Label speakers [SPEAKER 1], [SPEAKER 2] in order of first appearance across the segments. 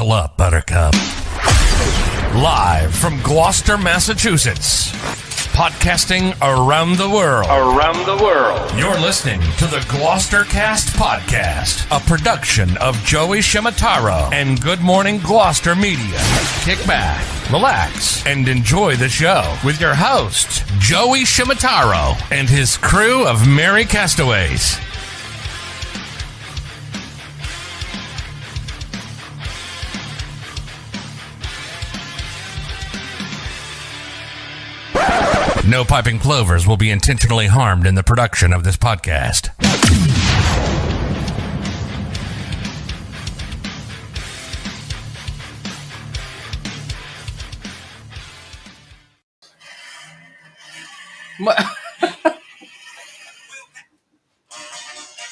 [SPEAKER 1] Buckle up, Buttercup. Live from Gloucester, Massachusetts. Podcasting around the world. You're listening to the Gloucestercast podcast, a production of Joey Shimataro and Good Morning Gloucester Media. Kick back, relax, and enjoy the show with your host, Joey Shimataro, and his crew of merry castaways. No piping plovers will be intentionally harmed in the production of this podcast.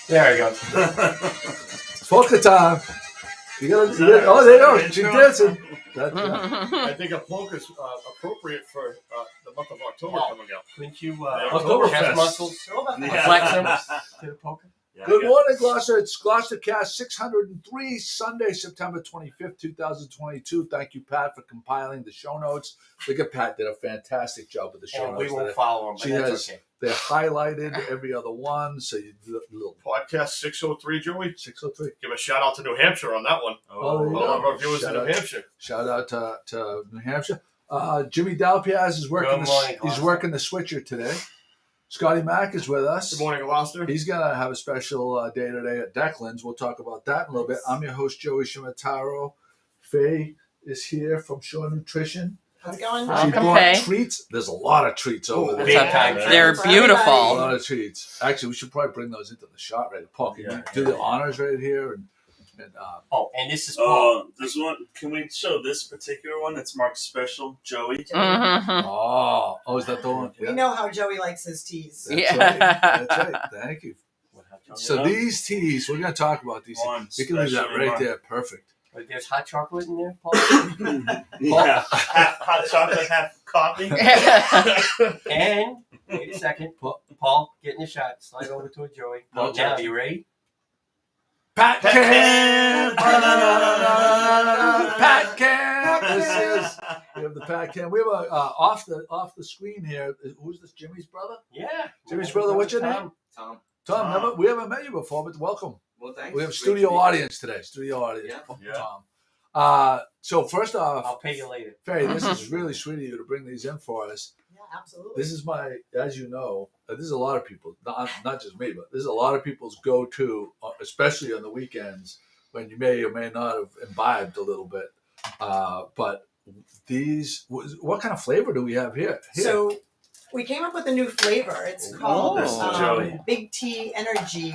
[SPEAKER 2] There we go.
[SPEAKER 3] Polka time. You gotta, oh, there you go. She's dancing.
[SPEAKER 4] I think a polka is appropriate for the month of October coming up.
[SPEAKER 2] Couldn't you
[SPEAKER 3] Oktoberfest.
[SPEAKER 2] chest muscles flex them to the polka?
[SPEAKER 4] Yeah,
[SPEAKER 3] Good morning, Gloucester. It's Gloucestercast 603, Sunday, September 25th, 2022. Thank you, Pat, for compiling the show notes. Look at Pat did a fantastic job with the show
[SPEAKER 2] And
[SPEAKER 3] notes.
[SPEAKER 2] we won't follow them, but that's okay.
[SPEAKER 3] They're highlighted, every other one. So you do a little
[SPEAKER 4] Podcast 603, Joey.
[SPEAKER 3] 603.
[SPEAKER 4] Give a shout out to New Hampshire on that one.
[SPEAKER 3] Oh, yeah.
[SPEAKER 4] All of our viewers in New Hampshire.
[SPEAKER 3] Shout out to New Hampshire. Jimmy Dalpiaz is working. He's working the switcher today. Scotty Mack is with us.
[SPEAKER 4] Good morning, Gloucester.
[SPEAKER 3] He's going to have a special day today at Declan's. We'll talk about that in a little bit. I'm your host, Joey Shimataro. Faye is here from Shore Nutrition.
[SPEAKER 5] How's it going?
[SPEAKER 3] She
[SPEAKER 6] Welcome,
[SPEAKER 3] brought
[SPEAKER 6] Faye.
[SPEAKER 3] treats. There's a lot of treats over there.
[SPEAKER 2] Sometimes.
[SPEAKER 6] They're
[SPEAKER 3] A
[SPEAKER 6] beautiful.
[SPEAKER 3] lot of treats. Actually, we should probably bring those into the shot right. Paul, can you do the honors right here? And
[SPEAKER 2] And this is Paul.
[SPEAKER 7] This one, can we show this particular one? It's Mark's special, Joey.
[SPEAKER 6] Mhm.
[SPEAKER 3] oh, is that the one?
[SPEAKER 5] We know how Joey likes his teas.
[SPEAKER 3] That's
[SPEAKER 6] Yeah.
[SPEAKER 3] right. That's right. Thank you. So
[SPEAKER 7] Yeah.
[SPEAKER 3] these teas, we're going to talk about these.
[SPEAKER 7] One
[SPEAKER 3] We can leave that
[SPEAKER 7] special
[SPEAKER 3] right
[SPEAKER 7] one.
[SPEAKER 3] there. Perfect.
[SPEAKER 2] But there's hot chocolate in there, Paul.
[SPEAKER 7] Yeah, half hot chocolate, half coffee.
[SPEAKER 2] And wait a second, Paul, get in the shot. Slide over to Joey.
[SPEAKER 3] Paul,
[SPEAKER 2] Now, you ready?
[SPEAKER 3] Pat Cam! Pat Cam! This is, we have the Pat Cam. We have a, off the screen here. Who's this, Jimmy's brother?
[SPEAKER 2] Yeah.
[SPEAKER 3] Jimmy's brother, what's your name?
[SPEAKER 8] Tom.
[SPEAKER 3] Tom, we haven't met you before, but welcome.
[SPEAKER 8] Well, thanks.
[SPEAKER 3] We have
[SPEAKER 8] Great
[SPEAKER 3] studio
[SPEAKER 8] to be
[SPEAKER 3] audience today. Studio audience.
[SPEAKER 7] Yeah.
[SPEAKER 3] Tom. So first off,
[SPEAKER 2] I'll pay you later.
[SPEAKER 3] Faye, this is really sweet of you to bring these in for us.
[SPEAKER 5] Yeah, absolutely.
[SPEAKER 3] This is my, as you know, this is a lot of people, not just me, but this is a lot of people's go-to, especially on the weekends when you may or may not have imbibed a little bit. But these, what kind of flavor do we have here?
[SPEAKER 5] So we came up with a new flavor. It's called
[SPEAKER 7] Joey.
[SPEAKER 5] Big T Energy.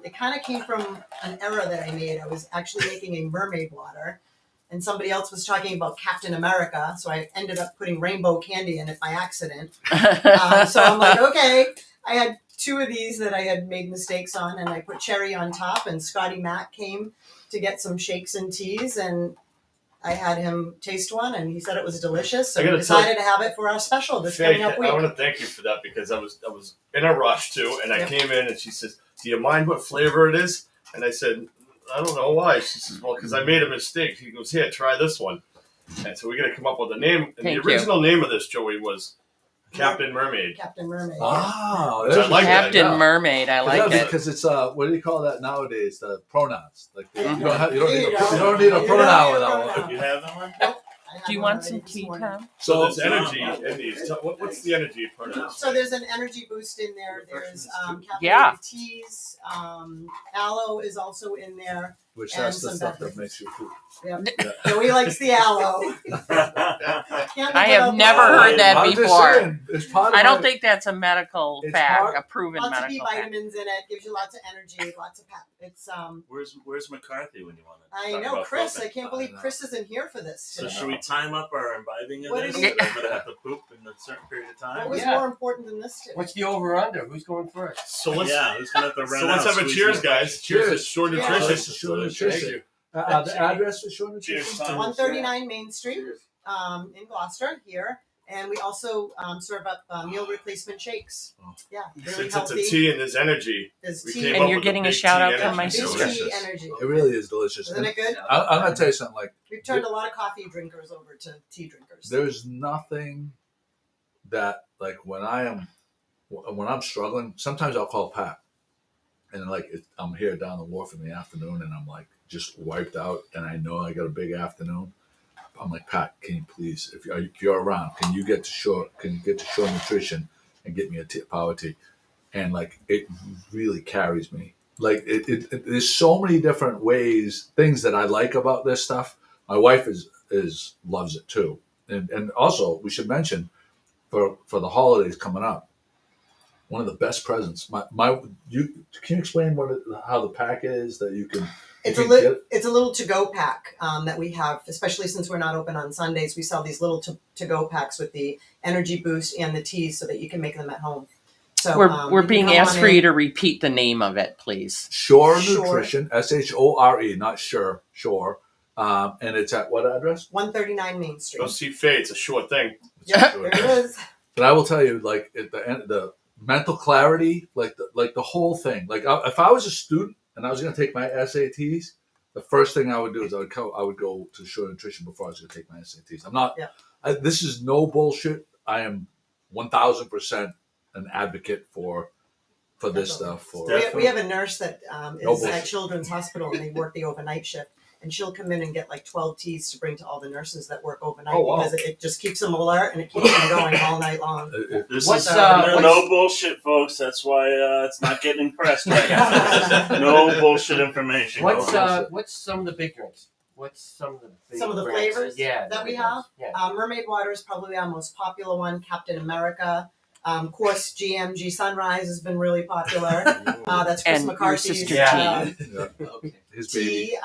[SPEAKER 5] It kind of came from an error that I made. I was actually making a mermaid water, and somebody else was talking about Captain America, so I ended up putting rainbow candy in it by accident. So I'm like, okay. I had two of these that I had made mistakes on, and I put cherry on top, and Scotty Mack came to get some shakes and teas, and I had him taste one, and he said it was delicious, so
[SPEAKER 4] I
[SPEAKER 5] we
[SPEAKER 4] gotta
[SPEAKER 5] decided to have it for our special this
[SPEAKER 4] Faye,
[SPEAKER 5] coming up
[SPEAKER 4] I
[SPEAKER 5] week.
[SPEAKER 4] want to thank you for that because I was in a rush too, and I
[SPEAKER 5] Yep.
[SPEAKER 4] came in and she says, "Do you mind what flavor it is?" And I said, "I don't know why." She says, "Well, because I made a mistake." He goes, "Here, try this one." And so we're gonna come up with a name. And
[SPEAKER 6] Thank
[SPEAKER 4] the original name of this, Joey, was Captain Mermaid.
[SPEAKER 5] Captain Mermaid.
[SPEAKER 3] Wow.
[SPEAKER 4] Which I like that,
[SPEAKER 6] Captain Mermaid. I like it.
[SPEAKER 3] Because it's, what do you call that nowadays? The pronouns. Like you
[SPEAKER 5] Mhm.
[SPEAKER 3] don't need
[SPEAKER 5] You
[SPEAKER 3] a
[SPEAKER 5] don't
[SPEAKER 3] pronoun
[SPEAKER 5] need
[SPEAKER 3] with
[SPEAKER 5] a
[SPEAKER 3] that one.
[SPEAKER 5] pronoun.
[SPEAKER 7] You have that one?
[SPEAKER 5] I had
[SPEAKER 6] Do you
[SPEAKER 5] one
[SPEAKER 6] want some
[SPEAKER 5] already this
[SPEAKER 6] tea,
[SPEAKER 5] morning.
[SPEAKER 6] Tom?
[SPEAKER 4] So
[SPEAKER 3] So
[SPEAKER 4] there's energy in these. What's the energy for this?
[SPEAKER 5] So there's an energy boost in there. There's caffeinated
[SPEAKER 6] Yeah.
[SPEAKER 5] teas. Aloe is also in there.
[SPEAKER 3] which
[SPEAKER 5] And
[SPEAKER 3] that's the
[SPEAKER 5] some
[SPEAKER 3] stuff that
[SPEAKER 5] beverages.
[SPEAKER 3] makes you poop.
[SPEAKER 5] Yep. Joey likes the aloe. Can't
[SPEAKER 6] I
[SPEAKER 5] live
[SPEAKER 6] have
[SPEAKER 5] without
[SPEAKER 6] never
[SPEAKER 5] the aloe.
[SPEAKER 6] heard that
[SPEAKER 3] I'm just
[SPEAKER 6] before.
[SPEAKER 3] saying, it's part of
[SPEAKER 6] I don't
[SPEAKER 3] my-
[SPEAKER 6] think that's a medical
[SPEAKER 3] It's
[SPEAKER 6] fact,
[SPEAKER 3] part-
[SPEAKER 6] a proven
[SPEAKER 5] Lots of B
[SPEAKER 6] medical fact.
[SPEAKER 5] vitamins in it. Gives you lots of energy, lots of pep. It's
[SPEAKER 7] Where's McCarthy when you want to?
[SPEAKER 5] I
[SPEAKER 7] talk
[SPEAKER 5] know
[SPEAKER 7] about
[SPEAKER 5] Chris.
[SPEAKER 7] propane?
[SPEAKER 5] I can't believe
[SPEAKER 3] I know.
[SPEAKER 5] Chris isn't here for this
[SPEAKER 7] So
[SPEAKER 5] today.
[SPEAKER 7] should we time up our imbibing of
[SPEAKER 5] What
[SPEAKER 7] this?
[SPEAKER 5] is it?
[SPEAKER 7] That I'm gonna have to poop in a certain period of
[SPEAKER 5] What
[SPEAKER 7] time.
[SPEAKER 5] was
[SPEAKER 2] Yeah.
[SPEAKER 5] more important than this today?
[SPEAKER 2] What's the over/under? Who's going first?
[SPEAKER 4] So let's
[SPEAKER 7] Who's gonna have to run
[SPEAKER 4] so let's
[SPEAKER 7] out,
[SPEAKER 4] have a
[SPEAKER 7] squeeze
[SPEAKER 4] cheers,
[SPEAKER 7] in?
[SPEAKER 4] guys. Cheers to
[SPEAKER 3] Cheers.
[SPEAKER 4] Shore
[SPEAKER 5] Yeah.
[SPEAKER 4] Nutrition.
[SPEAKER 3] Cheers to Shore Nutrition.
[SPEAKER 4] Thank you.
[SPEAKER 3] The address for Shore Nutrition?
[SPEAKER 7] Cheers, Tom.
[SPEAKER 5] 139 Main Street in Gloucester here. And we also serve up meal replacement shakes.
[SPEAKER 3] Oh.
[SPEAKER 5] Yeah, really
[SPEAKER 4] Since
[SPEAKER 5] healthy.
[SPEAKER 4] it's a tea and there's energy,
[SPEAKER 5] There's
[SPEAKER 4] we
[SPEAKER 5] tea.
[SPEAKER 4] came
[SPEAKER 6] And
[SPEAKER 4] up
[SPEAKER 6] you're
[SPEAKER 4] with
[SPEAKER 6] getting
[SPEAKER 4] the
[SPEAKER 6] a
[SPEAKER 4] big
[SPEAKER 6] shout
[SPEAKER 4] tea
[SPEAKER 6] out from
[SPEAKER 4] energy.
[SPEAKER 6] my
[SPEAKER 5] Big
[SPEAKER 6] sister.
[SPEAKER 5] tea energy.
[SPEAKER 3] It really is delicious.
[SPEAKER 5] Isn't it good?
[SPEAKER 3] I'm going to tell you something. Like,
[SPEAKER 5] We've turned a lot of coffee drinkers over to tea drinkers.
[SPEAKER 3] There's nothing that like when I'm struggling. Sometimes I'll call Pat, and I'm here down the wharf in the afternoon, and I'm like just wiped out, and I know I got a big afternoon. I'm like, Pat, can you please, if you're around, can you get to Shore Nutrition and get me a power tea? And like it really carries me. Like there's so many different ways, things that I like about this stuff. My wife is loves it too, and also we should mention for the holidays coming up, one of the best presents. Can you explain how the pack is that you can?
[SPEAKER 5] It's a little to-go pack that we have, especially since we're not open on Sundays. We sell these little to-go packs with the energy boost and the teas so that you can make them at home. So
[SPEAKER 6] we're being asked for you to repeat the name of it, please.
[SPEAKER 3] Shore Nutrition, SHORE, not Shore. And it's at what address?
[SPEAKER 5] 139 Main Street.
[SPEAKER 4] Go see Faye. It's a sure thing.
[SPEAKER 5] Yeah, there it is.
[SPEAKER 3] But I will tell you, like at the end, the mental clarity, like the whole thing. Like if I was a student and I was going to take my SATs, the first thing I would do is I would go to Shore Nutrition before I was going to take my SATs. I'm not. Yeah. This is no bullshit. I am 1,000% an advocate for this stuff.
[SPEAKER 5] We have a nurse that is at Children's Hospital, and they work the overnight shift. And she'll come in and get like 12 teas to bring to all the nurses that work overnight because it just keeps them alert and it keeps them going all night long.
[SPEAKER 7] This is no bullshit, folks. That's why it's not getting pressed right now. No bullshit information.
[SPEAKER 2] What's some of the big drinks? What's some of the
[SPEAKER 5] flavors that we have?
[SPEAKER 2] Yeah.
[SPEAKER 5] Mermaid water is probably our most popular one. Captain America. Of course, GMG Sunrise has been really popular. That's Chris McCarthy's
[SPEAKER 3] his baby.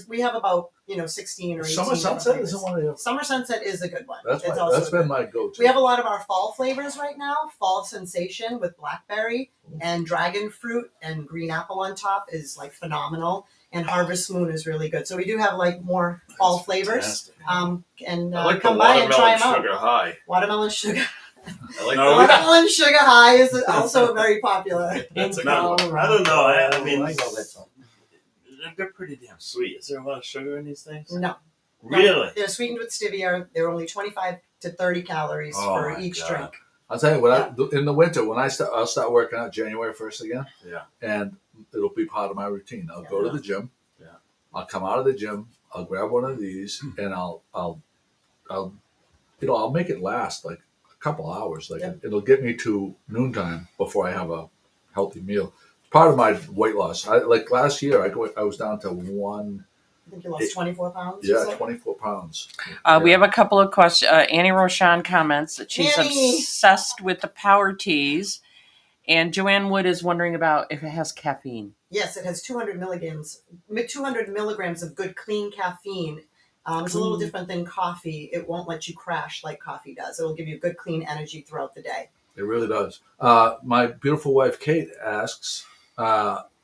[SPEAKER 5] We have about 16 or 18.
[SPEAKER 3] Summer Sunset is one of them.
[SPEAKER 5] Summer Sunset is a good one.
[SPEAKER 3] That's been my go-to.
[SPEAKER 5] We have a lot of our fall flavors right now. Fall Sensation with blackberry and dragon fruit and green apple on top is like phenomenal. And Harvest Moon is really good. So we do have like more fall flavors. And
[SPEAKER 4] I like
[SPEAKER 5] come
[SPEAKER 4] the
[SPEAKER 5] by and try them out.
[SPEAKER 4] Sugar High.
[SPEAKER 5] Watermelon Sugar.
[SPEAKER 4] Watermelon
[SPEAKER 5] Sugar High is also very popular.
[SPEAKER 7] That's I don't know. I mean,
[SPEAKER 2] I know that song.
[SPEAKER 7] They're pretty damn sweet. Is there a lot of sugar in these things?
[SPEAKER 5] No.
[SPEAKER 7] Really?
[SPEAKER 5] They're sweetened with stevia. They're only 25 to 30 calories for each drink.
[SPEAKER 3] I'll tell you in the winter when I'll start working out January 1st again. Yeah. And it'll be part of my routine. I'll go to the gym. Yeah. I'll come out of the gym. I'll grab one of these and I'll make it last like a couple hours. Like it'll get me to noontime before I have a healthy meal. Part of my weight loss. Like last year, I was down to one.
[SPEAKER 5] I think you lost 24 pounds.
[SPEAKER 3] Yeah, 24 pounds.
[SPEAKER 6] We have a couple of questions. Annie Rochon comments that she's obsessed with the power teas, and Joanne Wood is wondering about if it has caffeine.
[SPEAKER 5] Yes, it has 200 milligrams of good clean caffeine. It's a little different than coffee. It won't let you crash like coffee does. It will give you good clean energy throughout the day.
[SPEAKER 3] It really does. My beautiful wife Kate asks,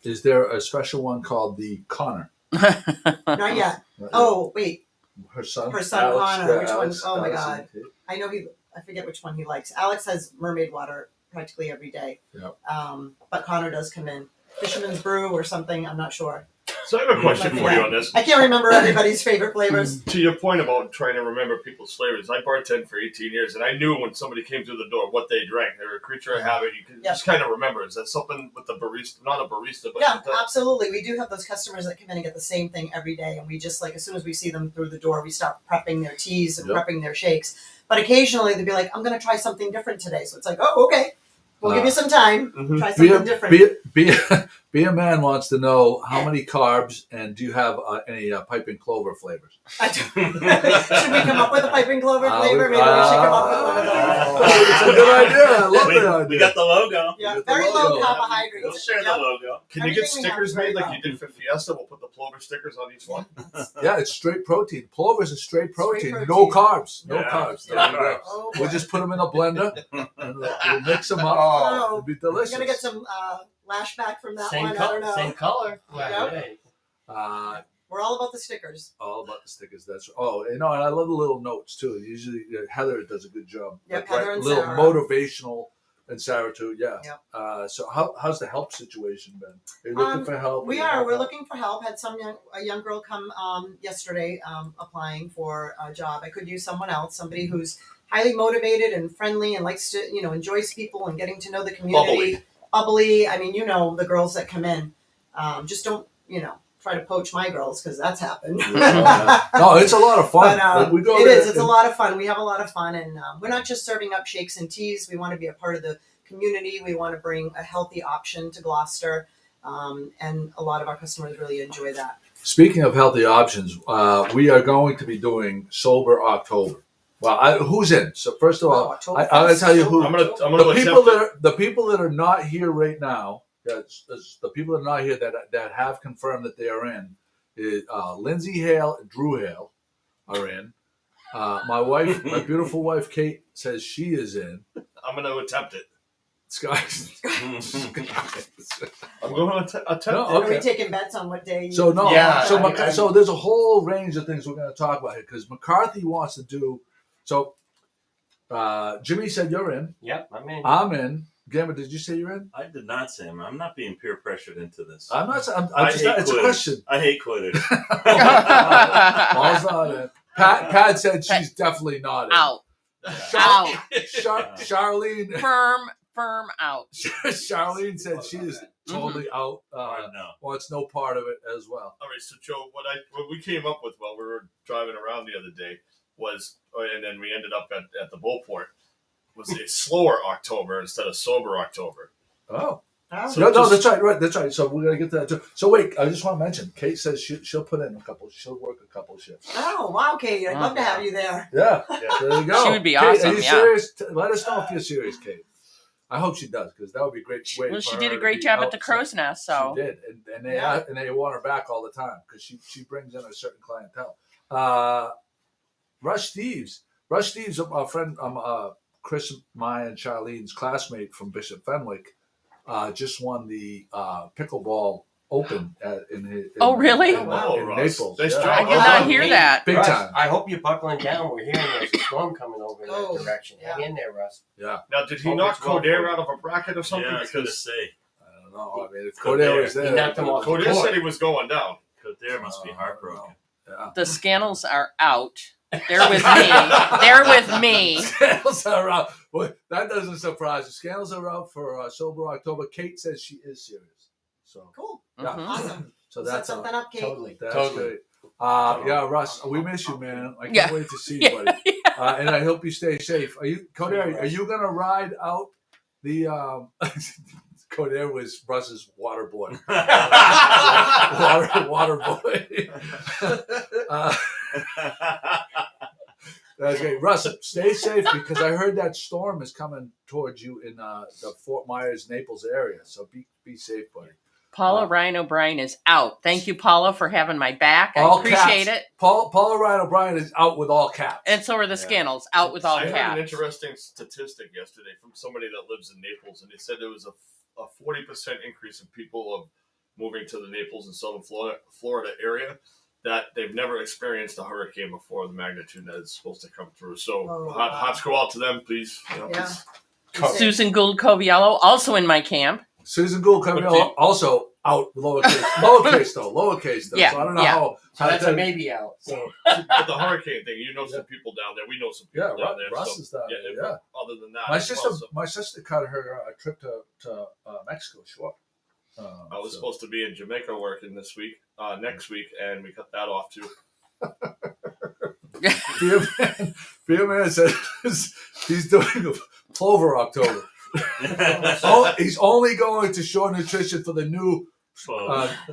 [SPEAKER 3] is there a special one called the Connor?
[SPEAKER 5] Not yet. Oh, wait.
[SPEAKER 3] Her son
[SPEAKER 5] Alex, Connor. Which one? Oh my God. I know I forget which one he likes. Alex has mermaid water practically every day. Yep. But Connor does come in. Fisherman's Brew or something. I'm not sure.
[SPEAKER 4] So I have a question for you on this.
[SPEAKER 5] I can't remember everybody's favorite flavors.
[SPEAKER 4] To your point about trying to remember people's flavors, I bartended for 18 years, and I knew when somebody came through the door what they drank. They were a creature of habit. You can just kind of remember. Is that something with the barista? Not a barista, but
[SPEAKER 5] absolutely. We do have those customers that come in and get the same thing every day, and we just as soon as we see them through the door, we start prepping their teas and prepping their shakes. But occasionally they'll be like, "I'm going to try something different today." So it's like, "Oh, okay." We'll give you some time. Try something different.
[SPEAKER 3] Be a Man wants to know how many carbs and do you have any piping clover flavors?
[SPEAKER 5] Should we come up with a piping clover flavor? Maybe we should come up with one of those.
[SPEAKER 3] It's a good idea. I love that idea.
[SPEAKER 7] We got the logo.
[SPEAKER 5] Yeah, very low carbohydrates.
[SPEAKER 7] We'll share the logo.
[SPEAKER 4] Can you get stickers made like you did for Fiesta? We'll put the plover stickers on each one.
[SPEAKER 3] Yeah, it's straight protein. Plover is a straight protein. No carbs. No carbs.
[SPEAKER 5] Oh,
[SPEAKER 3] we'll just put them in a blender and we'll mix them up. It'll be delicious.
[SPEAKER 5] You're going to get some lashback from that one. I don't know.
[SPEAKER 2] Same color.
[SPEAKER 5] Yep. We're all about the stickers.
[SPEAKER 3] All about the stickers. That's and I love the little notes too. Usually Heather does a good job.
[SPEAKER 5] Yep, Heather and
[SPEAKER 3] little
[SPEAKER 5] Sarah.
[SPEAKER 3] Motivational And Sarah too, yeah.
[SPEAKER 5] Yep.
[SPEAKER 3] So how's the help situation been? Are you looking for help?
[SPEAKER 5] We are. We're looking for help. Had a young girl come yesterday applying for a job. I could use someone else, somebody who's highly motivated and friendly and likes to, enjoys people and getting to know the community. Bubbly. I mean, the girls that come in. Just don't, try to poach my girls because that's happened.
[SPEAKER 3] No, it's a lot of fun.
[SPEAKER 5] But, it's a lot of fun. We have a lot of fun, and we're not just serving up shakes and teas. We want to be a part of the community. We want to bring a healthy option to Gloucester, and a lot of our customers really enjoy that.
[SPEAKER 3] Speaking of healthy options, we are going to be doing Sober October. Well, who's in? So first of all, I'm going to tell you who.
[SPEAKER 4] I'm gonna
[SPEAKER 3] the people that are not here right now. The people that are not here that have confirmed that they are in is Lindsay Hale and Drew Hale are in. My wife, my beautiful wife Kate, says she is in.
[SPEAKER 4] I'm going to attempt it.
[SPEAKER 3] Sky.
[SPEAKER 4] I'm going to attempt it.
[SPEAKER 5] Are we taking bets on what day?
[SPEAKER 3] So no.
[SPEAKER 2] Yeah,
[SPEAKER 3] So there's a whole range of things we're going to talk about here because McCarthy wants to do. So Jimmy said you're in.
[SPEAKER 2] Yep, I'm in.
[SPEAKER 3] I'm in. Gamma, did you say you're in?
[SPEAKER 7] I did not say I'm not being peer pressured into this.
[SPEAKER 3] I'm not.
[SPEAKER 7] It's
[SPEAKER 3] a question.
[SPEAKER 7] I hate quitters.
[SPEAKER 3] Paul's not in. Pat said she's definitely not in.
[SPEAKER 6] Out.
[SPEAKER 3] Charlene.
[SPEAKER 6] Firm out.
[SPEAKER 3] Charlene said she is totally out.
[SPEAKER 7] No.
[SPEAKER 3] Wants no part of it as well.
[SPEAKER 4] All right, so Joe, what we came up with while we were driving around the other day was, and then we ended up at the Bullport, was a slower October instead of sober October.
[SPEAKER 3] Oh.
[SPEAKER 4] So
[SPEAKER 3] that's right. That's right. So we're gonna get to that too. So wait, I just want to mention, Kate says she'll put in she'll work a couple shifts.
[SPEAKER 5] Oh wow, Kate! I'd love to have you there.
[SPEAKER 3] Yeah, there you go.
[SPEAKER 6] She would be
[SPEAKER 3] Kate,
[SPEAKER 6] awesome.
[SPEAKER 3] Are you serious? Let us know if you're serious, Kate. I hope she does because that would be a great.
[SPEAKER 6] Well, she did a great job at the Crow's Nest, so
[SPEAKER 3] she did, and they want her back all the time because she brings in a certain clientele. Rush Steves, a friend, Chris, Maya, and Charlene's classmate from Bishop Fenwick, just won the pickleball open in
[SPEAKER 6] really?
[SPEAKER 3] in Naples.
[SPEAKER 4] Nice
[SPEAKER 3] Yeah.
[SPEAKER 6] I did not hear that.
[SPEAKER 3] Big
[SPEAKER 2] Russ,
[SPEAKER 3] time.
[SPEAKER 2] I hope you're buckling down. We're hearing there's a storm coming over in that direction. Hang in there, Russ.
[SPEAKER 3] Yeah.
[SPEAKER 4] Now, did he knock Codair out of a bracket or something?
[SPEAKER 7] Yeah, I was going to
[SPEAKER 4] Because
[SPEAKER 7] say.
[SPEAKER 3] I don't know. I mean, if Codair was
[SPEAKER 2] He
[SPEAKER 3] there,
[SPEAKER 2] knocked him off.
[SPEAKER 4] Codair said he was going down.
[SPEAKER 7] Codair must be heartbroken.
[SPEAKER 3] Yeah.
[SPEAKER 6] The Scannels are out. They're with me. They're with me.
[SPEAKER 3] Scandals are out. Well, that doesn't surprise you. Scandals are out for Sober October. Kate says she is serious. So
[SPEAKER 5] Cool.
[SPEAKER 3] yeah.
[SPEAKER 6] Mhm.
[SPEAKER 5] Awesome.
[SPEAKER 3] So
[SPEAKER 5] Set
[SPEAKER 3] that's
[SPEAKER 5] something up, Kate.
[SPEAKER 2] Totally.
[SPEAKER 3] That's
[SPEAKER 2] Totally.
[SPEAKER 3] great. Yeah, Russ, we miss you, man. I can't wait to see you, buddy. And I hope you stay safe. Cody? Are you gonna ride out the? Cody was Russ's water boy. water boy. That's great, Russ. Stay safe because I heard that storm is coming towards you in the Fort Myers, Naples area. So be safe, buddy.
[SPEAKER 6] Paula Ryan O'Brien is out. Thank you, Paula, for having my back. I
[SPEAKER 3] All
[SPEAKER 6] appreciate
[SPEAKER 3] caps.
[SPEAKER 6] it.
[SPEAKER 3] Paula Ryan O'Brien is out with all caps.
[SPEAKER 6] And so are the Scannels, out with all
[SPEAKER 4] I heard an
[SPEAKER 6] caps.
[SPEAKER 4] interesting statistic yesterday from somebody that lives in Naples, and they said there was a 40% increase in people of moving to the Naples and Southern Florida area that they've never experienced a hurricane before the magnitude that is supposed to come through. So hearts go out to them, please.
[SPEAKER 5] Yeah.
[SPEAKER 6] Susan Gould Coviello, also in my camp.
[SPEAKER 3] Susan Gould Camille also out lowercase though.
[SPEAKER 6] Yeah,
[SPEAKER 3] So I don't know
[SPEAKER 6] yeah.
[SPEAKER 3] how.
[SPEAKER 2] So that's a maybe out. So
[SPEAKER 4] But the hurricane thing, some people down there. We know some people
[SPEAKER 3] Yeah,
[SPEAKER 4] down there.
[SPEAKER 3] Russ
[SPEAKER 4] so,
[SPEAKER 3] is down there. Yeah.
[SPEAKER 4] Other than that,
[SPEAKER 3] My sister cut her trip to Mexico short.
[SPEAKER 4] I was supposed to be in Jamaica working next week, and we cut that off too.
[SPEAKER 3] Beer Man says he's doing a Plover October. He's only going to Shore Nutrition for the new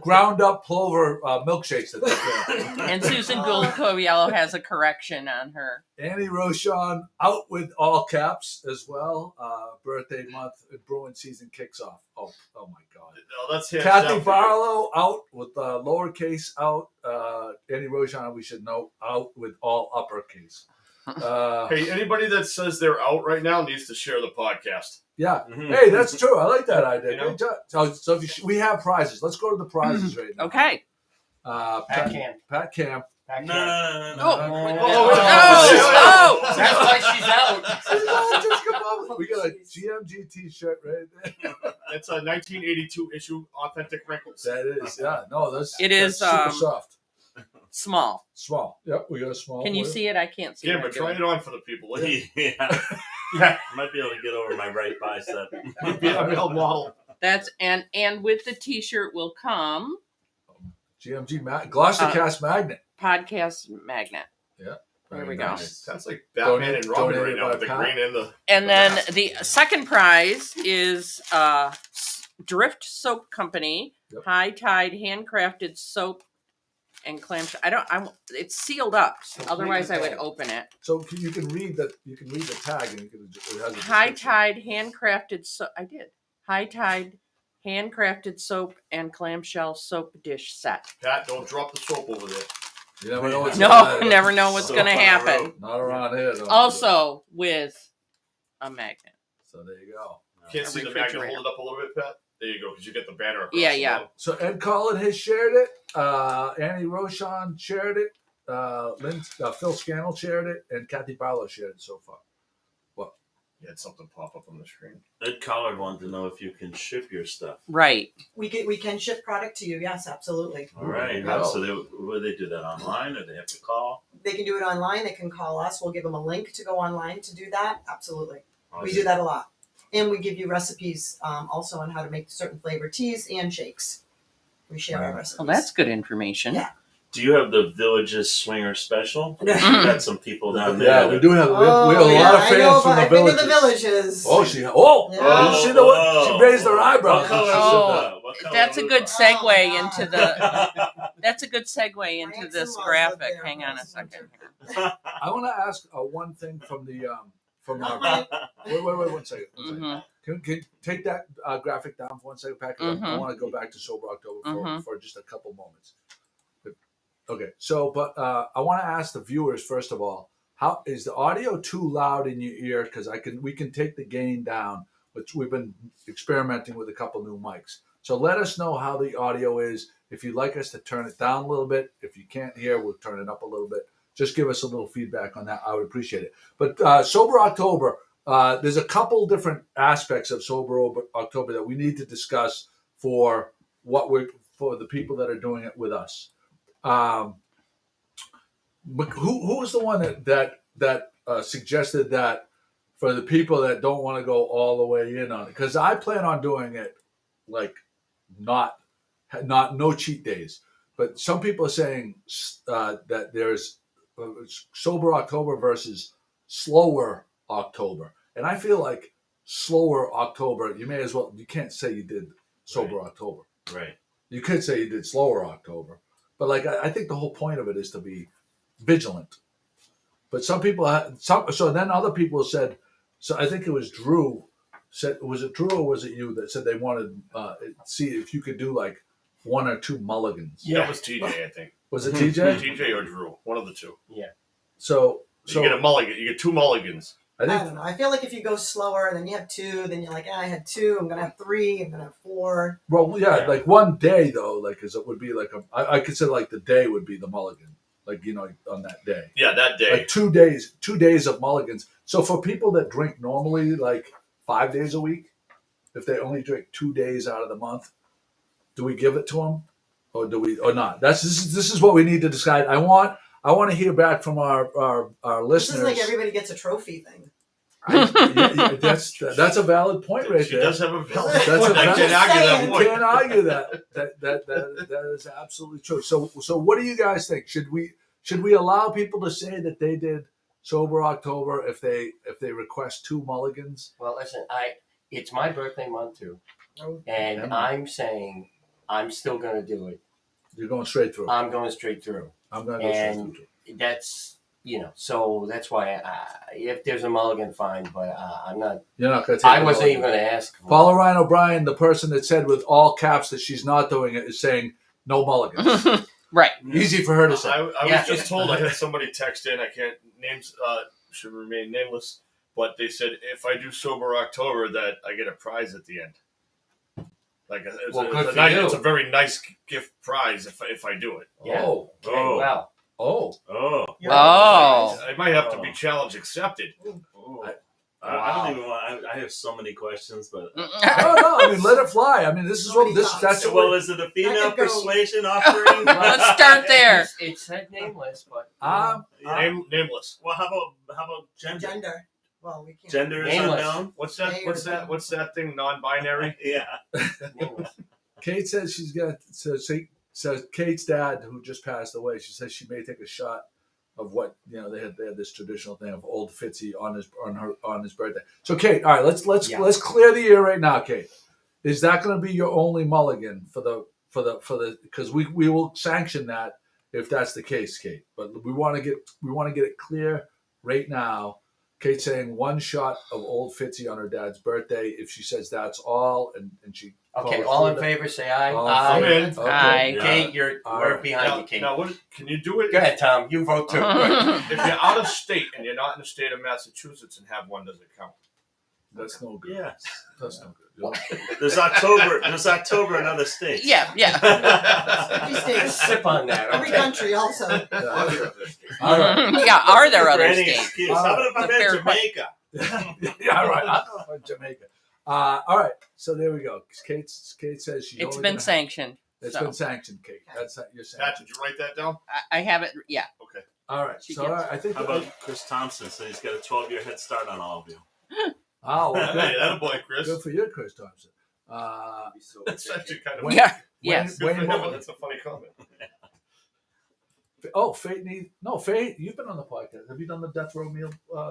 [SPEAKER 3] ground up Plover milkshakes that they're doing.
[SPEAKER 6] And Susan Gould Coviello has a correction on her.
[SPEAKER 3] Annie Rochon out with all caps as well. Birthday month, Bruin season kicks off. Oh my God.
[SPEAKER 4] No, that's hands
[SPEAKER 3] Kathy
[SPEAKER 4] down for
[SPEAKER 3] Barlow out with lowercase out. Annie Rochon, we should know, out with all uppercase.
[SPEAKER 4] Hey, anybody that says they're out right now needs to share the podcast.
[SPEAKER 3] Yeah. Hey, that's true. I like that idea.
[SPEAKER 4] You know?
[SPEAKER 3] Good job. So we have prizes. Let's go to the prizes right now.
[SPEAKER 6] Okay.
[SPEAKER 2] Pat Camp.
[SPEAKER 3] Pat Camp.
[SPEAKER 2] Back
[SPEAKER 7] No.
[SPEAKER 6] Oh!
[SPEAKER 2] That's why she's out.
[SPEAKER 3] We got a GMG T-shirt right there.
[SPEAKER 4] It's a 1982 issue, authentic wrinkles.
[SPEAKER 3] That is, yeah. No, that's
[SPEAKER 6] It is,
[SPEAKER 3] super soft,
[SPEAKER 6] Small.
[SPEAKER 3] small. Yep, we got a small.
[SPEAKER 6] Can you see it? I can't see
[SPEAKER 4] Yeah,
[SPEAKER 6] it.
[SPEAKER 4] but try it on for the people.
[SPEAKER 7] Yeah. Might be able to get over my right bicep.
[SPEAKER 4] Be a real model.
[SPEAKER 6] That's and with the T-shirt will come
[SPEAKER 3] GMG Gloucestercast magnet.
[SPEAKER 6] podcast magnet.
[SPEAKER 3] Yeah,
[SPEAKER 6] There we
[SPEAKER 3] go.
[SPEAKER 4] Sounds like Batman and Robin right
[SPEAKER 3] donated
[SPEAKER 4] now
[SPEAKER 3] by
[SPEAKER 4] with the
[SPEAKER 3] Pat.
[SPEAKER 4] green and the.
[SPEAKER 6] And then the second prize is Drift Soap Company
[SPEAKER 3] Yep.
[SPEAKER 6] High Tide handcrafted soap and clamshell. It's sealed up. Otherwise, I would open it.
[SPEAKER 3] So you can read that. You can read the tag, and it has a
[SPEAKER 6] High
[SPEAKER 3] description.
[SPEAKER 6] Tide handcrafted soap. I did. High Tide handcrafted soap and clamshell soap dish set.
[SPEAKER 4] Pat, don't drop the soap over there.
[SPEAKER 3] You never know what's
[SPEAKER 6] No,
[SPEAKER 3] gonna
[SPEAKER 6] never know what's
[SPEAKER 7] Soap
[SPEAKER 6] going to
[SPEAKER 7] on the
[SPEAKER 6] happen.
[SPEAKER 7] road.
[SPEAKER 3] Not around here. Though.
[SPEAKER 6] Also with a magnet.
[SPEAKER 3] So there you go.
[SPEAKER 4] Can't
[SPEAKER 6] A
[SPEAKER 4] see the magnet.
[SPEAKER 6] refrigerator.
[SPEAKER 4] Hold it up a little bit, Pat. There you go, because you get the banner across.
[SPEAKER 6] Yeah,
[SPEAKER 4] the
[SPEAKER 6] yeah.
[SPEAKER 4] bottom.
[SPEAKER 3] So Ed Collin has shared it. Annie Roshan shared it. Phil Scannell shared it, and Kathy Barlow shared it so far.
[SPEAKER 4] You had something pop up on the screen.
[SPEAKER 7] Ed Collard wanted to know if you can ship your stuff.
[SPEAKER 6] Right.
[SPEAKER 5] We can ship product to you. Yes, absolutely.
[SPEAKER 7] All right.
[SPEAKER 3] Wow.
[SPEAKER 7] So would they do that online, or they have to call?
[SPEAKER 5] They can do it online. They can call us. We'll give them a link to go online to do that. Absolutely. We
[SPEAKER 7] Awesome.
[SPEAKER 5] do that a lot. And we give you recipes also on how to make certain flavored teas and shakes. We share our recipes.
[SPEAKER 6] Well, that's good information.
[SPEAKER 5] Yeah.
[SPEAKER 7] Do you have the Villages Swinger special? We
[SPEAKER 6] Mm.
[SPEAKER 7] got some people down there.
[SPEAKER 3] Yeah, we do have. We have a
[SPEAKER 5] Oh,
[SPEAKER 3] lot of
[SPEAKER 5] I know,
[SPEAKER 3] fans from
[SPEAKER 5] but
[SPEAKER 3] the
[SPEAKER 5] I've been to
[SPEAKER 3] villages.
[SPEAKER 5] the villages.
[SPEAKER 3] Oh,
[SPEAKER 5] Yeah.
[SPEAKER 3] you see the way she raised her eyebrows.
[SPEAKER 7] What color
[SPEAKER 6] Oh,
[SPEAKER 7] is it? What color
[SPEAKER 6] That's a
[SPEAKER 7] is
[SPEAKER 6] good
[SPEAKER 7] it?
[SPEAKER 6] segue
[SPEAKER 5] Oh,
[SPEAKER 6] into
[SPEAKER 5] God.
[SPEAKER 6] the. That's a good segue into
[SPEAKER 5] Ransom
[SPEAKER 6] this
[SPEAKER 5] was
[SPEAKER 6] graphic.
[SPEAKER 5] there.
[SPEAKER 6] Hang on a second.
[SPEAKER 3] I want to ask one thing from the from
[SPEAKER 5] Not
[SPEAKER 3] our.
[SPEAKER 5] mine.
[SPEAKER 3] Wait, 1 second.
[SPEAKER 6] hmm
[SPEAKER 3] Can you take that graphic down for 1 second, Pat? 'Cause I
[SPEAKER 6] Mhm.
[SPEAKER 3] want to go back to Sober October
[SPEAKER 6] Mhm.
[SPEAKER 3] for just a couple moments. Okay, so but I want to ask the viewers first of all, how is the audio too loud in your ear? Because we can take the gain down, which we've been experimenting with a couple new mics. So let us know how the audio is. If you'd like us to turn it down a little bit, if you can't hear, we'll turn it up a little bit. Just give us a little feedback on that. I would appreciate it. But Sober October, there's a couple different aspects of Sober October that we need to discuss for the people that are doing it with us. But who was the one that suggested that for the people that don't want to go all the way in on it? Because I plan on doing it like not no cheat days. But some people are saying that there's Sober October versus slower October, and I feel like slower October. You can't say you did Sober October.
[SPEAKER 7] Right.
[SPEAKER 3] You could say you did slower October, but like I think the whole point of it is to be vigilant. But some people, so then other people said. So I think it was Drew. Was it Drew or was it you that said they wanted see if you could do like 1 or 2 mulligans?
[SPEAKER 2] Yeah.
[SPEAKER 4] That was TJ, I think.
[SPEAKER 3] Was it TJ?
[SPEAKER 4] TJ or Drew, one of the two.
[SPEAKER 3] So
[SPEAKER 4] You get a mulligan. You get 2 mulligans.
[SPEAKER 3] I
[SPEAKER 5] I
[SPEAKER 3] think
[SPEAKER 5] don't know. I feel like if you go slower, then you have 2, then you're like, I had 2, I'm going to have 3, I'm going to have 4.
[SPEAKER 3] well, yeah, like one day though, like it would be like I consider like the day would be the mulligan, like on that day.
[SPEAKER 4] Yeah, that day.
[SPEAKER 3] Like 2 days of mulligans. So for people that drink normally like 5 days a week, if they only drink 2 days out of the month, do we give it to them, or do we, or not? This is what we need to decide. I want to hear back from our
[SPEAKER 5] This
[SPEAKER 3] listeners.
[SPEAKER 5] is like everybody gets a trophy thing.
[SPEAKER 3] That's a valid point right
[SPEAKER 4] She
[SPEAKER 3] there.
[SPEAKER 4] does have a valid
[SPEAKER 3] That's a
[SPEAKER 4] point. I
[SPEAKER 3] valid-
[SPEAKER 4] can't argue that
[SPEAKER 3] You
[SPEAKER 4] point.
[SPEAKER 3] can't argue that. That is absolutely true. So what do you guys think? Should we allow people to say that they did Sober October if they request 2 mulligans?
[SPEAKER 2] Well, listen, it's my birthday month too,
[SPEAKER 5] Oh.
[SPEAKER 2] and I'm saying I'm still going to do it.
[SPEAKER 3] You're going straight through.
[SPEAKER 2] I'm going straight through.
[SPEAKER 3] I'm going to go straight
[SPEAKER 2] And
[SPEAKER 3] through.
[SPEAKER 2] that's so that's why if there's a mulligan, fine, but I'm not.
[SPEAKER 3] You're not going to take
[SPEAKER 2] I
[SPEAKER 3] the
[SPEAKER 2] wasn't
[SPEAKER 3] mulligan.
[SPEAKER 2] even going to ask. For
[SPEAKER 3] Paula Ryan O'Brien, the person that said with all caps that she's not doing it, is saying no mulligans.
[SPEAKER 6] Right.
[SPEAKER 3] Easy for her to say.
[SPEAKER 4] I was
[SPEAKER 2] Yeah.
[SPEAKER 4] just told I had somebody text in. I can't names should remain nameless, but they said if I do Sober October that I get a prize at the end. Like
[SPEAKER 2] Well, good for you.
[SPEAKER 4] it's a very nice gift prize if I do it.
[SPEAKER 2] Yeah.
[SPEAKER 3] Oh,
[SPEAKER 2] Okay, well,
[SPEAKER 3] Oh,
[SPEAKER 5] You're
[SPEAKER 6] Oh.
[SPEAKER 2] right.
[SPEAKER 4] I might have to be challenge accepted.
[SPEAKER 7] I don't even want. I have so many questions, but
[SPEAKER 3] no. I mean, let it fly. I mean, this is what this. That's
[SPEAKER 7] well, is it a female
[SPEAKER 5] could go.
[SPEAKER 7] persuasion offering?
[SPEAKER 6] Let's start there.
[SPEAKER 2] It said nameless, but
[SPEAKER 4] Nameless.
[SPEAKER 7] Well, how about gender?
[SPEAKER 5] Gender. Well, we can't.
[SPEAKER 7] Gender is
[SPEAKER 2] Nameless.
[SPEAKER 7] unknown.
[SPEAKER 4] What's that thing? Non-binary.
[SPEAKER 7] Yeah.
[SPEAKER 2] nameless.
[SPEAKER 3] Kate says she's got. So Kate's dad, who just passed away, she says she may take a shot of what they had this traditional thing of Old Fitzy on his birthday. So Kate, all right, let's clear the air right now, Kate. Is that going to be your only mulligan for the because we will sanction that if that's the case, Kate. But we want to get it clear right now. Kate saying one shot of Old Fitzy on her dad's birthday. If she says that's all, and she
[SPEAKER 2] Okay,
[SPEAKER 3] calls
[SPEAKER 2] all in
[SPEAKER 3] for
[SPEAKER 2] favor, say aye.
[SPEAKER 3] All
[SPEAKER 2] Aye.
[SPEAKER 4] I'm in.
[SPEAKER 3] Okay.
[SPEAKER 6] Aye.
[SPEAKER 2] Kate,
[SPEAKER 3] All
[SPEAKER 2] we're
[SPEAKER 3] right.
[SPEAKER 2] behind you, Kate.
[SPEAKER 4] Now, can you do it?
[SPEAKER 2] Go ahead, Tom. You vote too.
[SPEAKER 4] If you're out of state and you're not in the state of Massachusetts and have one, does it count?
[SPEAKER 3] That's no good.
[SPEAKER 7] Yeah.
[SPEAKER 3] That's no good.
[SPEAKER 7] There's October in other states.
[SPEAKER 6] Yeah.
[SPEAKER 5] 50 states.
[SPEAKER 2] Sip on that.
[SPEAKER 5] Every
[SPEAKER 2] Okay.
[SPEAKER 5] country also.
[SPEAKER 3] All right.
[SPEAKER 6] Yeah, are there
[SPEAKER 7] For
[SPEAKER 6] other
[SPEAKER 7] any
[SPEAKER 6] states?
[SPEAKER 7] excuse. How about if I'm
[SPEAKER 6] Fair
[SPEAKER 7] in Jamaica?
[SPEAKER 3] Yeah, right. I know about Jamaica. All right. So there we go. Kate says she's.
[SPEAKER 6] It's
[SPEAKER 3] only
[SPEAKER 6] been
[SPEAKER 3] gonna
[SPEAKER 6] sanctioned.
[SPEAKER 3] It's
[SPEAKER 6] so.
[SPEAKER 3] been sanctioned, Kate. That's you're saying.
[SPEAKER 4] Pat, did you write that down?
[SPEAKER 6] I have it. Yeah.
[SPEAKER 4] Okay.
[SPEAKER 3] All right.
[SPEAKER 6] She
[SPEAKER 3] So
[SPEAKER 6] gets-
[SPEAKER 3] all right, I think.
[SPEAKER 7] How about Chris Thompson? So he's got a 12-year head start on all of you.
[SPEAKER 3] Oh, well,
[SPEAKER 4] Hey,
[SPEAKER 3] good.
[SPEAKER 4] that boy, Chris.
[SPEAKER 3] Good for you, Chris Thompson.
[SPEAKER 4] That's actually kind of
[SPEAKER 3] Wayne-
[SPEAKER 6] Yeah.
[SPEAKER 3] Wayne-
[SPEAKER 6] Yes.
[SPEAKER 4] good
[SPEAKER 3] Wayne
[SPEAKER 4] for him,
[SPEAKER 3] Mulligan.
[SPEAKER 4] but that's a funny comment.
[SPEAKER 3] Faye, you've been on the podcast. Have you done the death row meal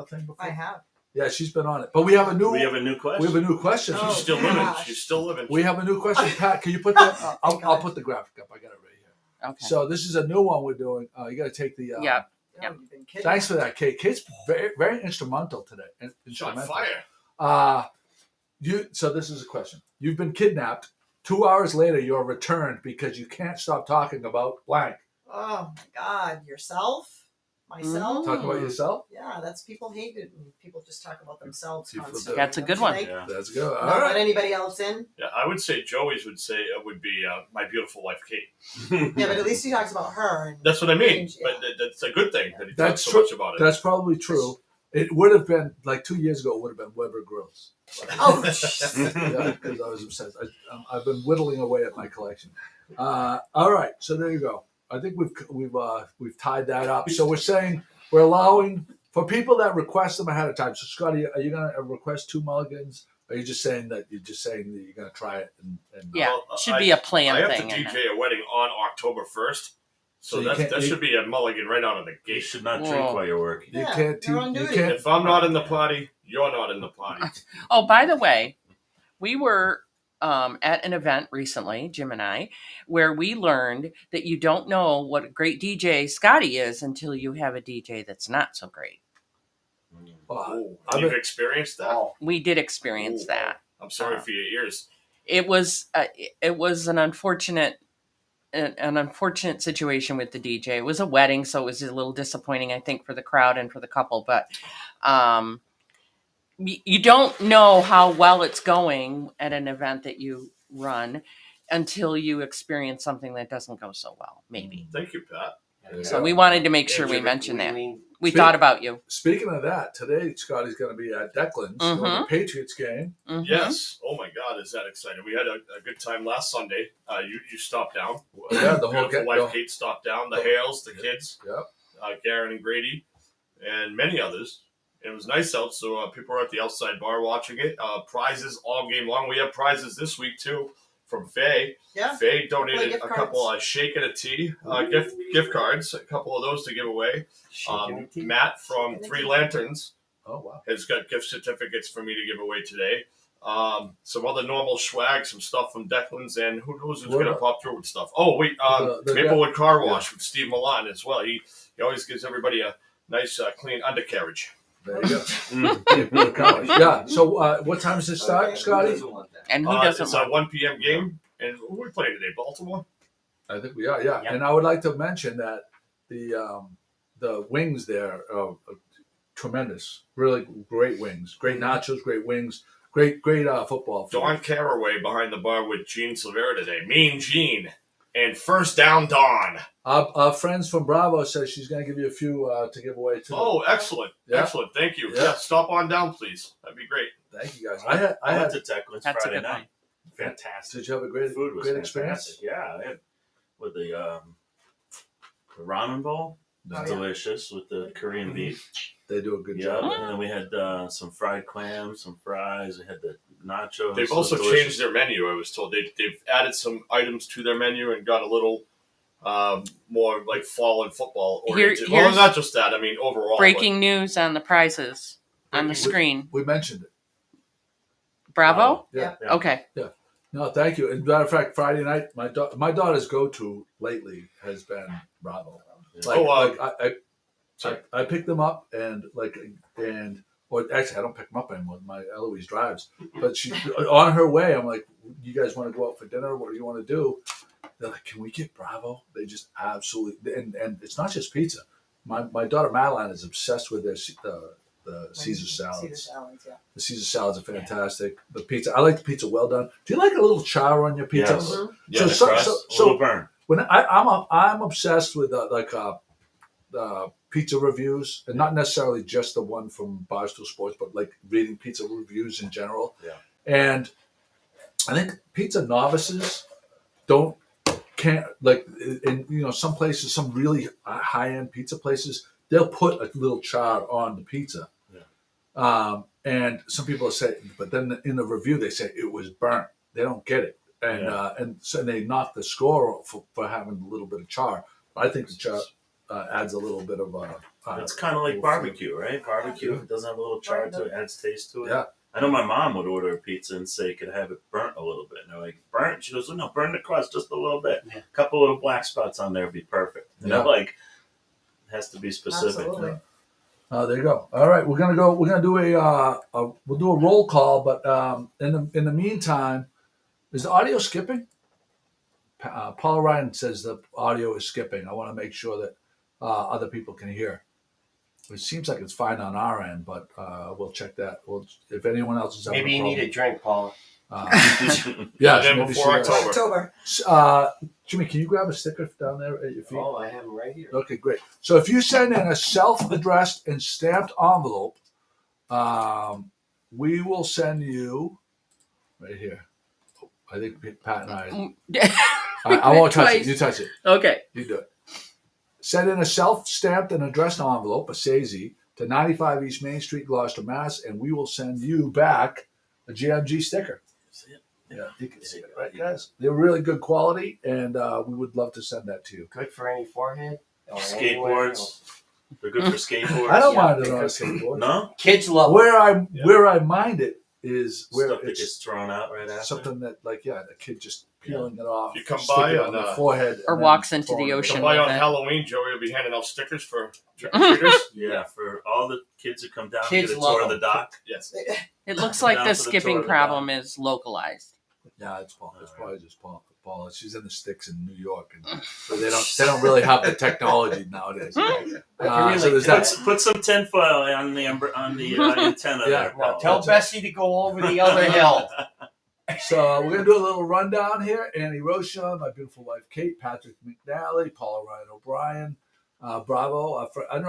[SPEAKER 3] thing before?
[SPEAKER 5] I have.
[SPEAKER 3] Yeah, she's been on it. But we have a new.
[SPEAKER 7] We have a new question.
[SPEAKER 3] We have a new question.
[SPEAKER 5] Oh,
[SPEAKER 4] She's still living.
[SPEAKER 5] gosh.
[SPEAKER 4] She's still living.
[SPEAKER 3] We have a new question, Pat. Can you put that? I'll put the graphic up. I got it right here.
[SPEAKER 6] Okay.
[SPEAKER 3] So this is a new one we're doing. You got to take the.
[SPEAKER 6] Yeah.
[SPEAKER 5] Oh, you've been kidding.
[SPEAKER 3] Thanks for that, Kate. Kate's very, very instrumental today.
[SPEAKER 4] Shot
[SPEAKER 3] Instrumental.
[SPEAKER 4] fire.
[SPEAKER 3] So this is a question. You've been kidnapped. 2 hours later, you're returned because you can't stop talking about blank.
[SPEAKER 5] Oh my God, yourself, myself.
[SPEAKER 3] Talk about yourself.
[SPEAKER 5] Yeah, that's people hate it when people just talk about themselves
[SPEAKER 3] People
[SPEAKER 5] constantly.
[SPEAKER 3] do.
[SPEAKER 6] That's a good one.
[SPEAKER 5] Like,
[SPEAKER 7] Yeah.
[SPEAKER 3] That's good. All
[SPEAKER 5] not let
[SPEAKER 3] right.
[SPEAKER 5] anybody else in.
[SPEAKER 4] Yeah, I would say Joey's would say it would be my beautiful wife, Kate.
[SPEAKER 5] Yeah, but at least he talks about her. And
[SPEAKER 4] That's what I mean.
[SPEAKER 5] Yeah.
[SPEAKER 4] But that's a good thing that he
[SPEAKER 3] That's
[SPEAKER 4] talks so
[SPEAKER 3] true.
[SPEAKER 4] much about it.
[SPEAKER 3] That's probably true. It would have been like 2 years ago. It would have been Weber Grills.
[SPEAKER 5] oh,
[SPEAKER 3] Yeah, because I was obsessed. I've been whittling away at my collection. All right, so there you go. I think we've tied that up. So we're saying we're allowing for people that request them ahead of time. So Scotty, are you going to request 2 mulligans? Or are you just saying that you're going to try it? And
[SPEAKER 6] Yeah.
[SPEAKER 4] Well,
[SPEAKER 6] It should be a
[SPEAKER 4] I
[SPEAKER 6] plan
[SPEAKER 4] have
[SPEAKER 6] thing.
[SPEAKER 4] to
[SPEAKER 6] and-
[SPEAKER 4] DJ a wedding on October 1st.
[SPEAKER 3] So
[SPEAKER 4] So
[SPEAKER 3] you can't-
[SPEAKER 4] that should be a mulligan right out of the
[SPEAKER 7] You
[SPEAKER 4] gate.
[SPEAKER 7] should not drink
[SPEAKER 6] Whoa.
[SPEAKER 7] while you're working.
[SPEAKER 3] you
[SPEAKER 5] Yeah,
[SPEAKER 3] can't.
[SPEAKER 5] you're on
[SPEAKER 3] You
[SPEAKER 5] duty.
[SPEAKER 3] can't.
[SPEAKER 4] If I'm not in the party, you're not in the party.
[SPEAKER 6] Oh, by the way, we were at an event recently, Jim and I, where we learned that you don't know what a great DJ Scotty is until you have a DJ that's not so great.
[SPEAKER 4] Oh,
[SPEAKER 3] I've
[SPEAKER 4] you've
[SPEAKER 3] been-
[SPEAKER 4] experienced that?
[SPEAKER 2] Oh,
[SPEAKER 6] We did experience
[SPEAKER 4] Ooh.
[SPEAKER 6] that.
[SPEAKER 4] I'm sorry for your ears.
[SPEAKER 6] It was an unfortunate situation with the DJ. It was a wedding, so it was a little disappointing, I think, for the crowd and for the couple. But you don't know how well it's going at an event that you run until you experience something that doesn't go so well, maybe.
[SPEAKER 4] Thank you, Pat.
[SPEAKER 6] So we wanted to make sure we
[SPEAKER 2] Jim,
[SPEAKER 6] mentioned that.
[SPEAKER 2] mean,
[SPEAKER 6] We
[SPEAKER 3] Speak-
[SPEAKER 6] thought about you.
[SPEAKER 3] Speaking of that, today Scotty's going to be at Declan's doing the Patriots game.
[SPEAKER 6] Mhm.
[SPEAKER 4] Yes. Oh my God, is that exciting? We had a good time last Sunday. You stopped down.
[SPEAKER 3] Yeah, the whole
[SPEAKER 4] Beautiful wife
[SPEAKER 3] get.
[SPEAKER 4] Kate stopped down. The Hales, the kids,
[SPEAKER 3] Yep.
[SPEAKER 4] Garen and Grady, and many others. It was nice out, so people were at the outside bar watching it. Prizes all game long. We have prizes this week too from Faye.
[SPEAKER 5] yeah.
[SPEAKER 4] Faye donated
[SPEAKER 5] gift
[SPEAKER 4] a couple shake and a tea gift cards, a couple of those to give away.
[SPEAKER 2] shaking the teeth.
[SPEAKER 4] Matt from
[SPEAKER 5] Shaking
[SPEAKER 4] Three
[SPEAKER 5] the
[SPEAKER 4] Lanterns
[SPEAKER 3] Oh wow.
[SPEAKER 4] has got gift certificates for me to give away today. Some other normal swag, some stuff from Declan's, and who knows who's
[SPEAKER 3] What
[SPEAKER 4] going to
[SPEAKER 3] about-
[SPEAKER 4] pop through with stuff. Oh, wait,
[SPEAKER 3] The
[SPEAKER 4] Maplewood Car Wash with Steve Milan as well. He always gives everybody a nice, clean undercarriage.
[SPEAKER 3] There you go. Yeah. So what time does it start,
[SPEAKER 5] Okay.
[SPEAKER 3] Scotty?
[SPEAKER 6] And who doesn't
[SPEAKER 4] It's a
[SPEAKER 6] want
[SPEAKER 4] 1 p.m. game. And who are we playing today? Baltimore?
[SPEAKER 3] I think we are. Yeah.
[SPEAKER 2] Yep.
[SPEAKER 3] And I would like to mention that the wings there are tremendous. Really great wings. Great nachos. Great wings. Great football. food.
[SPEAKER 4] Don Caraway behind the bar with Gene Silvera today. Mean Gene. and First Down Dawn.
[SPEAKER 3] Our friends from Bravo says she's going to give you a few to give away too.
[SPEAKER 4] Oh, excellent.
[SPEAKER 3] Yeah.
[SPEAKER 4] Excellent. Thank you.
[SPEAKER 3] Yeah.
[SPEAKER 4] Yeah, stop on down, please. That'd be great.
[SPEAKER 3] Thank you guys.
[SPEAKER 7] I went to Techland's
[SPEAKER 6] That's a
[SPEAKER 7] Friday
[SPEAKER 6] good
[SPEAKER 7] night. Fantastic.
[SPEAKER 3] Did you have a great
[SPEAKER 7] Food was
[SPEAKER 3] great
[SPEAKER 7] fantastic.
[SPEAKER 3] experience?
[SPEAKER 7] Yeah, I had with the ramen bowl.
[SPEAKER 5] Oh, yeah.
[SPEAKER 7] Delicious with the Korean beef.
[SPEAKER 3] They do a good
[SPEAKER 7] Yeah,
[SPEAKER 3] job.
[SPEAKER 7] and then we had some fried clams, some fries. We had the nachos.
[SPEAKER 4] They've
[SPEAKER 7] It was
[SPEAKER 4] also
[SPEAKER 7] delicious.
[SPEAKER 4] changed their menu, I was told. They've added some items to their menu and got a little more like fall and football oriented. Well,
[SPEAKER 6] here's-
[SPEAKER 4] not just that. I mean, overall.
[SPEAKER 6] Breaking news on the prizes on the
[SPEAKER 4] Breaking-
[SPEAKER 6] screen.
[SPEAKER 3] We mentioned it.
[SPEAKER 6] Bravo?
[SPEAKER 3] Yeah.
[SPEAKER 7] Yeah.
[SPEAKER 6] Okay.
[SPEAKER 3] No, thank you. As a matter of fact, Friday night, my daughter's go-to lately has been Bravo. I pick them up or actually I don't pick them up anymore. My Eloise drives, but she on her way. I'm like, you guys want to go out for dinner? What do you want to do? They're like, can we get Bravo? They just absolutely and it's not just pizza. My daughter Madeline is obsessed with their the Caesar salads.
[SPEAKER 5] Caesar salads, yeah.
[SPEAKER 3] The Caesar salads are fantastic. The pizza, I like the pizza well done. Do you like a little char on your pizza?
[SPEAKER 7] Yes.
[SPEAKER 5] Mhm.
[SPEAKER 4] Yeah,
[SPEAKER 3] So-
[SPEAKER 4] the crust.
[SPEAKER 7] A little burn.
[SPEAKER 3] When I'm obsessed with pizza reviews, and not necessarily just the one from Barstool Sports, but like reading pizza reviews in general.
[SPEAKER 7] Yeah.
[SPEAKER 3] And I think pizza novices can't in some places, some really high end pizza places, they'll put a little char on the pizza.
[SPEAKER 7] Yeah.
[SPEAKER 3] And some people say, but then in the review they say it was burnt. They don't get it. And so they knock the score for having a little bit of char. I think the char adds a little bit of
[SPEAKER 7] It's kind of like barbecue, right? Barbecue, if it doesn't have a little char to it, adds taste to it.
[SPEAKER 3] Yeah.
[SPEAKER 7] I know my mom would order a pizza and say, could I have it burnt a little bit? And they're like, burnt? She goes, no, burn the crust just a little bit.
[SPEAKER 2] Yeah.
[SPEAKER 7] A couple little black spots on there would be perfect. You know, like, it has to be specific.
[SPEAKER 5] Absolutely.
[SPEAKER 3] there you go. All right, we're gonna go. We're gonna do we'll do a roll call, but in the meantime, is the audio skipping? Paul Ryan says the audio is skipping. I want to make sure that other people can hear. It seems like it's fine on our end, but we'll check that. If anyone else is having
[SPEAKER 2] Maybe
[SPEAKER 3] a
[SPEAKER 2] you
[SPEAKER 3] problem,
[SPEAKER 2] need a drink, Paul.
[SPEAKER 3] yeah,
[SPEAKER 4] then
[SPEAKER 3] maybe
[SPEAKER 4] before
[SPEAKER 3] she-
[SPEAKER 4] October.
[SPEAKER 3] Jimmy, can you grab a sticker down there at your feet?
[SPEAKER 2] Oh, I have them right here.
[SPEAKER 3] Okay, great. So if you send in a self-addressed and stamped envelope, we will send you right here. I think Pat and I won't touch it.
[SPEAKER 6] Twice.
[SPEAKER 3] You touch it.
[SPEAKER 6] Okay.
[SPEAKER 3] You do it. Send in a self-stamped and addressed envelope, a SAZY, to 95 East Main Street, Gloucester, Mass., and we will send you back a GMG sticker.
[SPEAKER 7] See it?
[SPEAKER 3] Yeah, you can see it, right, guys? They're really good quality, and we would love to send that to you.
[SPEAKER 2] Good for any forehead. Or anywhere
[SPEAKER 7] Skateboards.
[SPEAKER 2] else.
[SPEAKER 7] They're good for skateboards.
[SPEAKER 3] I don't
[SPEAKER 2] Yeah,
[SPEAKER 3] mind it on a
[SPEAKER 2] because-
[SPEAKER 3] skateboard.
[SPEAKER 7] No?
[SPEAKER 2] Kids love them.
[SPEAKER 3] Where I mind it is where
[SPEAKER 7] Stuff that
[SPEAKER 3] it's
[SPEAKER 7] gets thrown out right after.
[SPEAKER 3] something that, like, the kid just peeling it off.
[SPEAKER 4] You come
[SPEAKER 3] stick
[SPEAKER 4] by
[SPEAKER 3] it
[SPEAKER 4] on,
[SPEAKER 3] the forehead,
[SPEAKER 6] Or
[SPEAKER 3] and then
[SPEAKER 6] walks into
[SPEAKER 3] throw
[SPEAKER 6] the
[SPEAKER 3] it in
[SPEAKER 6] ocean.
[SPEAKER 4] Come by on
[SPEAKER 6] with it.
[SPEAKER 4] Halloween, Joey will be handing out stickers for trick-or-treaters.
[SPEAKER 7] Yeah, for all the kids who come down
[SPEAKER 2] Kids
[SPEAKER 7] to get a
[SPEAKER 2] love
[SPEAKER 7] tour of the
[SPEAKER 2] them.
[SPEAKER 7] dock.
[SPEAKER 4] Yes.
[SPEAKER 6] It looks like
[SPEAKER 7] Down
[SPEAKER 6] the
[SPEAKER 7] for the tour
[SPEAKER 6] skipping
[SPEAKER 7] of the
[SPEAKER 6] problem is localized.
[SPEAKER 3] Yeah, it's Paul. It's probably just Paul. She's in the sticks in New York, and so they don't really have the technology nowadays.
[SPEAKER 2] really
[SPEAKER 3] So there's that.
[SPEAKER 7] Put some tinfoil on the antenna
[SPEAKER 3] Yeah.
[SPEAKER 7] there.
[SPEAKER 2] Now
[SPEAKER 7] Paul.
[SPEAKER 2] tell Bessie to go over the other hill.
[SPEAKER 3] So we're gonna do a little rundown here. Annie Rocha, my beautiful wife Kate, Patrick McNally, Paula Ryan O'Brien, Bravo. I don't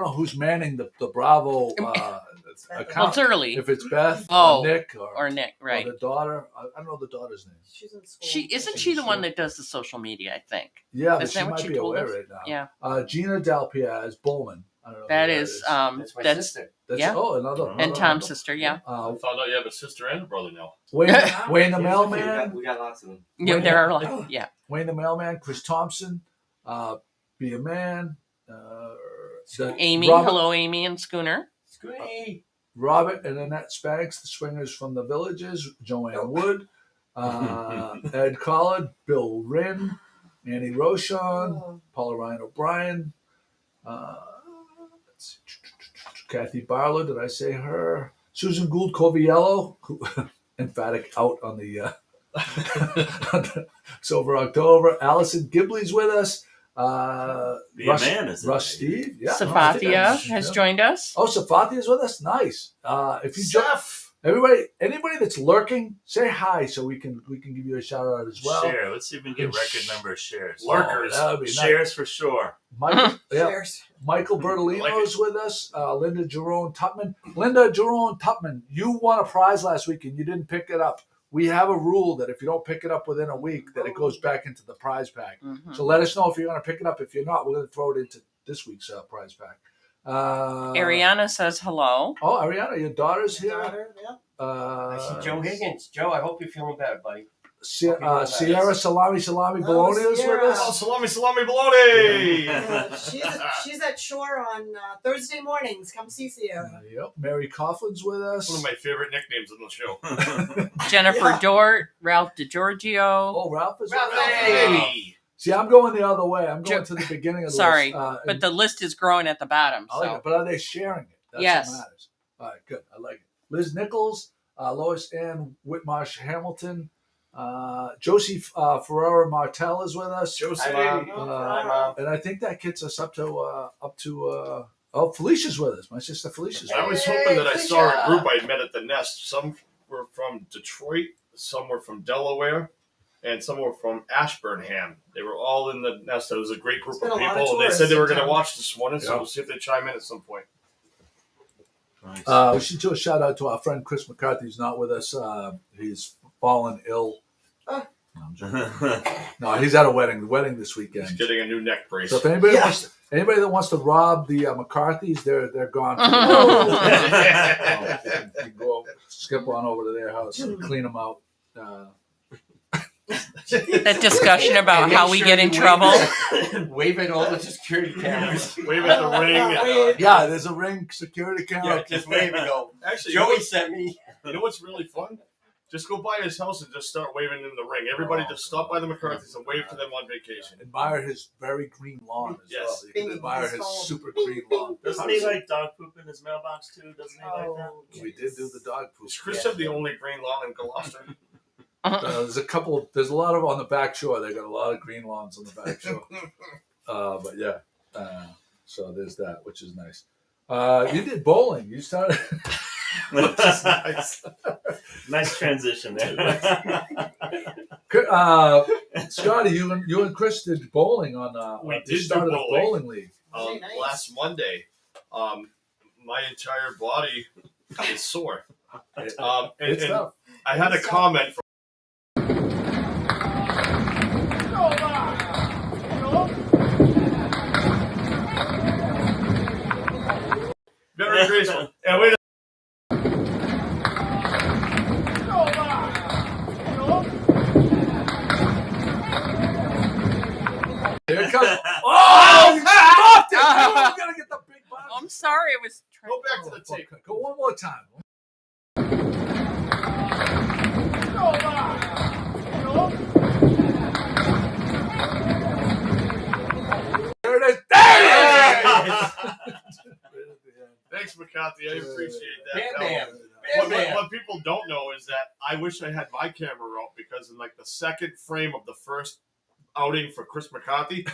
[SPEAKER 3] know who's manning the Bravo account.
[SPEAKER 6] Well, it's early.
[SPEAKER 3] If it's Beth
[SPEAKER 6] Oh,
[SPEAKER 3] or Nick
[SPEAKER 6] Or Nick,
[SPEAKER 3] or
[SPEAKER 6] right?
[SPEAKER 3] the daughter. I don't know the daughter's name.
[SPEAKER 5] She's in school.
[SPEAKER 6] Isn't she the one that does the social media, I think.
[SPEAKER 3] Yeah, but
[SPEAKER 6] Is
[SPEAKER 3] she
[SPEAKER 6] that what
[SPEAKER 3] might
[SPEAKER 6] you
[SPEAKER 3] be
[SPEAKER 6] told
[SPEAKER 3] aware
[SPEAKER 6] us?
[SPEAKER 3] right now.
[SPEAKER 6] Yeah.
[SPEAKER 3] Gina Dalpiaz Bowman. I don't know.
[SPEAKER 6] That
[SPEAKER 3] who
[SPEAKER 6] is
[SPEAKER 2] That's my sister.
[SPEAKER 3] That's,
[SPEAKER 6] yeah.
[SPEAKER 3] Oh, another.
[SPEAKER 6] And Tom's sister, yeah.
[SPEAKER 4] I found out you have a sister and a brother now.
[SPEAKER 3] Wayne the Mailman.
[SPEAKER 2] We got lots of them.
[SPEAKER 6] Yeah, there are like, yeah.
[SPEAKER 3] Wayne the Mailman. Chris Thompson. Be a Man.
[SPEAKER 6] Amy,
[SPEAKER 3] Robert,
[SPEAKER 6] hello, Amy and Schooner.
[SPEAKER 2] Scooty.
[SPEAKER 3] Robert and Annette Spanks, the Swingers from the Villages. Joanne Wood. Ed Collard. Bill Wren. Annie Rochon. Paula Ryan O'Brien. Let's see. Kathy Barlow, did I say her? Susan Gould Coviello, who emphatic out on the Sober October. Allison Gibley's with us.
[SPEAKER 7] Be a man, is it?
[SPEAKER 3] Russ Steve, yeah.
[SPEAKER 6] Safathia has joined us.
[SPEAKER 3] Oh, Safathia's with us. Nice. If you join, anybody that's lurking, say hi so we can give you a shout out as well.
[SPEAKER 7] Share. Let's see if we can get record number of shares.
[SPEAKER 4] Lurkers.
[SPEAKER 3] That would be nice.
[SPEAKER 7] Shares for sure.
[SPEAKER 3] Michael,
[SPEAKER 5] Cheers.
[SPEAKER 3] Michael Bertolino's with us. Linda Jerome Tutman. Linda Jerome Tutman, you won a prize last week and you didn't pick it up. We have a rule that if you don't pick it up within a week, that it goes back into the prize pack.
[SPEAKER 6] Mhm.
[SPEAKER 3] So let us know if you're going to pick it up. If you're not, we're going to throw it into this week's prize pack.
[SPEAKER 6] Ariana says hello.
[SPEAKER 3] Oh, Ariana, your daughter's here.
[SPEAKER 5] Daughter, yeah.
[SPEAKER 2] I see Joe Higgins. Joe, I hope you're feeling better, buddy.
[SPEAKER 3] Sierra Salami
[SPEAKER 5] Oh,
[SPEAKER 3] Bologna is with
[SPEAKER 5] Sierra.
[SPEAKER 3] us.
[SPEAKER 4] Oh, salami bologna!
[SPEAKER 5] She's at shore on Thursday mornings. Come see Sierra.
[SPEAKER 3] Yep. Mary Coughlin's with us.
[SPEAKER 4] One of my favorite nicknames on the show.
[SPEAKER 6] Jennifer
[SPEAKER 5] Yeah.
[SPEAKER 6] Dort, Ralph DiGiorgio.
[SPEAKER 3] Oh, Ralph is
[SPEAKER 2] Ralph,
[SPEAKER 3] with us.
[SPEAKER 2] hey!
[SPEAKER 3] See, I'm going the other way. I'm going
[SPEAKER 6] Jo-
[SPEAKER 3] to the beginning of the
[SPEAKER 6] Sorry,
[SPEAKER 3] list.
[SPEAKER 6] but the list is growing at the bottom.
[SPEAKER 3] I like
[SPEAKER 6] So
[SPEAKER 3] it. But are they sharing it? That's
[SPEAKER 6] Yes.
[SPEAKER 3] what matters. All right, good. I like it. Liz Nichols, Lois Ann Whitmarsh Hamilton, Josie Ferrara Martel is with us.
[SPEAKER 4] Josie.
[SPEAKER 2] Hi, Mom.
[SPEAKER 5] Hi,
[SPEAKER 2] Mom.
[SPEAKER 3] And I think that gets us up to Felicia's with us. My sister Felicia's
[SPEAKER 4] I
[SPEAKER 3] with us.
[SPEAKER 4] was hoping that I saw a
[SPEAKER 5] Felicia.
[SPEAKER 4] group I met at the Nest. Some were from Detroit, some were from Delaware, and some were from Ashburnham. They were all in the Nest. It was a great group
[SPEAKER 5] There's
[SPEAKER 4] of
[SPEAKER 5] been a lot of
[SPEAKER 4] people, and they
[SPEAKER 5] tourists
[SPEAKER 4] said they were
[SPEAKER 5] in
[SPEAKER 4] going to
[SPEAKER 5] town.
[SPEAKER 4] watch this morning, so
[SPEAKER 3] Yeah.
[SPEAKER 4] we'll see if they chime in at some point.
[SPEAKER 3] We should do a shout out to our friend Chris McCarthy, who's not with us. He's fallen ill.
[SPEAKER 5] Oh.
[SPEAKER 3] No, I'm joking. No, he's at a wedding. The wedding this weekend.
[SPEAKER 4] He's getting a new neck brace.
[SPEAKER 3] So if anybody
[SPEAKER 5] Yeah.
[SPEAKER 3] anybody that wants to rob the McCarthys, they're gone. You can go skip on over to their house and clean them out.
[SPEAKER 6] that discussion about
[SPEAKER 2] And
[SPEAKER 6] how
[SPEAKER 2] make
[SPEAKER 6] we
[SPEAKER 2] sure
[SPEAKER 6] get
[SPEAKER 2] you
[SPEAKER 6] in trouble.
[SPEAKER 2] Wave at all the security cameras.
[SPEAKER 4] Wave at the ring.
[SPEAKER 5] Wave.
[SPEAKER 3] Yeah, there's a ring security
[SPEAKER 2] Yeah,
[SPEAKER 3] camera.
[SPEAKER 2] just wave and go.
[SPEAKER 4] Actually,
[SPEAKER 2] Joey sent me.
[SPEAKER 4] you know what's really fun? Just go by his house and just start waving in the ring. Everybody just stop by the McCarthy's and wave to them on vacation.
[SPEAKER 3] Admire his very green lawn as
[SPEAKER 4] Yes.
[SPEAKER 3] well. You can
[SPEAKER 5] Bing,
[SPEAKER 3] admire
[SPEAKER 5] his
[SPEAKER 3] his
[SPEAKER 5] phone.
[SPEAKER 3] super
[SPEAKER 5] Bing,
[SPEAKER 3] green
[SPEAKER 5] bing,
[SPEAKER 3] lawn.
[SPEAKER 7] Doesn't he like dog poop in his mailbox too? Doesn't he like that?
[SPEAKER 3] We did do the dog poop.
[SPEAKER 4] Is Chris have the only green lawn in Gloucester?
[SPEAKER 3] There's a couple. There's a lot of on the back shore. They got a lot of green lawns on the back shore. But yeah, so there's that, which is nice. You did bowling. You started.
[SPEAKER 4] Nice.
[SPEAKER 7] Nice transition there.
[SPEAKER 3] Scotty, you and Chris did bowling on.
[SPEAKER 4] We
[SPEAKER 3] you
[SPEAKER 4] did do
[SPEAKER 3] started a
[SPEAKER 4] bowling.
[SPEAKER 3] bowling league.
[SPEAKER 5] Very nice.
[SPEAKER 4] Last Monday, my entire body is sore. And,
[SPEAKER 3] It's
[SPEAKER 4] and
[SPEAKER 3] tough.
[SPEAKER 4] I had a comment from. Very graceful. And wait
[SPEAKER 3] Here it comes. Oh, you stopped it! I'm gonna get the big box.
[SPEAKER 6] I'm sorry, I was trying.
[SPEAKER 4] Go back to the tape.
[SPEAKER 3] Okay, go one more time. There it is. There it is.
[SPEAKER 4] Thanks, McCarthy. I appreciate that.
[SPEAKER 2] Bam, bam.
[SPEAKER 4] What people don't know is that I wish I had my camera out because in like the second frame of the first outing for Chris McCarthy,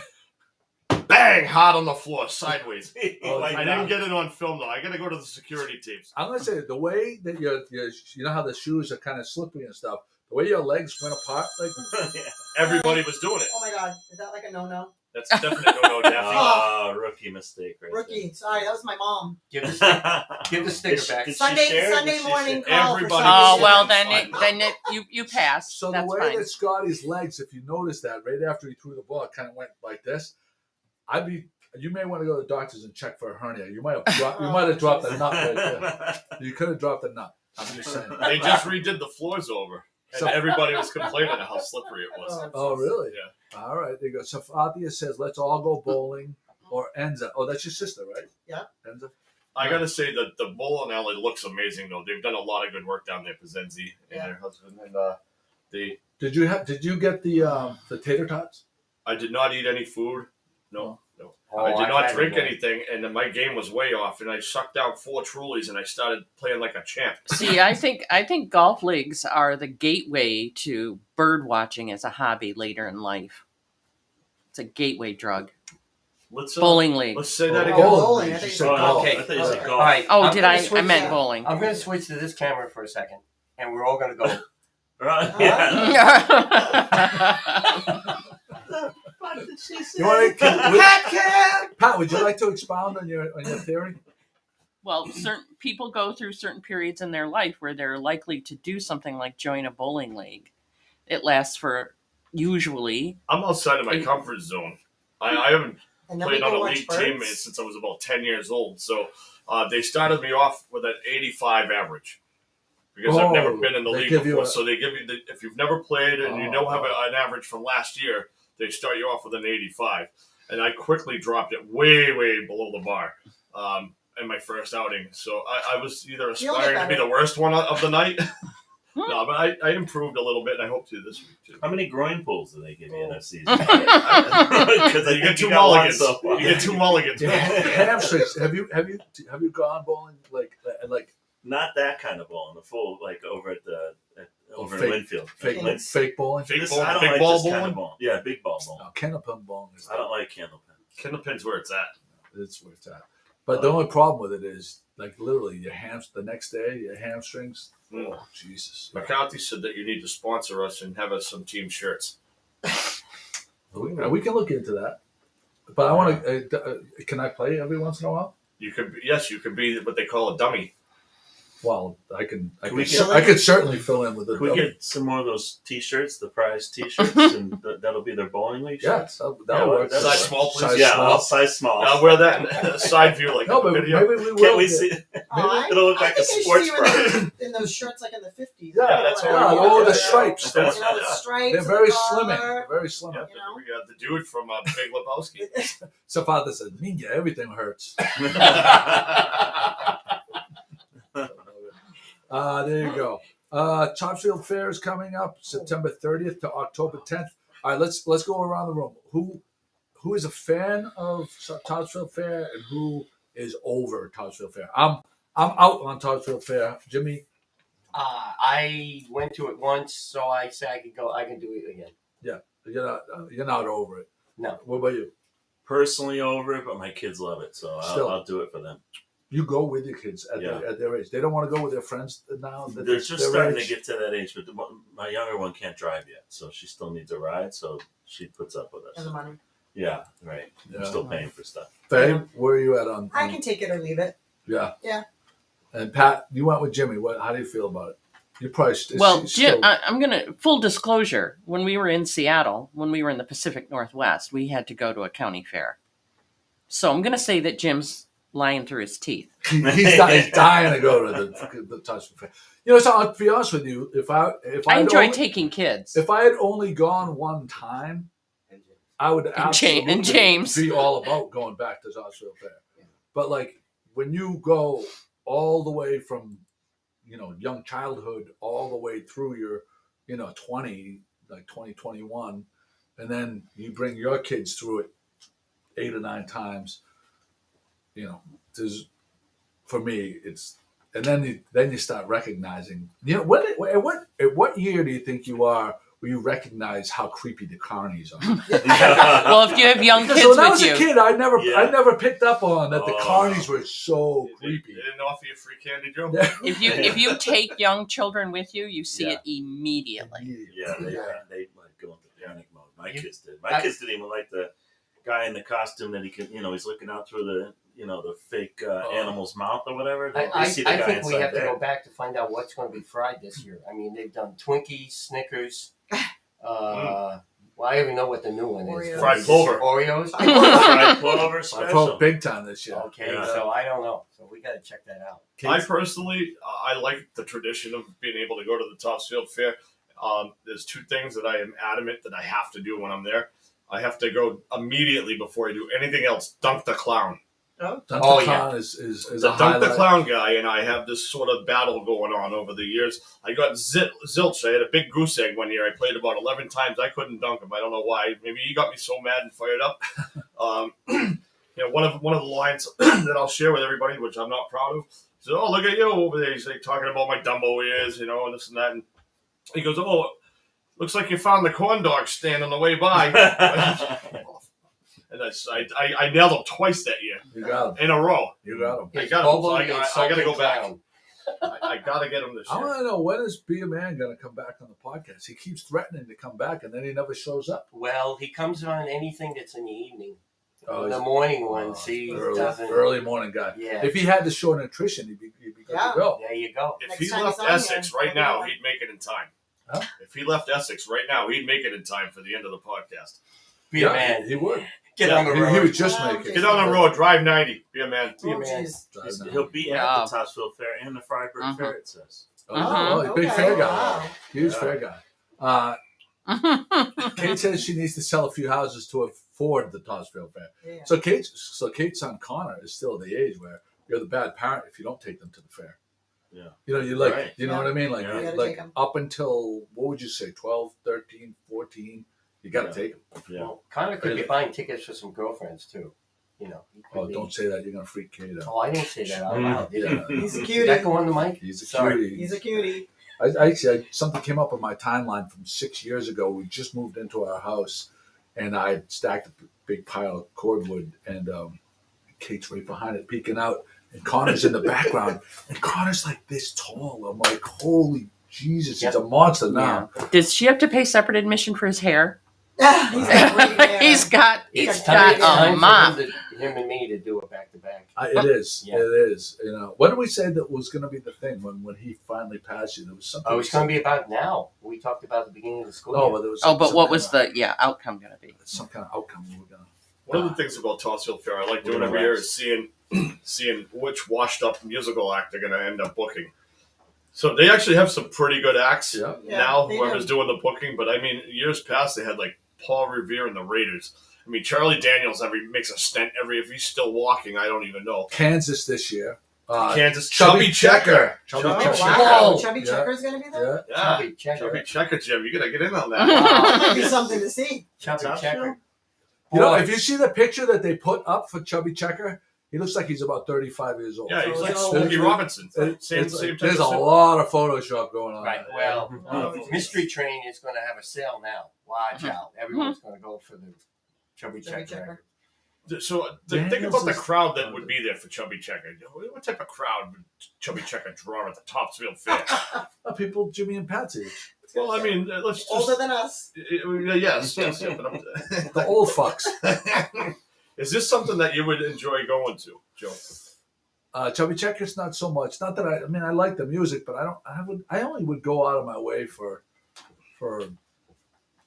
[SPEAKER 4] bang, hard on the floor, sideways.
[SPEAKER 3] Oh,
[SPEAKER 4] I didn't get it on film though. I got to go to the security tapes.
[SPEAKER 3] I'm gonna say the way that you know how the shoes are kind of slippery and stuff. The way your legs went apart, like
[SPEAKER 4] Everybody was doing it.
[SPEAKER 5] Oh my God, is that like a no-no?
[SPEAKER 4] That's definitely no Daffy.
[SPEAKER 7] Rookie mistake right
[SPEAKER 5] Rookie, sorry, that was my mom.
[SPEAKER 2] Give the
[SPEAKER 7] there.
[SPEAKER 2] give the sticker back.
[SPEAKER 7] Did she
[SPEAKER 5] Sunday
[SPEAKER 7] share?
[SPEAKER 5] Sunday
[SPEAKER 7] Did she
[SPEAKER 5] morning
[SPEAKER 7] share?
[SPEAKER 5] call
[SPEAKER 4] Everybody
[SPEAKER 5] for
[SPEAKER 6] Oh
[SPEAKER 4] was
[SPEAKER 6] well,
[SPEAKER 4] saying
[SPEAKER 6] then you passed.
[SPEAKER 3] so.
[SPEAKER 6] That's
[SPEAKER 3] The way
[SPEAKER 6] fine.
[SPEAKER 3] that Scotty's legs, if you notice that, right after he threw the ball, it kind of went like this. You may want to go to the doctors and check for a hernia. You might have dropped the nut right there. You could have dropped the nut. I'm just saying.
[SPEAKER 4] They just redid the floors over. And
[SPEAKER 3] So-
[SPEAKER 4] everybody was complaining how slippery it was.
[SPEAKER 3] Oh, really?
[SPEAKER 4] Yeah.
[SPEAKER 3] All right. There you go. So Fathia says, let's all go bowling. Or Enza. Oh, that's your sister, right?
[SPEAKER 5] Yeah.
[SPEAKER 3] Enza?
[SPEAKER 4] I gotta say that the bowling alley looks amazing though. They've done a lot of good work down there for Zenzi and their husband. And they
[SPEAKER 3] Did you get the tater tots?
[SPEAKER 4] I did not eat any food. No.
[SPEAKER 2] Oh,
[SPEAKER 4] I did
[SPEAKER 2] I've
[SPEAKER 4] not
[SPEAKER 2] had
[SPEAKER 4] drink
[SPEAKER 2] one.
[SPEAKER 4] anything, and then my game was way off. And I sucked out 4 Trulies, and I started playing like a champ.
[SPEAKER 6] See, I think golf leagues are the gateway to bird watching as a hobby later in life. It's a gateway drug.
[SPEAKER 4] Let's
[SPEAKER 6] Bowling league.
[SPEAKER 4] Let's say that
[SPEAKER 5] Oh,
[SPEAKER 4] again.
[SPEAKER 5] bowling. I
[SPEAKER 3] You
[SPEAKER 5] thought you
[SPEAKER 3] said
[SPEAKER 5] said
[SPEAKER 3] golf.
[SPEAKER 2] Okay.
[SPEAKER 7] I thought you said golf.
[SPEAKER 2] All right.
[SPEAKER 6] Oh,
[SPEAKER 2] I'm
[SPEAKER 6] did
[SPEAKER 2] gonna
[SPEAKER 6] I? I
[SPEAKER 2] switch
[SPEAKER 6] meant
[SPEAKER 2] that.
[SPEAKER 6] bowling.
[SPEAKER 2] I'm going to switch to this camera for a second, and we're all going to go.
[SPEAKER 7] Right?
[SPEAKER 5] Huh?
[SPEAKER 7] Yeah.
[SPEAKER 3] You want to, Pat? Would you like to expound on your theory?
[SPEAKER 6] Well, certain people go through certain periods in their life where they're likely to do something like join a bowling league. It lasts for usually.
[SPEAKER 4] I'm outside of my comfort zone. I haven't
[SPEAKER 5] And then we
[SPEAKER 4] played on
[SPEAKER 5] go
[SPEAKER 4] a
[SPEAKER 5] watch
[SPEAKER 4] league team
[SPEAKER 5] birds.
[SPEAKER 4] since I was about 10 years old. So they started me off with an 85 average because I've never been in the
[SPEAKER 3] they
[SPEAKER 4] league
[SPEAKER 3] give you
[SPEAKER 4] before.
[SPEAKER 3] a-
[SPEAKER 4] So they give you if you've never played and you don't have
[SPEAKER 3] Oh.
[SPEAKER 4] an average from last year, they start you off with an 85. And I quickly dropped it way, way below the bar in my first outing. So I was either
[SPEAKER 5] You'll
[SPEAKER 4] aspiring
[SPEAKER 5] get
[SPEAKER 4] to be
[SPEAKER 5] better.
[SPEAKER 4] the worst one of the night. No, but I improved a little bit, and I hope to this week too.
[SPEAKER 7] How many groin pulls do they give you in a season?
[SPEAKER 6] Well,
[SPEAKER 7] Because
[SPEAKER 4] You get two mulligans. You get two mulligans.
[SPEAKER 3] Hamstrings. Have you gone bowling like
[SPEAKER 7] Not that kind of ball, the full like over at the over
[SPEAKER 3] fake-
[SPEAKER 7] in Winfield.
[SPEAKER 3] fake
[SPEAKER 5] Yes.
[SPEAKER 3] fake bowling?
[SPEAKER 4] Fake
[SPEAKER 7] This-
[SPEAKER 4] ball,
[SPEAKER 7] I don't
[SPEAKER 4] big
[SPEAKER 7] like
[SPEAKER 4] ball
[SPEAKER 7] this kind
[SPEAKER 4] bowling?
[SPEAKER 7] of ball. Yeah, big ball bowling.
[SPEAKER 3] No, candlepin bowling is
[SPEAKER 7] I don't like candlepin.
[SPEAKER 4] Candlepin's where it's at.
[SPEAKER 3] it's where it's at. But the only problem with it is like literally your the next day your hamstrings.
[SPEAKER 4] Mm.
[SPEAKER 3] Oh Jesus!
[SPEAKER 4] McCarthy said that you need to sponsor us and have us some team shirts.
[SPEAKER 3] We can look into that. But I want to. Can I play every once in a while?
[SPEAKER 4] You could, yes, you could be what they call a dummy.
[SPEAKER 3] Well, I can.
[SPEAKER 7] Can we get-
[SPEAKER 3] I could certainly fill in with the.
[SPEAKER 7] Can we get some more of those T-shirts, the prize T-shirts, and that'll be their bowling league
[SPEAKER 3] Yes,
[SPEAKER 7] shirts?
[SPEAKER 3] that'll
[SPEAKER 7] Yeah,
[SPEAKER 3] work.
[SPEAKER 7] that's
[SPEAKER 4] Size
[SPEAKER 7] fine.
[SPEAKER 4] small, please.
[SPEAKER 3] Size
[SPEAKER 7] Yeah,
[SPEAKER 3] small.
[SPEAKER 7] I'll size small.
[SPEAKER 4] I'll wear that in a side view like
[SPEAKER 3] No,
[SPEAKER 4] the
[SPEAKER 3] but
[SPEAKER 4] video.
[SPEAKER 3] maybe we will.
[SPEAKER 7] Can we
[SPEAKER 3] get-
[SPEAKER 7] see?
[SPEAKER 5] I
[SPEAKER 7] It'll look like
[SPEAKER 5] think
[SPEAKER 7] a
[SPEAKER 5] I should
[SPEAKER 7] sports
[SPEAKER 5] see you
[SPEAKER 7] bra.
[SPEAKER 5] in those shirts like in the 50s.
[SPEAKER 3] Yeah,
[SPEAKER 4] that's
[SPEAKER 3] yeah,
[SPEAKER 4] what we
[SPEAKER 3] oh,
[SPEAKER 4] want.
[SPEAKER 3] the
[SPEAKER 4] Yeah.
[SPEAKER 3] stripes.
[SPEAKER 4] That's-
[SPEAKER 5] You know, the
[SPEAKER 4] yeah.
[SPEAKER 5] stripes.
[SPEAKER 3] They're
[SPEAKER 5] and
[SPEAKER 3] very
[SPEAKER 5] the
[SPEAKER 3] slimming.
[SPEAKER 5] collar.
[SPEAKER 3] They're very slimming.
[SPEAKER 4] Yeah,
[SPEAKER 5] You know?
[SPEAKER 4] we got the dude from Big Lebowski.
[SPEAKER 3] So father said, "Ninja, everything hurts." There you go. Topsfield Fair is coming up September 30th to October 10th. All right, let's go around the room. Who is a fan of Topsfield Fair and who is over Topsfield Fair? I'm out on Topsfield Fair. Jimmy,
[SPEAKER 2] I went to it once, so I said I could go. I can do it again.
[SPEAKER 3] you're not over it.
[SPEAKER 2] No.
[SPEAKER 3] What about you?
[SPEAKER 7] Personally over it, but my kids love it, so
[SPEAKER 3] Still.
[SPEAKER 7] I'll do it for them.
[SPEAKER 3] You go with your kids at their age. They don't want to go with their friends now.
[SPEAKER 7] They're just starting to get to that age, but my younger one can't drive yet, so she still needs a ride, so she puts up with
[SPEAKER 5] And
[SPEAKER 7] us.
[SPEAKER 5] the money.
[SPEAKER 7] Yeah, right.
[SPEAKER 3] Yeah.
[SPEAKER 7] I'm still paying for stuff.
[SPEAKER 3] Faye, where are you at on?
[SPEAKER 5] I can take it or leave it.
[SPEAKER 3] Yeah.
[SPEAKER 5] Yeah.
[SPEAKER 3] And Pat, you went with Jimmy. How do you feel about it? You probably
[SPEAKER 6] Well,
[SPEAKER 3] still.
[SPEAKER 6] I'm going to full disclosure. When we were in Seattle, when we were in the Pacific Northwest, we had to go to a county fair. So I'm going to say that Jim's lying through his teeth.
[SPEAKER 3] He's dying to go to the Topsfield Fair. You know, so I'll be honest with you. If
[SPEAKER 6] I
[SPEAKER 3] I'd
[SPEAKER 6] enjoy
[SPEAKER 3] only,
[SPEAKER 6] taking kids.
[SPEAKER 3] if I had only gone one time, I would absolutely
[SPEAKER 6] and James.
[SPEAKER 3] be all about going back to Topsfield Fair. But like when you go all the way from young childhood all the way through your 20 like 2021, and then you bring your kids through it 8 or 9 times. For me, it's, and then you start recognizing. At what year do you think you are where you recognize how creepy the carnies are?
[SPEAKER 6] Well, if you have young kids
[SPEAKER 3] Because when I was
[SPEAKER 6] with
[SPEAKER 3] a
[SPEAKER 6] you,
[SPEAKER 3] kid, I never picked up on that the
[SPEAKER 7] Oh.
[SPEAKER 3] carnies were so
[SPEAKER 4] They
[SPEAKER 3] creepy.
[SPEAKER 4] didn't offer you free candy, Joe?
[SPEAKER 6] if you take young children with you, you see
[SPEAKER 3] Yeah.
[SPEAKER 6] it immediately.
[SPEAKER 7] Yeah, they like go into panic mode. My kids did. My kids didn't even like the guy in the costume that he can, he's looking out through the fake animal's mouth or whatever.
[SPEAKER 2] I
[SPEAKER 7] They see the guy
[SPEAKER 2] think we
[SPEAKER 7] inside
[SPEAKER 2] have to
[SPEAKER 7] there.
[SPEAKER 2] go back to find out what's going to be fried this year. I mean, they've done Twinkies, Snickers. Well, I don't even know what the new one is.
[SPEAKER 5] Oreos.
[SPEAKER 4] Fried clover.
[SPEAKER 2] Oreos.
[SPEAKER 7] Fried clover
[SPEAKER 3] I
[SPEAKER 7] special.
[SPEAKER 3] felt big time this year.
[SPEAKER 2] Okay,
[SPEAKER 7] Yeah.
[SPEAKER 2] so I don't know. So we got to check that out.
[SPEAKER 4] I personally, I like the tradition of being able to go to the Topsfield Fair. There's 2 things that I am adamant that I have to do when I'm there. I have to go immediately before I do anything else. Dunk the clown.
[SPEAKER 3] Dunk
[SPEAKER 2] Oh,
[SPEAKER 3] the
[SPEAKER 2] yeah.
[SPEAKER 3] Clown is
[SPEAKER 4] The
[SPEAKER 3] a
[SPEAKER 4] Dunk the
[SPEAKER 3] highlight.
[SPEAKER 4] Clown guy and I have this sort of battle going on over the years. I got zilch. I had a big goose egg one year. I played about 11 times. I couldn't dunk him. I don't know why. Maybe he got me so mad and fired up. One of the lines that I'll share with everybody, which I'm not proud of, he says, "Oh, look at you over there." He's like talking about my Dumbo ears, and this and that. And he goes, "Oh, looks like you found the corn dog stand on the way by." And I nailed him twice that year
[SPEAKER 3] You got him.
[SPEAKER 4] in a row.
[SPEAKER 3] You got him.
[SPEAKER 4] I
[SPEAKER 2] It's
[SPEAKER 4] got him.
[SPEAKER 2] Bobo
[SPEAKER 4] I
[SPEAKER 2] the
[SPEAKER 4] got to go
[SPEAKER 2] Insulting
[SPEAKER 4] back.
[SPEAKER 2] Clown.
[SPEAKER 4] I got to get him this
[SPEAKER 3] I
[SPEAKER 4] year.
[SPEAKER 3] want to know, when is Be a Man going to come back on the podcast? He keeps threatening to come back, and then he never shows up.
[SPEAKER 2] Well, he comes on anything that's in the evening.
[SPEAKER 3] Oh,
[SPEAKER 2] In the
[SPEAKER 3] he's-
[SPEAKER 2] morning ones, he doesn't.
[SPEAKER 3] early morning guy.
[SPEAKER 2] Yeah.
[SPEAKER 3] If he had the show nutrition, he'd be good
[SPEAKER 5] Yeah.
[SPEAKER 3] to go.
[SPEAKER 2] There you go.
[SPEAKER 4] If
[SPEAKER 5] Next
[SPEAKER 4] he
[SPEAKER 5] time
[SPEAKER 4] left
[SPEAKER 5] he's on
[SPEAKER 4] Essex
[SPEAKER 5] here,
[SPEAKER 4] right now,
[SPEAKER 5] I'll be
[SPEAKER 4] he'd make it in time.
[SPEAKER 3] Huh?
[SPEAKER 4] If he left Essex right now, he'd make it in time for the end of the podcast.
[SPEAKER 2] Be a man.
[SPEAKER 3] He would.
[SPEAKER 2] Get on the
[SPEAKER 3] He
[SPEAKER 2] road.
[SPEAKER 3] would just
[SPEAKER 5] Oh,
[SPEAKER 3] make it.
[SPEAKER 4] Get on the road, drive 90, be a man.
[SPEAKER 2] Be a
[SPEAKER 5] Oh,
[SPEAKER 2] man.
[SPEAKER 5] jeez.
[SPEAKER 7] He'll be
[SPEAKER 6] Yeah.
[SPEAKER 7] at the Topsville Fair and the Freiburg
[SPEAKER 6] Mhm.
[SPEAKER 7] Fair, it says.
[SPEAKER 3] Oh, well, he's a big
[SPEAKER 5] okay,
[SPEAKER 3] fair guy.
[SPEAKER 5] wow.
[SPEAKER 3] Huge
[SPEAKER 7] Yeah.
[SPEAKER 3] fair guy. Kate says she needs to sell a few houses to afford the Topsville Fair.
[SPEAKER 5] Yeah.
[SPEAKER 3] So Kate's son Connor is still at the age where you're the bad parent if you don't take them to the fair.
[SPEAKER 7] Yeah.
[SPEAKER 3] You know, you like,
[SPEAKER 7] Right.
[SPEAKER 3] you know
[SPEAKER 5] Yeah.
[SPEAKER 3] what I mean? Like,
[SPEAKER 7] Yeah.
[SPEAKER 5] You gotta
[SPEAKER 3] like
[SPEAKER 5] take 'em.
[SPEAKER 3] up until, what would you say, 12, 13, 14, you got to
[SPEAKER 7] Yeah.
[SPEAKER 3] take them.
[SPEAKER 7] Yeah.
[SPEAKER 2] Well, Connor could be buying tickets for some girlfriends too. You know. He could
[SPEAKER 3] Oh,
[SPEAKER 2] be-
[SPEAKER 3] don't say that. You're going to freak Kate out.
[SPEAKER 2] Oh, I didn't say that out loud. Did
[SPEAKER 3] Yeah.
[SPEAKER 5] He's a
[SPEAKER 2] Did
[SPEAKER 5] cutie.
[SPEAKER 2] that go on the mic?
[SPEAKER 3] He's a
[SPEAKER 2] Sorry.
[SPEAKER 3] cutie.
[SPEAKER 5] He's a cutie.
[SPEAKER 3] Something came up on my timeline from 6 years ago. We just moved into our house, and I had stacked a big pile of cordwood, and Kate's right behind it, peeking out, and Connor's in the background, and Connor's like this tall. I'm like, holy Jesus, he's a monster now.
[SPEAKER 6] Does she have to pay separate admission for his hair?
[SPEAKER 5] He's got great hair.
[SPEAKER 6] He's got
[SPEAKER 2] It's
[SPEAKER 6] got
[SPEAKER 2] time
[SPEAKER 6] a
[SPEAKER 2] for
[SPEAKER 6] mop.
[SPEAKER 2] him and me to do it back to back.
[SPEAKER 3] It is.
[SPEAKER 2] Yeah.
[SPEAKER 3] It is. You know, what did we say that was going to be the thing when he finally passed you? There was something.
[SPEAKER 2] Oh, it's going to be about now. We talked about the beginning of the school
[SPEAKER 3] No,
[SPEAKER 2] year.
[SPEAKER 3] but there was.
[SPEAKER 6] Oh, but
[SPEAKER 3] some
[SPEAKER 6] what
[SPEAKER 3] kind
[SPEAKER 6] was
[SPEAKER 3] of-
[SPEAKER 6] the outcome going to be?
[SPEAKER 3] some kind of outcome we were going to.
[SPEAKER 4] One of the things about Topsfield Fair I like doing every year is seeing which washed up musical act they're going to end up booking. So they actually have some pretty good acts
[SPEAKER 3] Yeah.
[SPEAKER 4] now,
[SPEAKER 5] they
[SPEAKER 4] whoever's
[SPEAKER 5] do.
[SPEAKER 4] doing the booking. But I mean, years past they had like Paul Revere and the Raiders. I mean, Charlie Daniels makes a stent if he's still walking, I don't even know.
[SPEAKER 3] Kansas this year.
[SPEAKER 4] Kansas
[SPEAKER 3] Chubby
[SPEAKER 4] Chubby Checker.
[SPEAKER 3] Chubby
[SPEAKER 5] Oh,
[SPEAKER 3] Checker.
[SPEAKER 5] wow.
[SPEAKER 6] Oh.
[SPEAKER 5] Chubby
[SPEAKER 3] Yeah.
[SPEAKER 5] Checker's going to be there?
[SPEAKER 3] Yeah.
[SPEAKER 2] Chubby Checker.
[SPEAKER 4] Chubby Checker, Jim. You got to get in on that.
[SPEAKER 5] That might be something to see.
[SPEAKER 2] Chubby
[SPEAKER 7] Top
[SPEAKER 2] Checker.
[SPEAKER 3] You know,
[SPEAKER 2] Boy.
[SPEAKER 3] if you see the picture that they put up for Chubby Checker, he looks like he's about 35 years old.
[SPEAKER 4] Yeah, he's like
[SPEAKER 5] So-
[SPEAKER 4] Smokey Robinson.
[SPEAKER 3] It-
[SPEAKER 4] Same
[SPEAKER 3] it's
[SPEAKER 4] type
[SPEAKER 3] like, there's a
[SPEAKER 4] of
[SPEAKER 3] lot of Photoshop going on.
[SPEAKER 2] Right. Well,
[SPEAKER 5] Oh,
[SPEAKER 2] Mystery Train is going to have a sale now. Watch out. Everyone's going to go for the Chubby
[SPEAKER 5] Chubby
[SPEAKER 2] Checker.
[SPEAKER 5] Checker.
[SPEAKER 4] So think
[SPEAKER 3] Daniels
[SPEAKER 4] about the
[SPEAKER 3] is-
[SPEAKER 4] crowd that would be there for Chubby Checker. What type of crowd would Chubby Checker draw at the Topsfield Fair?
[SPEAKER 3] People, Jimmy and Patsy,
[SPEAKER 4] Well, I mean, let's just
[SPEAKER 5] Older than us.
[SPEAKER 4] yes, yeah, but
[SPEAKER 3] the old fucks.
[SPEAKER 4] is this something that you would enjoy going to, Joe?
[SPEAKER 3] Chubby Checker's not so much. Not that I mean, I like the music, but I only would go out of my way for.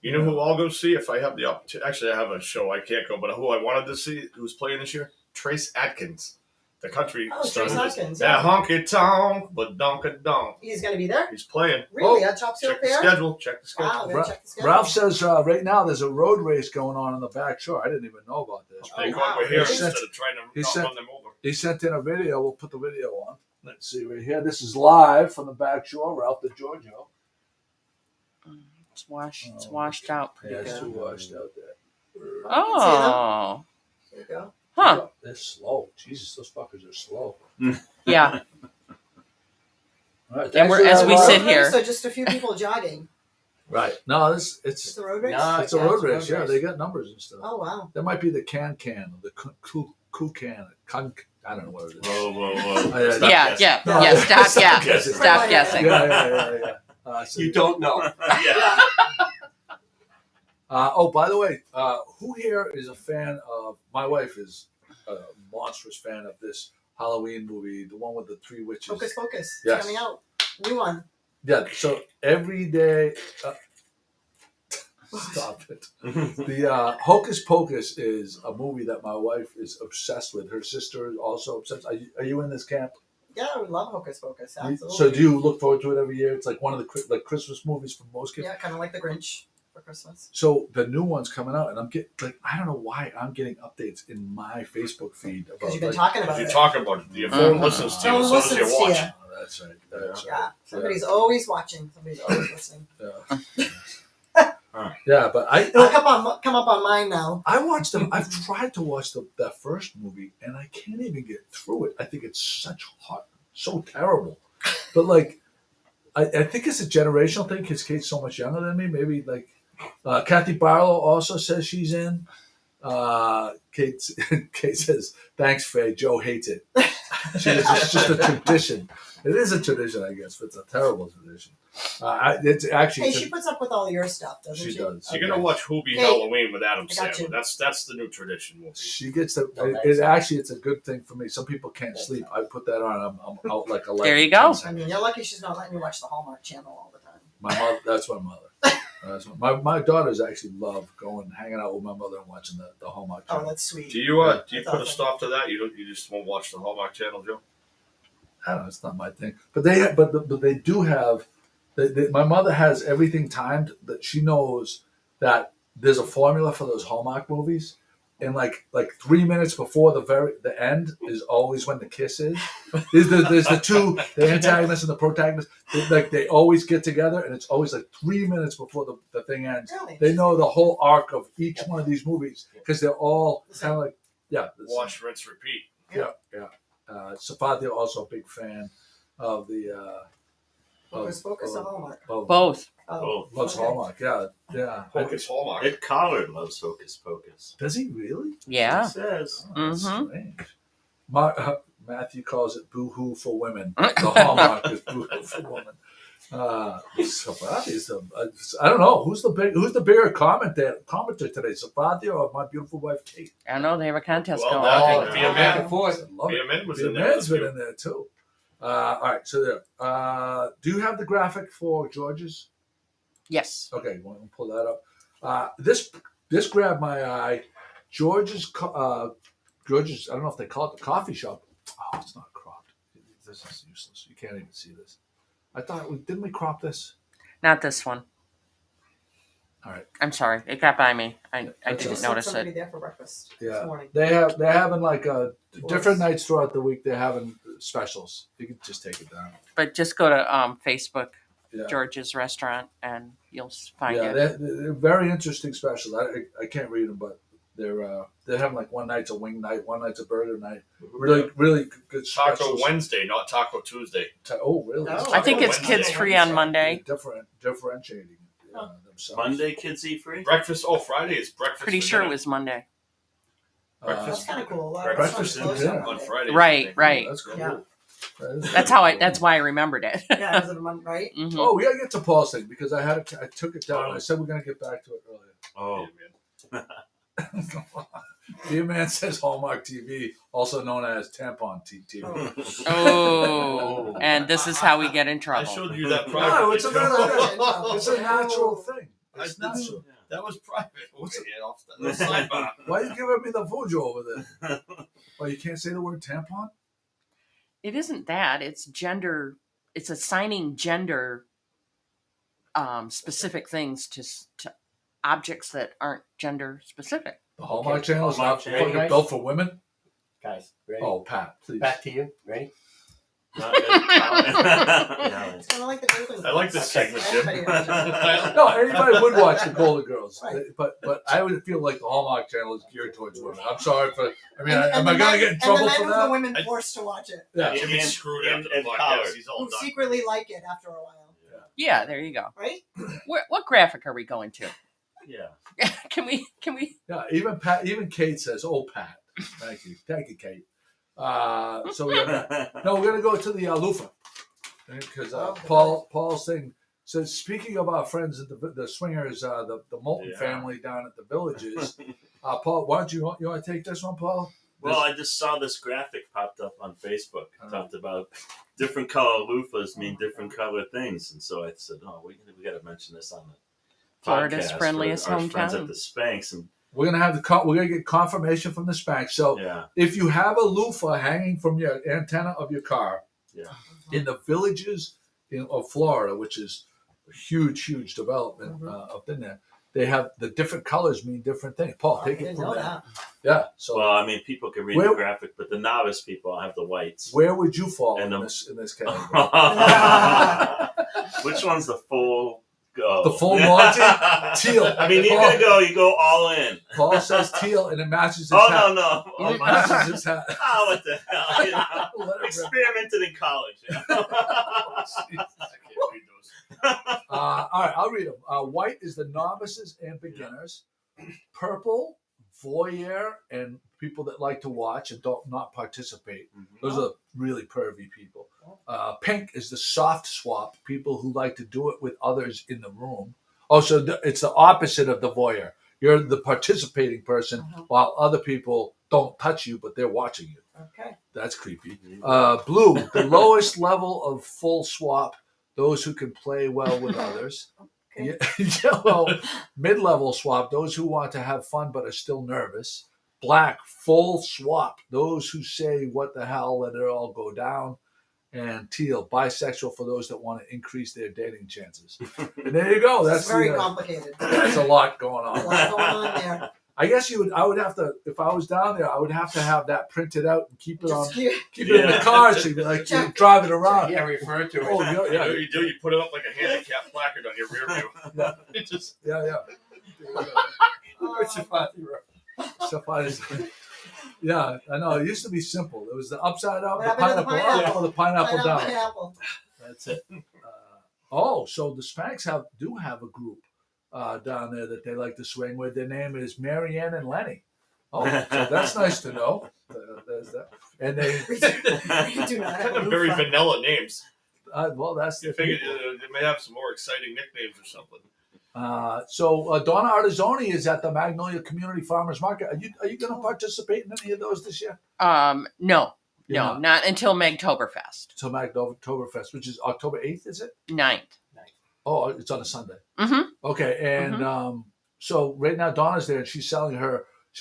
[SPEAKER 4] You know who I'll go see if I have the opportunity? Actually, I have a show I can't go, but who I wanted to see who's playing this year? Trace Atkins, the country
[SPEAKER 5] Oh,
[SPEAKER 4] star.
[SPEAKER 5] Trace Atkins,
[SPEAKER 4] Yeah,
[SPEAKER 5] yeah.
[SPEAKER 4] honky tonk, but donka donk.
[SPEAKER 5] He's going to be there?
[SPEAKER 4] He's playing.
[SPEAKER 5] Really?
[SPEAKER 3] Oh,
[SPEAKER 5] At Topsfield
[SPEAKER 4] Check the
[SPEAKER 5] Fair?
[SPEAKER 4] schedule. Check the schedule.
[SPEAKER 5] Wow, I'm going to check the schedule.
[SPEAKER 3] Ralph says right now there's a road race going on the back shore. I didn't even know about this.
[SPEAKER 4] Thank
[SPEAKER 5] Oh,
[SPEAKER 4] God we're
[SPEAKER 5] wow.
[SPEAKER 4] here
[SPEAKER 3] He
[SPEAKER 4] instead
[SPEAKER 3] sent-
[SPEAKER 4] of trying to
[SPEAKER 3] he
[SPEAKER 4] not
[SPEAKER 3] sent-
[SPEAKER 4] run them over.
[SPEAKER 3] He sent in a video. We'll put the video on. Let's see right here. This is live from the back shore. Ralph DeGiorgio.
[SPEAKER 6] It's washed out pretty
[SPEAKER 3] Yeah, it's
[SPEAKER 6] good.
[SPEAKER 3] too washed out there.
[SPEAKER 6] Oh,
[SPEAKER 5] There you go.
[SPEAKER 6] huh?
[SPEAKER 3] They're slow. Jesus, those fuckers are slow.
[SPEAKER 6] Yeah.
[SPEAKER 3] All right,
[SPEAKER 6] And we're-
[SPEAKER 3] thanks
[SPEAKER 6] as
[SPEAKER 3] for
[SPEAKER 6] we
[SPEAKER 3] that,
[SPEAKER 6] sit
[SPEAKER 3] Ralph.
[SPEAKER 6] here-
[SPEAKER 5] So just a few people jogging.
[SPEAKER 3] Right. No,
[SPEAKER 5] It's
[SPEAKER 3] it's
[SPEAKER 5] a road race?
[SPEAKER 2] No.
[SPEAKER 3] it's a
[SPEAKER 2] Yeah,
[SPEAKER 3] road
[SPEAKER 2] it's a
[SPEAKER 3] race.
[SPEAKER 2] road
[SPEAKER 3] Yeah,
[SPEAKER 2] race.
[SPEAKER 3] they got numbers and stuff.
[SPEAKER 5] Oh, wow.
[SPEAKER 3] That might be the can or the coup can. I don't know what it is.
[SPEAKER 7] Whoa, whoa, whoa.
[SPEAKER 3] Yeah,
[SPEAKER 7] Stop
[SPEAKER 6] Yeah,
[SPEAKER 7] guessing.
[SPEAKER 6] yeah,
[SPEAKER 3] No,
[SPEAKER 6] yeah. Stop,
[SPEAKER 3] stop
[SPEAKER 6] yeah.
[SPEAKER 3] guessing.
[SPEAKER 6] Stop guessing.
[SPEAKER 3] Yeah. So-
[SPEAKER 2] You don't know.
[SPEAKER 7] Yeah.
[SPEAKER 3] by the way, who here is a fan of? My wife is a monstrous fan of this Halloween movie, the one with the three witches.
[SPEAKER 5] Focus, focus.
[SPEAKER 3] Yes.
[SPEAKER 5] It's coming out. New one.
[SPEAKER 3] Yeah. So every day. Stop it. The Hocus Pocus is a movie that my wife is obsessed with. Her sister is also obsessed. Are you in this camp?
[SPEAKER 5] Yeah, I would love Hocus Pocus. Absolutely.
[SPEAKER 3] So do you look forward to it every year? It's like one of the Christmas movies for most kids.
[SPEAKER 5] Yeah, kind of like the Grinch for Christmas.
[SPEAKER 3] So the new one's coming out, and I'm getting I don't know why I'm getting updates in my Facebook feed about
[SPEAKER 5] Because you've been
[SPEAKER 3] like,
[SPEAKER 5] talking about
[SPEAKER 4] You
[SPEAKER 5] it.
[SPEAKER 4] talk about it. Your phone
[SPEAKER 6] Mhm.
[SPEAKER 4] listens to you
[SPEAKER 5] Phone
[SPEAKER 4] as soon as
[SPEAKER 5] listens
[SPEAKER 4] you
[SPEAKER 5] to
[SPEAKER 4] watch.
[SPEAKER 5] you.
[SPEAKER 3] Oh, that's right. That's
[SPEAKER 5] Yeah,
[SPEAKER 3] right.
[SPEAKER 5] somebody's always watching. Somebody's always listening.
[SPEAKER 3] Yeah, but
[SPEAKER 5] It'll come up on mine now.
[SPEAKER 3] I watched them. I've tried to watch that first movie, and I can't even get through it. I think it's so terrible. But like, I think it's a generational thing because Kate's so much younger than me. Maybe like Kathy Barlow also says she's in. Kate says, "Thanks, Faye. Joe hates it." It's just a tradition. It is a tradition, I guess, but it's a terrible tradition. It's actually.
[SPEAKER 5] Hey, she puts up with all your stuff, doesn't she?
[SPEAKER 3] She does.
[SPEAKER 4] You're gonna watch Hoobie
[SPEAKER 5] Hey,
[SPEAKER 4] Halloween with Adam
[SPEAKER 5] I got you.
[SPEAKER 4] Sandler. That's the new tradition movie.
[SPEAKER 3] She gets the.
[SPEAKER 2] No,
[SPEAKER 3] It's a good thing for me. Some people can't sleep. I put that on. I'm out like a light.
[SPEAKER 6] There you go.
[SPEAKER 5] I mean, you're lucky she's not letting you watch the Hallmark Channel all the time.
[SPEAKER 3] My mother. That's my mother. My daughters actually love going, hanging out with my mother and watching the Hallmark
[SPEAKER 5] Oh,
[SPEAKER 3] Channel.
[SPEAKER 5] that's sweet.
[SPEAKER 4] Do you
[SPEAKER 5] That's
[SPEAKER 4] put a
[SPEAKER 5] awesome.
[SPEAKER 4] stop to that? You just won't watch the Hallmark Channel, Joe?
[SPEAKER 3] I don't know. It's not my thing. But they do have. My mother has everything timed that she knows that there's a formula for those Hallmark movies, and like 3 minutes before the end is always when the kiss is. There's the two, the antagonist and the protagonist. They always get together, and it's always like 3 minutes before the thing ends.
[SPEAKER 5] Really?
[SPEAKER 3] They know the whole arc of each one of these movies because they're all kind of like
[SPEAKER 4] Watch, rinse, repeat.
[SPEAKER 3] yeah. Safadia also a big fan of the.
[SPEAKER 5] Focus or Hallmark?
[SPEAKER 6] Both.
[SPEAKER 5] Oh,
[SPEAKER 3] Loves
[SPEAKER 5] okay.
[SPEAKER 3] Hallmark, yeah.
[SPEAKER 4] Hocus Hallmark.
[SPEAKER 7] Ed Collard loves Hocus Pocus.
[SPEAKER 3] Does he really?
[SPEAKER 6] Yeah.
[SPEAKER 7] He says.
[SPEAKER 3] Oh, that's
[SPEAKER 6] Mhm.
[SPEAKER 3] strange. Matthew calls it boo-hoo for women. The Hallmark is boo-hoo for women. I don't know who's the bigger commenter today, Safadia or my beautiful wife Kate.
[SPEAKER 6] I know they have a contest
[SPEAKER 4] Well,
[SPEAKER 6] going.
[SPEAKER 4] that-
[SPEAKER 2] Oh,
[SPEAKER 4] Be a man.
[SPEAKER 2] back and forth.
[SPEAKER 3] I love
[SPEAKER 4] Be
[SPEAKER 3] it.
[SPEAKER 4] a man was
[SPEAKER 3] Be a
[SPEAKER 4] in there.
[SPEAKER 3] man's been in there too. All right, so there. Do you have the graphic for George's?
[SPEAKER 6] Yes.
[SPEAKER 3] Okay, want to pull that up. This grabbed my eye. George's. I don't know if they call it the coffee shop. Oh, it's not cropped. This is useless. You can't even see this. I thought didn't we crop this?
[SPEAKER 6] Not this one.
[SPEAKER 3] All right.
[SPEAKER 6] I'm sorry. It got by me. I
[SPEAKER 3] That's
[SPEAKER 5] I
[SPEAKER 6] didn't
[SPEAKER 5] just
[SPEAKER 6] notice
[SPEAKER 5] somebody
[SPEAKER 6] it.
[SPEAKER 5] there for breakfast
[SPEAKER 3] Yeah.
[SPEAKER 5] this morning.
[SPEAKER 3] They're having like different nights throughout the week. They're having specials. You can just take it down.
[SPEAKER 6] But just go to Facebook,
[SPEAKER 3] Yeah.
[SPEAKER 6] George's Restaurant, and you'll find
[SPEAKER 3] Yeah,
[SPEAKER 6] it.
[SPEAKER 3] they're very interesting specials. I can't read them, but they're having like one night's a wing night, one night's a burger night. Really good
[SPEAKER 4] Taco
[SPEAKER 3] specials.
[SPEAKER 4] Wednesday, not Taco Tuesday.
[SPEAKER 3] Oh, really?
[SPEAKER 5] Oh.
[SPEAKER 6] I think it's
[SPEAKER 4] Wednesday.
[SPEAKER 6] kids free on Monday.
[SPEAKER 3] Differentiating themselves.
[SPEAKER 7] Monday, kids eat free?
[SPEAKER 4] Breakfast. Oh, Friday is breakfast.
[SPEAKER 6] Pretty
[SPEAKER 4] for
[SPEAKER 6] sure it
[SPEAKER 4] dinner.
[SPEAKER 6] was Monday.
[SPEAKER 5] That's kind of cool. A lot of
[SPEAKER 3] Breakfast
[SPEAKER 5] restaurants
[SPEAKER 3] and
[SPEAKER 5] close
[SPEAKER 3] dinner.
[SPEAKER 5] on
[SPEAKER 4] on
[SPEAKER 5] Monday.
[SPEAKER 4] Friday.
[SPEAKER 6] Right, right.
[SPEAKER 3] That's cool.
[SPEAKER 5] Yeah.
[SPEAKER 6] That's why I remembered it.
[SPEAKER 5] Yeah, is it a month, right?
[SPEAKER 6] Mhm.
[SPEAKER 3] Oh, we gotta get to Paul's thing because I took it down. I said we're gonna get back to it earlier.
[SPEAKER 7] Oh,
[SPEAKER 3] Dear Man says Hallmark TV, also known as Tampon TV.
[SPEAKER 5] Oh.
[SPEAKER 6] Oh, and this is how we get in
[SPEAKER 4] I
[SPEAKER 6] trouble.
[SPEAKER 4] showed you that
[SPEAKER 3] No,
[SPEAKER 4] privately.
[SPEAKER 3] it's a
[SPEAKER 4] Joe.
[SPEAKER 3] It's a natural thing.
[SPEAKER 4] I
[SPEAKER 3] It's
[SPEAKER 4] didn't-
[SPEAKER 3] natural.
[SPEAKER 4] That was private. What's it? Off the sidebar.
[SPEAKER 3] Why are you giving me the vojo over there? Oh, you can't say the word tampon?
[SPEAKER 6] It isn't that. It's gender. It's assigning gender specific things to objects that aren't gender specific.
[SPEAKER 3] The Hallmark
[SPEAKER 2] Okay,
[SPEAKER 3] Channel is
[SPEAKER 2] Hallmark
[SPEAKER 3] not
[SPEAKER 2] Channel,
[SPEAKER 3] fucking
[SPEAKER 2] guys.
[SPEAKER 3] built for women?
[SPEAKER 2] Guys, ready?
[SPEAKER 3] Oh, Pat, please.
[SPEAKER 2] Back to you. Ready?
[SPEAKER 7] not Ed Collard.
[SPEAKER 5] It's kind of like the Golden
[SPEAKER 4] I like
[SPEAKER 5] Girls.
[SPEAKER 4] this segment, Jim.
[SPEAKER 5] Everybody watches it.
[SPEAKER 3] No, anybody would watch the Golden Girls,
[SPEAKER 5] Right.
[SPEAKER 3] but I would feel like the Hallmark Channel is geared towards women. I'm sorry for. I mean,
[SPEAKER 5] And
[SPEAKER 3] am
[SPEAKER 5] the
[SPEAKER 3] I gonna
[SPEAKER 5] men-
[SPEAKER 3] get in trouble
[SPEAKER 5] and the
[SPEAKER 3] for
[SPEAKER 5] men who
[SPEAKER 3] that?
[SPEAKER 5] the women
[SPEAKER 4] I-
[SPEAKER 5] forced to watch it,
[SPEAKER 3] Yeah.
[SPEAKER 4] Jimmy's
[SPEAKER 7] And-
[SPEAKER 4] screwed
[SPEAKER 7] and-
[SPEAKER 4] after the
[SPEAKER 7] and
[SPEAKER 4] podcast.
[SPEAKER 7] Collard.
[SPEAKER 4] He's all
[SPEAKER 5] who
[SPEAKER 4] done.
[SPEAKER 5] secretly like it after a while,
[SPEAKER 6] Yeah, there you go.
[SPEAKER 5] right?
[SPEAKER 6] What graphic are we going to?
[SPEAKER 7] Yeah.
[SPEAKER 6] Can we?
[SPEAKER 3] Yeah, even Kate says, "Oh, Pat." Thank you, Kate. So we have that. No, we're gonna go to the loofah because
[SPEAKER 5] Okay.
[SPEAKER 3] Paul's thing says. Speaking of our friends at the swingers, the Moulton
[SPEAKER 7] Yeah.
[SPEAKER 3] family down at the Villages. Paul, why don't you want to take this one, Paul?
[SPEAKER 7] Well, I just saw this graphic popped up on Facebook.
[SPEAKER 3] Oh.
[SPEAKER 7] It talked about different color loofahs mean different color things, and so I said, "Oh, we got to mention this on the
[SPEAKER 6] Florida's
[SPEAKER 7] podcast
[SPEAKER 6] friendliest
[SPEAKER 7] for our friends
[SPEAKER 6] hometown.
[SPEAKER 7] at the Spanks." And
[SPEAKER 3] We're gonna have we're gonna get confirmation from the Spanx. So
[SPEAKER 7] yeah,
[SPEAKER 3] if you have a loofah hanging from your antenna of your car
[SPEAKER 7] yeah,
[SPEAKER 3] in the Villages of Florida, which is a huge development
[SPEAKER 5] Mhm.
[SPEAKER 3] up in there, they have the different colors mean different things. Paul,
[SPEAKER 5] I
[SPEAKER 3] take it
[SPEAKER 5] didn't
[SPEAKER 3] from
[SPEAKER 5] know
[SPEAKER 3] there.
[SPEAKER 5] that.
[SPEAKER 3] Yeah. So
[SPEAKER 7] well, I mean, people can read
[SPEAKER 3] Where-
[SPEAKER 7] the graphic, but the novice people have the whites.
[SPEAKER 3] where would you fall
[SPEAKER 7] And
[SPEAKER 3] in
[SPEAKER 7] the-
[SPEAKER 3] this category?
[SPEAKER 7] Which one's the full go?
[SPEAKER 3] The full Monty? Teal.
[SPEAKER 7] I mean, you're
[SPEAKER 3] Paul,
[SPEAKER 7] gonna go. You go all in.
[SPEAKER 3] Paul says teal, and it matches his
[SPEAKER 7] Oh
[SPEAKER 3] hat.
[SPEAKER 7] no!
[SPEAKER 3] It matches his hat.
[SPEAKER 7] Oh, what the hell? You know?
[SPEAKER 3] Let it rip.
[SPEAKER 7] Experimented in college. You know?
[SPEAKER 4] I can't read those.
[SPEAKER 3] All right, I'll read them. White is the novices and beginners. Purple voyeur and people that like to watch and don't not participate. Those are really pervy people. Pink is the soft swap, people who like to do it with others in the room. Oh, so it's the opposite of the voyeur. You're the participating person, while other people don't touch you, but they're watching you.
[SPEAKER 5] Okay.
[SPEAKER 3] That's creepy. Blue, the lowest level of full swap, those who can play well with others.
[SPEAKER 5] Okay.
[SPEAKER 3] Yellow, mid-level swap, those who want to have fun but are still nervous. Black, full swap, those who say what the hell, let it all go down. And teal, bisexual, for those that want to increase their dating chances. And there you go.
[SPEAKER 5] That's very complicated.
[SPEAKER 3] That's a lot going on.
[SPEAKER 5] A lot going on there.
[SPEAKER 3] I guess I would have to, if I was down there, I would have to have that printed out and keep it keep it in the car so you drive it around.
[SPEAKER 2] Yeah, refer to it.
[SPEAKER 3] Oh, yeah.
[SPEAKER 4] You do. You put it up like a handicap placard on your rear view.
[SPEAKER 3] Yeah.
[SPEAKER 4] It just
[SPEAKER 3] Yeah. Yeah, I know. It used to be simple. It was the upside up,
[SPEAKER 5] What
[SPEAKER 3] the
[SPEAKER 5] happened to the
[SPEAKER 3] pineapple up, or the pineapple down.
[SPEAKER 5] Pineapple.
[SPEAKER 3] That's it. So the Spanx do have a group down there that they like to swing with. Their name is Marianne and Lenny. Oh, so that's nice to know. There's that. And they
[SPEAKER 5] We do not have
[SPEAKER 4] kind
[SPEAKER 5] a
[SPEAKER 4] of very
[SPEAKER 5] roof.
[SPEAKER 4] vanilla names.
[SPEAKER 3] well, that's
[SPEAKER 4] You
[SPEAKER 3] the
[SPEAKER 4] figured they may have some more exciting nicknames or something.
[SPEAKER 3] So Donna Artizzoni is at the Magnolia Community Farmers Market. Are you going to participate in any of those this year?
[SPEAKER 6] No,
[SPEAKER 3] You're not.
[SPEAKER 6] not until Magtoberfest.
[SPEAKER 3] So Magnolia, which is October 8th, is it?
[SPEAKER 6] 9th.
[SPEAKER 3] Oh, it's on a Sunday.
[SPEAKER 6] Mm-hmm.
[SPEAKER 3] Okay, and so right now Donna's there, and she's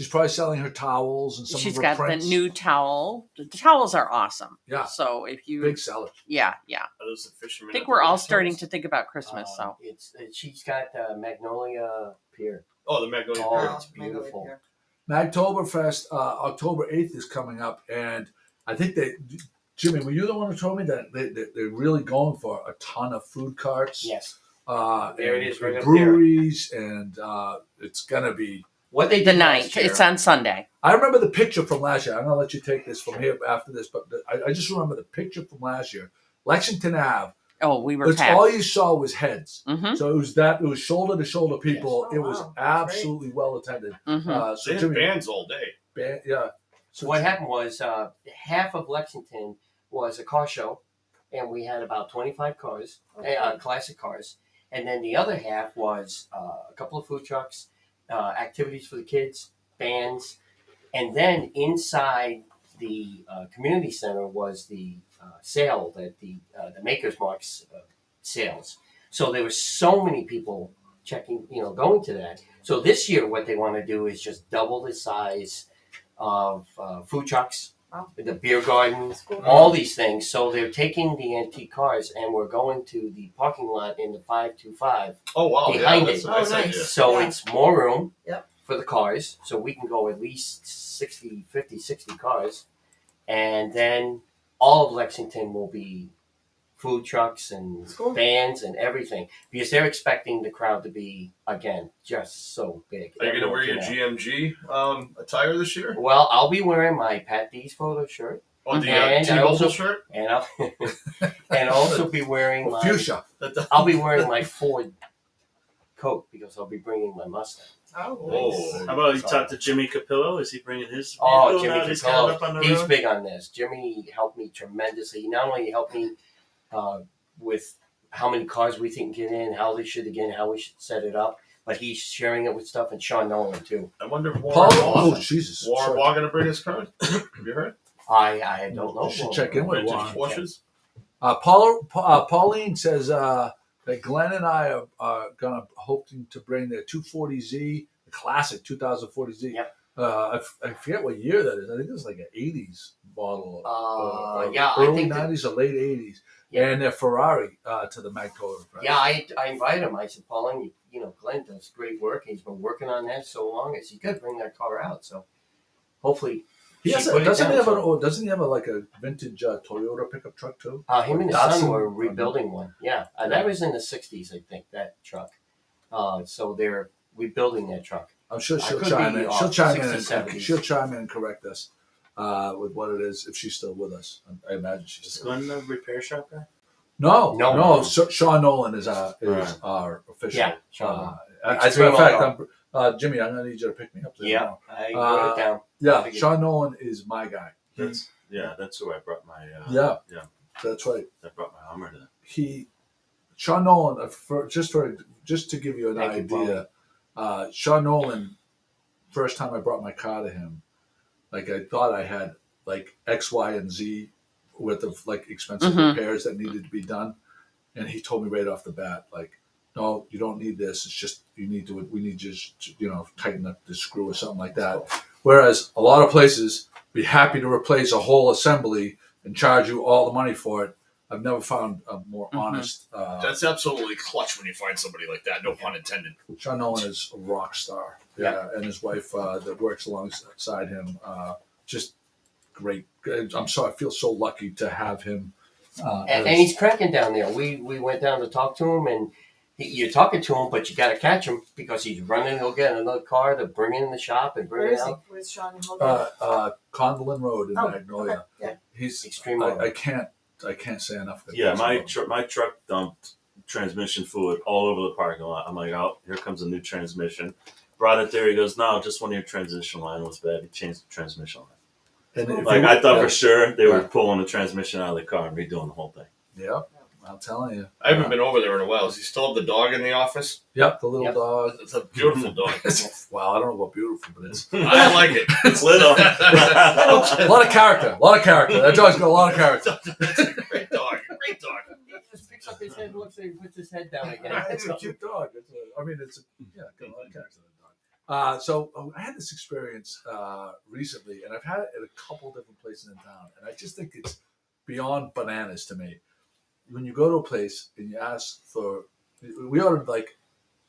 [SPEAKER 3] probably selling her towels and some
[SPEAKER 6] She's
[SPEAKER 3] of her
[SPEAKER 6] got
[SPEAKER 3] prints.
[SPEAKER 6] the new towel. The towels are awesome.
[SPEAKER 3] Yeah.
[SPEAKER 6] So if you,
[SPEAKER 3] Big seller.
[SPEAKER 6] yeah.
[SPEAKER 4] Are those the fishermen?
[SPEAKER 6] I think we're all starting to think about Christmas. So
[SPEAKER 2] She's got Magnolia Pier.
[SPEAKER 4] Oh, the Magnolia.
[SPEAKER 2] Oh,
[SPEAKER 4] Pier.
[SPEAKER 2] it's beautiful.
[SPEAKER 3] Magtoberfest, October 8th is coming up, and I think Jimmy, were you the one who told me that they're really going for a ton of food carts?
[SPEAKER 2] Yes.
[SPEAKER 3] There
[SPEAKER 2] it is, right up
[SPEAKER 3] breweries, and it's going to be...
[SPEAKER 2] What they
[SPEAKER 6] the
[SPEAKER 2] did
[SPEAKER 6] 9th. It's on Sunday.
[SPEAKER 3] I remember the picture from last year. I'm going to let you take this from here after this, but I just remember the picture from last year. Lexington Ave.
[SPEAKER 6] Oh, we were
[SPEAKER 3] It's
[SPEAKER 6] packed.
[SPEAKER 3] all you saw was heads.
[SPEAKER 6] Mm-hmm.
[SPEAKER 3] So it was shoulder to shoulder people.
[SPEAKER 5] Yes. Oh,
[SPEAKER 3] it was
[SPEAKER 5] wow. That's
[SPEAKER 3] absolutely well attended.
[SPEAKER 6] Mm-hmm.
[SPEAKER 3] So
[SPEAKER 4] They had
[SPEAKER 3] Jimmy,
[SPEAKER 4] bands all day.
[SPEAKER 3] yeah.
[SPEAKER 2] So what happened was half of Lexington was a car show, and we had about 25 cars, classic cars. And then the other half was a couple of food trucks, activities for the kids, bands. And then inside the community center was the sale, that the Maker's Marks sales. So there were so many people going to that. So this year what they want to do is just double the size of food trucks, the beer garden, all these things. So they're taking the antique cars, and we're going to the parking lot in the 525.
[SPEAKER 4] Oh wow!
[SPEAKER 2] Behind
[SPEAKER 4] That's
[SPEAKER 2] it.
[SPEAKER 4] a nice
[SPEAKER 5] Oh, nice.
[SPEAKER 4] idea.
[SPEAKER 2] So
[SPEAKER 5] Yeah.
[SPEAKER 2] it's more room
[SPEAKER 5] Yep.
[SPEAKER 2] for the cars. So we can go at least 60 cars. And then all of Lexington will be food trucks and
[SPEAKER 5] Cool.
[SPEAKER 2] bands and everything. Because they're expecting the crowd to be, again, just so big.
[SPEAKER 4] Are you going to wear your
[SPEAKER 2] Everyone
[SPEAKER 4] GMG attire this year?
[SPEAKER 2] can- Well, I'll be wearing my Pat D's photo shirt.
[SPEAKER 4] Oh, the
[SPEAKER 2] And I
[SPEAKER 4] T-Mobile
[SPEAKER 2] also-
[SPEAKER 4] shirt?
[SPEAKER 2] And I'll and also be wearing my
[SPEAKER 3] Fuchsia.
[SPEAKER 2] I'll be wearing my Ford coat because I'll be bringing my Mustang.
[SPEAKER 4] Oh.
[SPEAKER 7] How about you talk to Jimmy Capillo? Is he bringing his vehicle
[SPEAKER 2] Oh,
[SPEAKER 7] now
[SPEAKER 2] Jimmy
[SPEAKER 7] that he's coming up on
[SPEAKER 2] Capello,
[SPEAKER 7] the
[SPEAKER 2] he's
[SPEAKER 7] road?
[SPEAKER 2] big on this. Jimmy helped me tremendously. Not only helped me with how many cars we think get in, how they should get in, how we should set it up, but he's sharing it with stuff, and Sean Nolan too.
[SPEAKER 4] I wonder if
[SPEAKER 3] Paul,
[SPEAKER 4] Warren
[SPEAKER 3] oh, Jesus.
[SPEAKER 4] Warren Waugh going to bring his car? Have you heard?
[SPEAKER 2] I don't know.
[SPEAKER 3] You should check in with
[SPEAKER 4] Vintage
[SPEAKER 3] Warren.
[SPEAKER 4] Porsches?
[SPEAKER 3] Pauline says that Glenn and I are hoping to bring their 240Z, the classic 2040Z.
[SPEAKER 2] Yep.
[SPEAKER 3] I forget what year that is. I think it was like an 80s model.
[SPEAKER 2] Yeah, I
[SPEAKER 3] early
[SPEAKER 2] think that-
[SPEAKER 3] 90s or late 80s.
[SPEAKER 2] Yeah.
[SPEAKER 3] And their Ferrari to the Magtober.
[SPEAKER 2] Yeah, I invited him. I said, Pauline, Glenn does great work. He's been working on that so long. I said, you got to bring that car out. So hopefully.
[SPEAKER 3] Doesn't he have a vintage Toyota pickup truck too?
[SPEAKER 2] Him and his
[SPEAKER 3] Datsun?
[SPEAKER 2] son were rebuilding one. Yeah, that was in the 60s, I think, that truck. So they're rebuilding that truck.
[SPEAKER 3] I'm sure
[SPEAKER 2] I
[SPEAKER 3] she'll
[SPEAKER 2] could
[SPEAKER 3] chime
[SPEAKER 2] be
[SPEAKER 3] in.
[SPEAKER 2] off,
[SPEAKER 3] She'll chime
[SPEAKER 2] 60s,
[SPEAKER 3] in.
[SPEAKER 2] 70s.
[SPEAKER 3] She'll chime in and correct us with what it is if she's still with us. I imagine she's
[SPEAKER 7] Is
[SPEAKER 3] still.
[SPEAKER 7] Glenn the repair shop guy?
[SPEAKER 3] No. Sean Nolan is our official.
[SPEAKER 2] Yeah, Sean Nolan.
[SPEAKER 3] As a matter of fact, Jimmy, I'm gonna need you to pick me up there.
[SPEAKER 2] Yeah,
[SPEAKER 3] tomorrow.
[SPEAKER 2] I wrote it down.
[SPEAKER 3] Yeah,
[SPEAKER 2] Figured.
[SPEAKER 3] Sean Nolan is my guy.
[SPEAKER 7] That's who I brought my.
[SPEAKER 3] Yeah, that's right.
[SPEAKER 7] I brought my Hummer to.
[SPEAKER 3] Sean Nolan, just to give you an
[SPEAKER 2] Thank you,
[SPEAKER 3] idea, Sean Nolan, first time I brought my car to him, like I thought I had like X, Y, and Z worth of like expensive repairs that needed to be done, and he told me right off the bat, like, no, you don't need this. It's just we need you to tighten up the screw or something like that. Whereas a lot of places be happy to replace a whole assembly and charge you all the money for it. I've never found a more honest.
[SPEAKER 4] That's absolutely clutch when you find somebody like that. No pun intended.
[SPEAKER 3] Sean Nolan is a rock star. Yeah, and his wife that works alongside him, just great. I feel so lucky to have him.
[SPEAKER 2] And he's cracking down there. We went down to talk to him, and you're talking to him, but you got to catch him because he's running. He'll get another car to bring in the shop and bring
[SPEAKER 5] Where
[SPEAKER 2] it
[SPEAKER 5] is he?
[SPEAKER 2] out.
[SPEAKER 5] Where's Sean?
[SPEAKER 3] Convalin Road in Magnolia.
[SPEAKER 5] Okay. Yeah.
[SPEAKER 3] He's
[SPEAKER 2] Extremely.
[SPEAKER 3] I can't say enough.
[SPEAKER 7] Yeah, my truck dumped transmission fluid all over the parking lot. I'm like, oh, here comes a new transmission. Brought it there. He goes, no, just when your transition line was bad, he changed the transmission line.
[SPEAKER 3] And
[SPEAKER 7] I thought for sure they were pulling the transmission out of the car and redoing the whole thing.
[SPEAKER 3] Yeah, I'm telling you.
[SPEAKER 4] I haven't been over there in a while. Does he still have the dog in the office?
[SPEAKER 3] Yep, the little dog.
[SPEAKER 4] It's a beautiful dog.
[SPEAKER 3] Well, I don't know about beautiful, but it's
[SPEAKER 4] I like it.
[SPEAKER 7] It's little.
[SPEAKER 3] a lot of character. That dog's got a lot of character.
[SPEAKER 4] It's a great dog. Great dog.
[SPEAKER 2] He just picks up his head, looks, and puts his head down again.
[SPEAKER 3] It's a cute dog. It's got a lot of character. So I had this experience recently, and I've had it at a couple different places in town, and I just think it's beyond bananas to me. When you go to a place and you ask for, we ordered like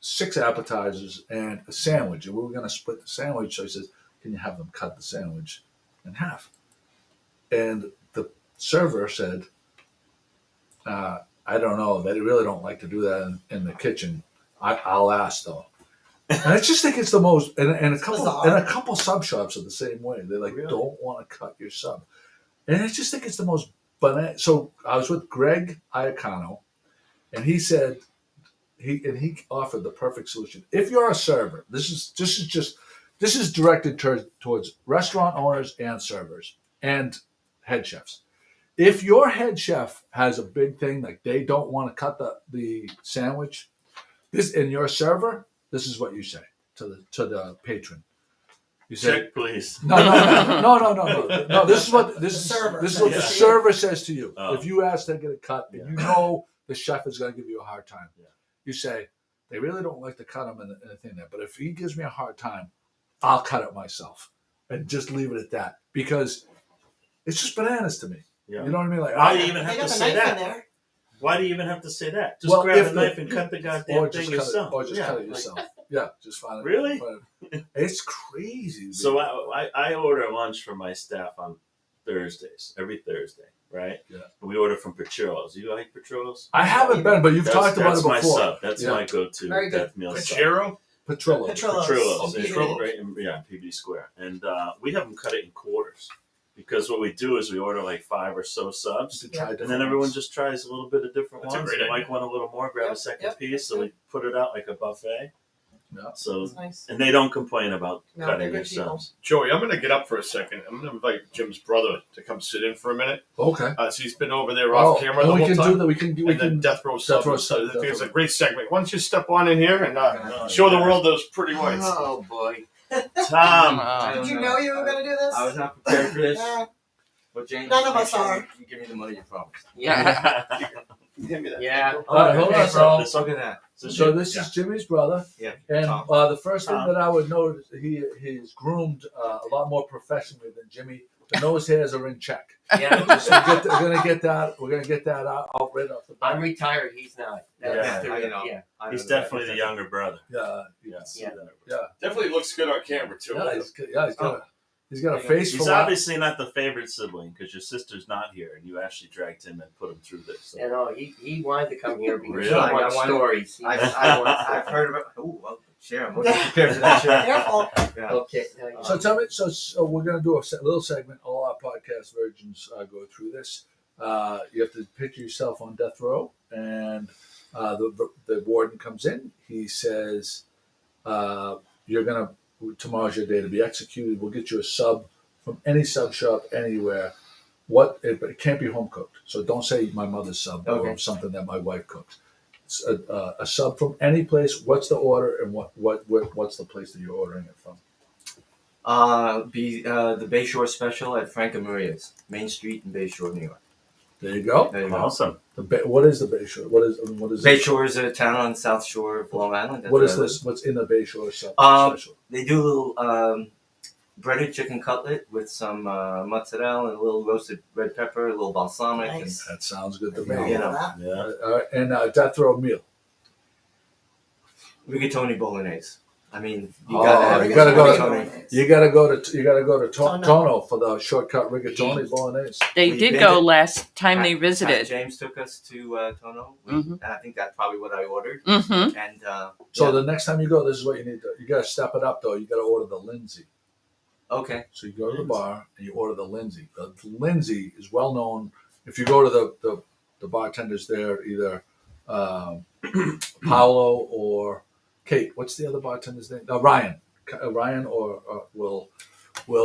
[SPEAKER 3] 6 appetizers and a sandwich, and we were going to split the sandwich. So he says, "Can you have them cut the sandwich in half?" And the server said, "I don't know. They really don't like to do that in the kitchen. I'll ask though." And I just think it's the most, and a couple sub shops are the same way. They don't want to cut your sub, and I just think it's the most banana. So I was with Greg Iacano, and he said he offered the perfect solution. If you're a server, this is directed towards restaurant owners and servers and head chefs. If your head chef has a big thing like they don't want to cut the sandwich, and you're a server. This is what you say to the patron. You say,
[SPEAKER 7] "Check, please."
[SPEAKER 3] No. This is what the server says to you.
[SPEAKER 7] Oh.
[SPEAKER 3] If you ask to get it cut, and you know the chef is going to give you a hard time, you say, "They really don't like to cut him in a thing there, but if he gives me a hard time, I'll cut it myself," and just leave it at that because it's just bananas to me.
[SPEAKER 7] Yeah.
[SPEAKER 3] You know what I mean? Like,
[SPEAKER 7] Why do you even
[SPEAKER 5] They
[SPEAKER 7] have to
[SPEAKER 5] got the
[SPEAKER 7] say
[SPEAKER 5] knife in
[SPEAKER 7] that?
[SPEAKER 5] there.
[SPEAKER 7] Why do you even have to say that? Just
[SPEAKER 3] Well,
[SPEAKER 7] grab a knife and cut the goddamn thing yourself.
[SPEAKER 3] Or just cut it yourself. Yeah, just find it.
[SPEAKER 7] Really?
[SPEAKER 3] It's crazy.
[SPEAKER 7] So I order lunch for my staff on Thursdays, every Thursday, right?
[SPEAKER 3] Yeah.
[SPEAKER 7] We order from Petrillo's. You like Petrillo's?
[SPEAKER 3] I haven't been, but you've talked about it before.
[SPEAKER 7] That's my sub. That's my go-to
[SPEAKER 5] Very good.
[SPEAKER 7] death meal sub.
[SPEAKER 4] Pachero?
[SPEAKER 3] Petrillo.
[SPEAKER 7] Petrillo's.
[SPEAKER 5] PB.
[SPEAKER 7] Right in PB Square. And we have them cut it in quarters. Because what we do is we order like 5 or so subs, and then everyone just tries a little bit of different
[SPEAKER 4] That's a
[SPEAKER 7] ones.
[SPEAKER 4] great
[SPEAKER 7] They
[SPEAKER 4] idea.
[SPEAKER 7] like one a little more, grab a second piece, so we put it out like a buffet.
[SPEAKER 3] Yeah.
[SPEAKER 7] So,
[SPEAKER 5] That's nice.
[SPEAKER 7] and they don't complain about
[SPEAKER 5] No,
[SPEAKER 7] cutting
[SPEAKER 5] they're
[SPEAKER 7] their
[SPEAKER 5] good people.
[SPEAKER 7] subs.
[SPEAKER 4] Joey, I'm going to get up for a second. I'm going to invite Jim's brother to come sit in for a minute.
[SPEAKER 3] Okay.
[SPEAKER 4] So he's been over there off camera
[SPEAKER 3] and
[SPEAKER 4] the
[SPEAKER 3] we
[SPEAKER 4] whole
[SPEAKER 3] can
[SPEAKER 4] time.
[SPEAKER 3] do that. We can.
[SPEAKER 4] Then Death Row Sub.
[SPEAKER 3] Row
[SPEAKER 4] So
[SPEAKER 3] Sub,
[SPEAKER 4] I think it's a
[SPEAKER 3] Death
[SPEAKER 4] great segment. Why don't you step on in here and show the world those pretty whites?
[SPEAKER 2] Oh boy.
[SPEAKER 7] Tom,
[SPEAKER 5] Did you know you were going to do this?
[SPEAKER 8] I was not prepared for this.
[SPEAKER 5] Yeah.
[SPEAKER 8] But James,
[SPEAKER 5] None of
[SPEAKER 8] make
[SPEAKER 5] us
[SPEAKER 8] sure
[SPEAKER 5] are.
[SPEAKER 8] You give me the money you promised.
[SPEAKER 6] Yeah.
[SPEAKER 4] Give me that.
[SPEAKER 2] Yeah.
[SPEAKER 3] All right, hold on.
[SPEAKER 8] So look at that.
[SPEAKER 3] So this is Jimmy's brother,
[SPEAKER 8] Yeah.
[SPEAKER 3] and
[SPEAKER 8] Tom.
[SPEAKER 3] the first thing that I would note is he's groomed a lot more professionally than Jimmy. The nose hairs are in check.
[SPEAKER 2] Yeah.
[SPEAKER 3] So we're gonna get that. We're gonna get that out right off the bat.
[SPEAKER 2] I'm retired. He's not. That's
[SPEAKER 8] Yeah,
[SPEAKER 2] the-
[SPEAKER 8] you know.
[SPEAKER 2] yeah.
[SPEAKER 8] I
[SPEAKER 7] he's
[SPEAKER 8] know that.
[SPEAKER 7] definitely the younger brother.
[SPEAKER 3] Yeah.
[SPEAKER 7] Yeah.
[SPEAKER 2] Yeah.
[SPEAKER 4] Definitely looks good on camera, too.
[SPEAKER 3] He's got a face
[SPEAKER 7] He's
[SPEAKER 3] for
[SPEAKER 7] obviously not the favorite sibling because your sister's not here, and you actually dragged him and put him through this. So.
[SPEAKER 2] You know, he wanted to come here because
[SPEAKER 7] Really?
[SPEAKER 2] he
[SPEAKER 8] I
[SPEAKER 2] wants
[SPEAKER 8] wanted-
[SPEAKER 2] stories.
[SPEAKER 8] I've heard about. Oh, well, Sharon, I'm prepared for that, Sharon.
[SPEAKER 5] Careful.
[SPEAKER 8] Yeah.
[SPEAKER 2] Okay.
[SPEAKER 3] So tell me. So we're gonna do a little segment. All our podcast virgins go through this. You have to picture yourself on death row, and the warden comes in. He says, "You tomorrow's your day to be executed. We'll get you a sub from any sub shop anywhere. But it can't be home cooked. So don't say my mother's sub or something that my wife cooks. It's a sub from any place. What's the order and what's the place that you're ordering it from?
[SPEAKER 8] The Bayshore Special at Frank and Maria's, Main Street in Bayshore, New York.
[SPEAKER 3] There you go.
[SPEAKER 8] There you go.
[SPEAKER 7] Awesome.
[SPEAKER 3] What is the Bayshore? What is
[SPEAKER 8] Bayshore is a town on the South Shore of Long Island.
[SPEAKER 3] What is this? What's in the Bayshore special?
[SPEAKER 8] They do a little breaded chicken cutlet with some mozzarella and a little roasted red pepper, a little balsamic.
[SPEAKER 5] Nice.
[SPEAKER 3] That sounds good to me.
[SPEAKER 8] You know,
[SPEAKER 7] Yeah.
[SPEAKER 3] And death row meal.
[SPEAKER 8] rigatoni bolognese. I mean,
[SPEAKER 3] You gotta go to
[SPEAKER 5] Tono.
[SPEAKER 3] Tono for the shortcut rigatoni bolognese.
[SPEAKER 6] They
[SPEAKER 8] We
[SPEAKER 6] did
[SPEAKER 8] did
[SPEAKER 6] go
[SPEAKER 8] it.
[SPEAKER 6] last time they
[SPEAKER 8] Pat
[SPEAKER 6] visited.
[SPEAKER 8] James took us to Tono,
[SPEAKER 6] Mhm.
[SPEAKER 8] and I think that's probably what I ordered.
[SPEAKER 6] Mm-hmm.
[SPEAKER 8] And
[SPEAKER 3] So
[SPEAKER 8] yeah.
[SPEAKER 3] the next time you go, this is what you need to. You gotta step it up though. You gotta order the Lindsay.
[SPEAKER 8] Okay.
[SPEAKER 3] So you go to the bar and you order the Lindsay. The Lindsay is well known. If you go to the bartenders there, either Paolo or Kate. What's the other bartender's name? Ryan. Ryan will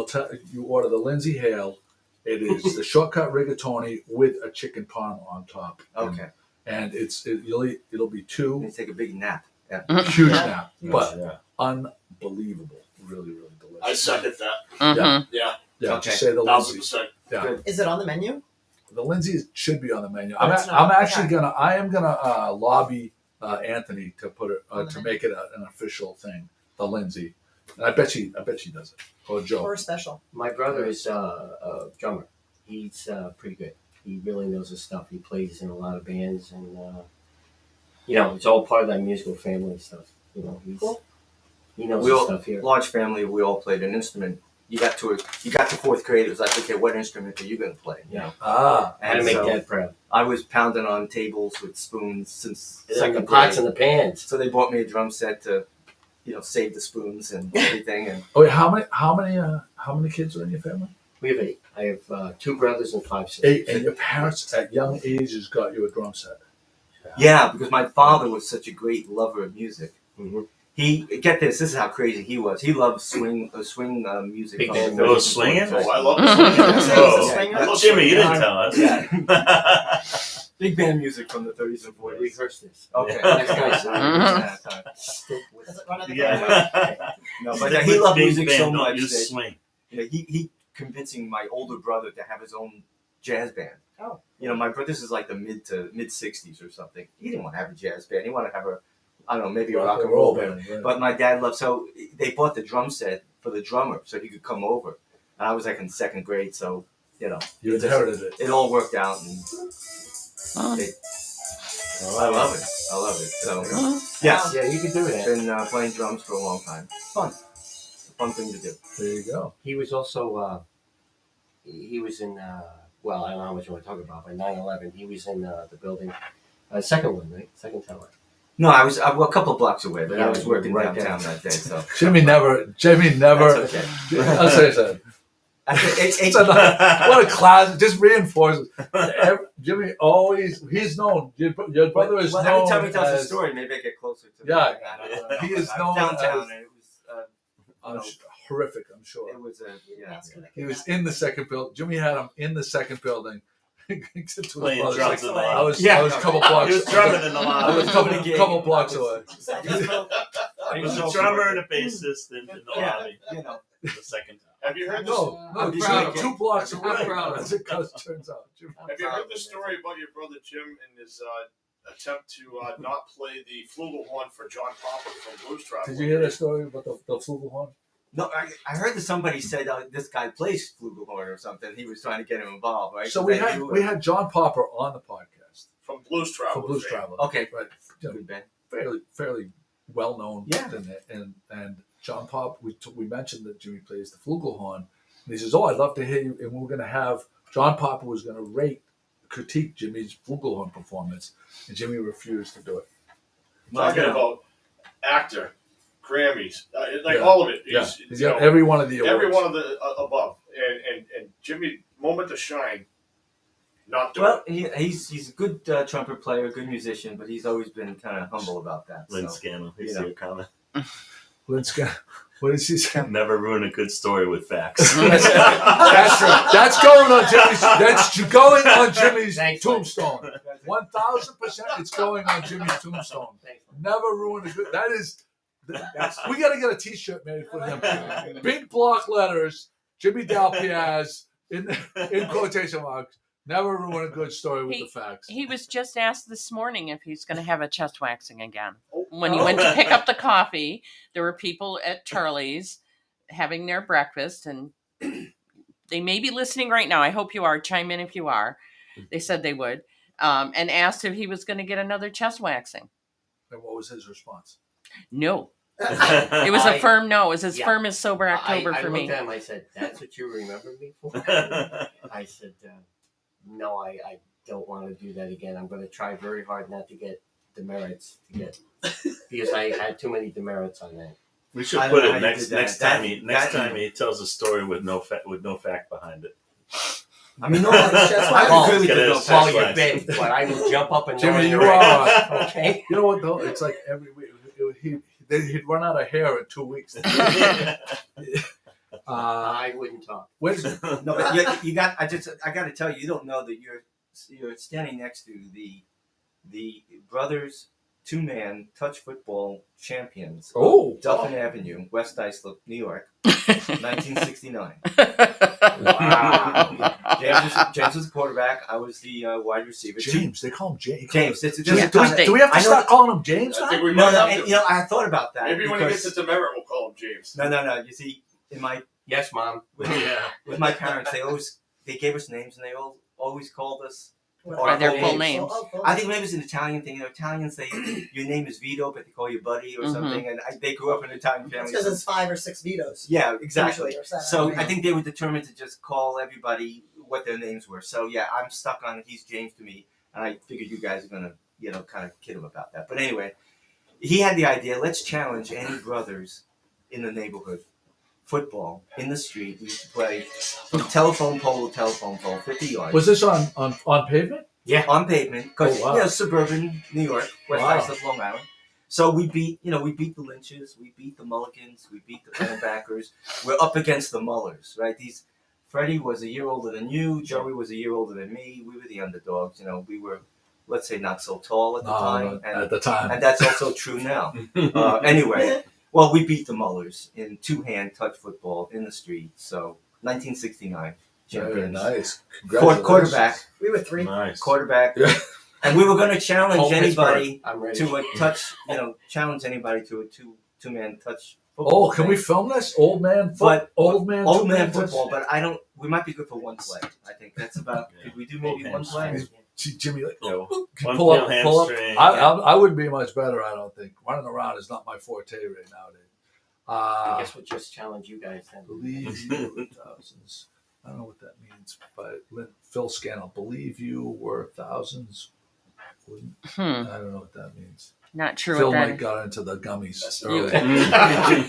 [SPEAKER 3] tell you order the Lindsay Hale. It is the shortcut rigatoni with a chicken parm on top.
[SPEAKER 8] Okay.
[SPEAKER 3] And it'll be two
[SPEAKER 8] Let me take a big nap. Yeah.
[SPEAKER 3] huge
[SPEAKER 5] Yeah.
[SPEAKER 3] nap, but
[SPEAKER 7] Yeah.
[SPEAKER 3] unbelievable. Really, really delicious.
[SPEAKER 4] I second that.
[SPEAKER 6] Mm-hmm.
[SPEAKER 4] Yeah,
[SPEAKER 3] Yeah,
[SPEAKER 8] Okay.
[SPEAKER 3] just say the Lindsay.
[SPEAKER 4] 1,000%.
[SPEAKER 3] Yeah.
[SPEAKER 5] Is it on the menu?
[SPEAKER 3] The Lindsay should be on the menu.
[SPEAKER 5] Oh, it's not.
[SPEAKER 3] I am gonna lobby Anthony to put it
[SPEAKER 5] On the
[SPEAKER 3] to
[SPEAKER 5] menu.
[SPEAKER 3] make it an official thing. The Lindsay, and I bet she does it. Or Joe.
[SPEAKER 5] Or a special?
[SPEAKER 2] My brother is a drummer. He's pretty good. He really knows his stuff. He plays in a lot of bands, and it's all part of that musical family stuff.
[SPEAKER 5] Cool.
[SPEAKER 2] He knows
[SPEAKER 8] We
[SPEAKER 2] his
[SPEAKER 8] all,
[SPEAKER 2] stuff here.
[SPEAKER 8] large family, we all played an instrument. You got to fourth grade, it was like, okay, what instrument are you going to play? You know?
[SPEAKER 3] Ah,
[SPEAKER 2] How to
[SPEAKER 8] And
[SPEAKER 2] make
[SPEAKER 8] so
[SPEAKER 2] Dad proud.
[SPEAKER 8] I was pounding on tables with spoons since
[SPEAKER 2] Like the
[SPEAKER 8] second
[SPEAKER 2] pots
[SPEAKER 8] grade.
[SPEAKER 2] and the pans.
[SPEAKER 8] So they bought me a drum set to, save the spoons and everything. And
[SPEAKER 3] oh wait, how many kids are in your family?
[SPEAKER 2] We have 8. I have 2 brothers and 5 sisters.
[SPEAKER 3] 8, and your parents at young ages got you a drum set.
[SPEAKER 8] yeah, because my father was such a great lover of music.
[SPEAKER 2] Mm-hmm.
[SPEAKER 8] This is how crazy he was. He loved swing music.
[SPEAKER 2] Big
[SPEAKER 8] from
[SPEAKER 2] band
[SPEAKER 8] the 30s and
[SPEAKER 7] swinging?
[SPEAKER 8] 40s.
[SPEAKER 4] Oh, I love
[SPEAKER 6] Mhm.
[SPEAKER 4] it.
[SPEAKER 8] Oh,
[SPEAKER 7] Jimmy, you didn't tell us.
[SPEAKER 8] Yeah. Big band music from the 30s and
[SPEAKER 2] We
[SPEAKER 8] 40s.
[SPEAKER 2] rehearsed this.
[SPEAKER 8] Okay.
[SPEAKER 7] Yeah.
[SPEAKER 2] Next guy, so
[SPEAKER 5] Does it run in the family?
[SPEAKER 7] Yeah.
[SPEAKER 8] No, but he loved
[SPEAKER 7] Big
[SPEAKER 8] music
[SPEAKER 7] band,
[SPEAKER 8] so
[SPEAKER 7] don't
[SPEAKER 8] much
[SPEAKER 7] use
[SPEAKER 8] that
[SPEAKER 7] swing.
[SPEAKER 8] he convincing my older brother to have his own jazz band.
[SPEAKER 5] Oh.
[SPEAKER 8] My brother, this is like the mid 60s or something. He didn't want to have a jazz band. He wanted to have maybe a rock and roll band.
[SPEAKER 3] right.
[SPEAKER 8] But my dad loved, so they bought the drum set for the drummer so he could come over. And I was like in second grade, so
[SPEAKER 3] You
[SPEAKER 8] it
[SPEAKER 3] inherited it.
[SPEAKER 8] it all worked out, and I love it. So yes,
[SPEAKER 2] Yeah, you can do that.
[SPEAKER 8] been playing drums for a long time. Fun thing to do.
[SPEAKER 3] There you go.
[SPEAKER 2] He was also, he was in, I don't know how much you want to talk about, but 9/11, he was in the building, second one, right? Second tower.
[SPEAKER 8] No, I was a couple of blocks away, but I
[SPEAKER 2] Yeah,
[SPEAKER 8] was working
[SPEAKER 2] right
[SPEAKER 8] downtown
[SPEAKER 2] there.
[SPEAKER 8] that day. So
[SPEAKER 3] Jimmy never.
[SPEAKER 8] that's okay.
[SPEAKER 3] I'll say that.
[SPEAKER 8] It's
[SPEAKER 3] What a class! Just reinforces. Jimmy he's known. Your brother is known.
[SPEAKER 8] Every time he tells the
[SPEAKER 3] as-
[SPEAKER 8] story, maybe I get closer to
[SPEAKER 3] Yeah,
[SPEAKER 8] that.
[SPEAKER 3] he is
[SPEAKER 8] I was
[SPEAKER 3] known
[SPEAKER 8] downtown,
[SPEAKER 3] as-
[SPEAKER 8] and it was
[SPEAKER 3] horrific. I'm sure.
[SPEAKER 8] it was
[SPEAKER 3] He was in the second building. Jimmy had him in the second building.
[SPEAKER 7] Playing drums in the
[SPEAKER 3] I was
[SPEAKER 8] Yeah.
[SPEAKER 3] I was a couple blocks.
[SPEAKER 7] He was drumming in the
[SPEAKER 3] I was a
[SPEAKER 7] lobby.
[SPEAKER 3] couple blocks away.
[SPEAKER 7] He was a drummer and a bassist in the lobby. The second time.
[SPEAKER 4] Have you heard this?
[SPEAKER 3] No,
[SPEAKER 8] I'm
[SPEAKER 3] he's
[SPEAKER 8] proud
[SPEAKER 3] like
[SPEAKER 8] of
[SPEAKER 3] 2 blocks
[SPEAKER 6] I'm
[SPEAKER 3] away.
[SPEAKER 6] proud of
[SPEAKER 3] As it turns out. Jimmy.
[SPEAKER 4] Have you heard the story about your brother Jim and his attempt to not play the flugelhorn for John Popper from Blues Traveler?
[SPEAKER 3] Did you hear that story about the flugelhorn?
[SPEAKER 8] No, I heard that somebody said this guy plays flugelhorn or something. He was trying to get him involved, right?
[SPEAKER 3] So we had John Popper on the podcast
[SPEAKER 4] From Blues Traveler.
[SPEAKER 3] for Blues
[SPEAKER 4] fame.
[SPEAKER 3] Traveler.
[SPEAKER 8] Okay,
[SPEAKER 3] Right. You know,
[SPEAKER 8] good band.
[SPEAKER 3] fairly well known.
[SPEAKER 8] Yeah.
[SPEAKER 3] And John Pop, we mentioned that Jimmy plays the flugelhorn, and he says, "Oh, I'd love to hear you." And we're going to have John Popper was going to critique Jimmy's flugelhorn performance, and Jimmy refused to do it.
[SPEAKER 4] Talking about actor, Grammys,
[SPEAKER 3] Yeah.
[SPEAKER 4] all of it.
[SPEAKER 3] He's got every one of the awards.
[SPEAKER 4] every one of the above, and Jimmy, moment to shine, not doing
[SPEAKER 8] Well,
[SPEAKER 4] it.
[SPEAKER 8] he's a good trumpet player, good musician, but he's always been kind of humble about that.
[SPEAKER 7] Lynn
[SPEAKER 8] So.
[SPEAKER 7] Scannell, you
[SPEAKER 8] You
[SPEAKER 7] see
[SPEAKER 8] know.
[SPEAKER 7] your comment.
[SPEAKER 3] Lynn's got. What did she say?
[SPEAKER 7] Never ruin a good story with facts.
[SPEAKER 3] That's going on Jimmy's. That's going on Jimmy's
[SPEAKER 2] Thanks,
[SPEAKER 3] tombstone. 1,000%. It's going on Jimmy's tombstone. Never ruin a good. That is. We got to get a T-shirt made for him. Big block letters. Jimmy Dalpiaz in quotation marks. Never ruin a good story with the facts.
[SPEAKER 6] He was just asked this morning if he's going to have a chest waxing again. When he went to pick up the coffee, there were people at Charlie's having their breakfast, and they may be listening right now. I hope you are. Chime in if you are. They said they would, and asked if he was going to get another chest waxing.
[SPEAKER 3] And what was his response?
[SPEAKER 6] No. It was a firm no. It was as firm as Sober October for me.
[SPEAKER 2] I looked at him. I said, "That's what you remember me for?" I said, "No, I don't want to do that again. I'm going to try very hard not to get demerits because I had too many demerits on that."
[SPEAKER 7] We should put it next time he tells a story with no fact behind it.
[SPEAKER 8] I mean, no, I agree with you.
[SPEAKER 2] Well, you've been, but I will jump up and
[SPEAKER 3] Jimmy, you
[SPEAKER 2] are okay.
[SPEAKER 3] You know what though? It's like every week he'd run out of hair in 2 weeks.
[SPEAKER 2] I wouldn't talk.
[SPEAKER 8] No, but you got. I got to tell you, you don't know that you're standing next to the brothers 2-man touch football champions. Duffin Avenue, West Islip, New York, 1969. Wow. James was the quarterback. I was the wide receiver.
[SPEAKER 3] James, they call him James.
[SPEAKER 8] James.
[SPEAKER 3] Do we have to start calling him James?
[SPEAKER 4] I think we might have to.
[SPEAKER 8] You know, I thought about that.
[SPEAKER 4] Maybe when he gets to demerit, we'll call him James.
[SPEAKER 8] No. You see, in my
[SPEAKER 2] Yes, Mom.
[SPEAKER 8] with my parents, they gave us names, and they always called us
[SPEAKER 6] by their full names.
[SPEAKER 8] I think maybe it's an Italian thing. You know, Italians say your name is Vito, but they call you Buddy or something. And they grew up in an Italian family.
[SPEAKER 5] Because it's 5 or 6 Vitos.
[SPEAKER 8] Yeah, exactly. So
[SPEAKER 5] I
[SPEAKER 8] I think they were determined to just call everybody what their names were. So yeah, I'm stuck on he's James to me, and I figured you guys are gonna kind of kid him about that. But anyway, he had the idea. Let's challenge any brothers in the neighborhood. Football in the street. We used to play from telephone pole to telephone pole, 50 yards.
[SPEAKER 3] Was this on pavement?
[SPEAKER 8] Yeah, on pavement, because
[SPEAKER 3] wow.
[SPEAKER 8] Suburban New York, West Islip, Long Island. So we beat the Lynches, we beat the Mulligans, we beat the Pennebackers. We're up against the Mullers, right? Freddie was a year older than you. Joey was a year older than me. We were the underdogs. We were, let's say, not so tall at the time. And that's also true now. Anyway. Well, we beat the Mullers in 2-hand touch football in the street. So, 1969 champions.
[SPEAKER 3] Very nice.
[SPEAKER 8] Quarterback.
[SPEAKER 5] We were 3.
[SPEAKER 7] Nice.
[SPEAKER 8] Quarterback. Yeah. And we were going to challenge anybody
[SPEAKER 2] to
[SPEAKER 8] a touch. Challenge anybody to a 2-man touch football.
[SPEAKER 3] Oh, can we film this? Old man
[SPEAKER 8] football.
[SPEAKER 3] Touch?
[SPEAKER 8] But we might be good for one play. I think that's about. Could we do maybe one play?
[SPEAKER 3] Jimmy,
[SPEAKER 7] pull up.
[SPEAKER 3] I wouldn't be much better, I don't think. Running around is not my forte right nowadays.
[SPEAKER 2] I guess we'll just challenge you guys then.
[SPEAKER 3] Believe you were thousands. I don't know what that means, but Phil Scannell, believe you were thousands. I don't know what that means.
[SPEAKER 6] Not sure
[SPEAKER 3] Phil
[SPEAKER 6] what that
[SPEAKER 3] might got into the gummies.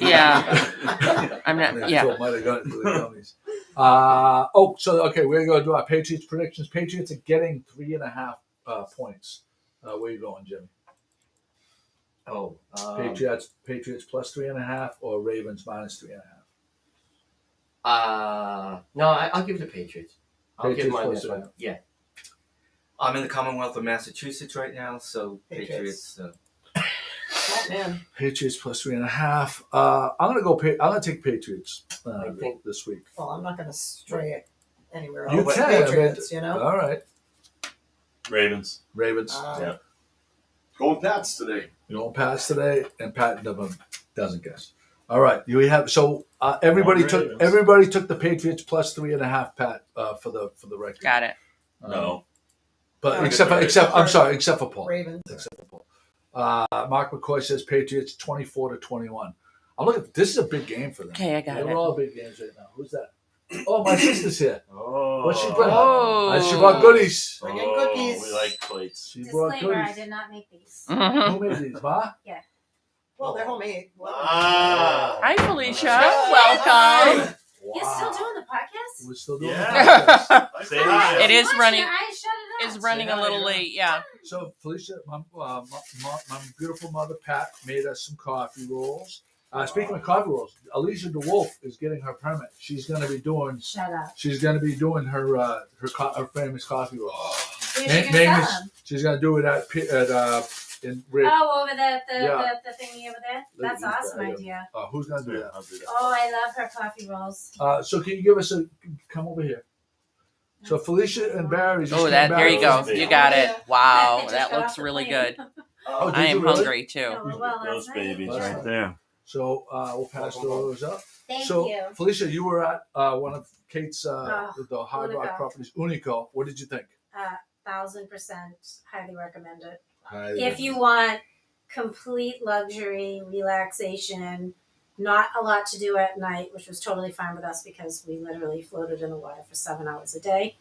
[SPEAKER 6] Yeah. I'm not. Yeah.
[SPEAKER 3] Phil might have got into the gummies. We're going to do our Patriots predictions. Patriots are getting 3.5 points. Where are you going, Jimmy? Patriots plus 3.5 or Ravens minus 3.5?
[SPEAKER 2] No, I'll give it to Patriots. I'll give mine this one. Yeah.
[SPEAKER 8] I'm in the Commonwealth of Massachusetts right now, so Patriots.
[SPEAKER 5] Man.
[SPEAKER 3] Patriots plus 3.5. I'm gonna take Patriots.
[SPEAKER 2] I think
[SPEAKER 3] this week.
[SPEAKER 5] Well, I'm not gonna stray anywhere else.
[SPEAKER 3] You
[SPEAKER 5] but
[SPEAKER 3] can,
[SPEAKER 5] Patriots,
[SPEAKER 3] All right.
[SPEAKER 7] Ravens.
[SPEAKER 3] Yeah.
[SPEAKER 4] Going Pats today.
[SPEAKER 3] You're going Pats today, and Pat doesn't guess. All right. Everybody took the Patriots plus 3.5. Pat for the record.
[SPEAKER 6] Got it.
[SPEAKER 3] No. But except for Paul.
[SPEAKER 5] Ravens.
[SPEAKER 3] Except for Paul. Mark McCoy says Patriots 24-21. I'm looking. This is a big game for them.
[SPEAKER 6] Okay, I got it.
[SPEAKER 3] They're all big games right now. Who's that? Oh, my sister's here.
[SPEAKER 7] Oh.
[SPEAKER 3] What's she bring?
[SPEAKER 6] Oh.
[SPEAKER 3] She brought goodies.
[SPEAKER 5] Bring in cookies.
[SPEAKER 7] We like plates.
[SPEAKER 3] She brought
[SPEAKER 9] Disclaimer, I
[SPEAKER 3] goodies.
[SPEAKER 9] did not make these.
[SPEAKER 3] Who made these, Ma?
[SPEAKER 5] Well, they're homemade.
[SPEAKER 6] Hi, Felicia. Welcome.
[SPEAKER 9] You still doing the podcast?
[SPEAKER 3] We're still doing
[SPEAKER 7] Yeah.
[SPEAKER 3] it.
[SPEAKER 7] Say hi.
[SPEAKER 6] It is
[SPEAKER 9] Watch
[SPEAKER 6] running.
[SPEAKER 9] your eyes, shut it up.
[SPEAKER 6] Is running a little late. Yeah.
[SPEAKER 3] So, Felicia, my beautiful mother, Pat, made us some coffee rolls. Speaking of coffee rolls, Alicia DeWolf is getting her permit. She's going to be doing.
[SPEAKER 9] Shut up.
[SPEAKER 3] She's going to be doing her famous coffee rolls.
[SPEAKER 9] Where's she gonna sell them?
[SPEAKER 3] She's going to do it in.
[SPEAKER 9] Oh, over the
[SPEAKER 3] Yeah.
[SPEAKER 9] the thingy over there.
[SPEAKER 3] Look
[SPEAKER 9] That's
[SPEAKER 3] at
[SPEAKER 9] an
[SPEAKER 3] this
[SPEAKER 9] awesome
[SPEAKER 3] guy.
[SPEAKER 9] idea.
[SPEAKER 3] Who's going to do that?
[SPEAKER 7] I'll do that.
[SPEAKER 9] Oh, I love her coffee rolls.
[SPEAKER 3] So can you give us come over here? So Felicia and Barry just
[SPEAKER 6] Oh,
[SPEAKER 3] came
[SPEAKER 6] that
[SPEAKER 3] back.
[SPEAKER 6] there you go.
[SPEAKER 7] Baby.
[SPEAKER 6] You got it. Wow,
[SPEAKER 9] Just
[SPEAKER 6] that
[SPEAKER 9] got
[SPEAKER 6] looks
[SPEAKER 9] off the
[SPEAKER 6] really
[SPEAKER 9] plane.
[SPEAKER 6] good.
[SPEAKER 3] Oh, did
[SPEAKER 6] I
[SPEAKER 3] you
[SPEAKER 6] am
[SPEAKER 3] really?
[SPEAKER 6] hungry too.
[SPEAKER 9] Oh, well,
[SPEAKER 7] Those
[SPEAKER 9] that's nice.
[SPEAKER 7] babies
[SPEAKER 3] Yeah.
[SPEAKER 7] right there.
[SPEAKER 3] So we'll pass those up.
[SPEAKER 9] Thank
[SPEAKER 3] So
[SPEAKER 9] you.
[SPEAKER 3] Felicia, you were at one of Kate's
[SPEAKER 9] Oh,
[SPEAKER 3] the Hard Rock
[SPEAKER 9] Unico.
[SPEAKER 3] properties, Unico. What did you think?
[SPEAKER 9] 1,000% highly recommend it.
[SPEAKER 3] Highly
[SPEAKER 9] If you want complete luxury, relaxation, not a lot to do at night, which was totally fine with us because we literally floated in the water for 7 hours a day.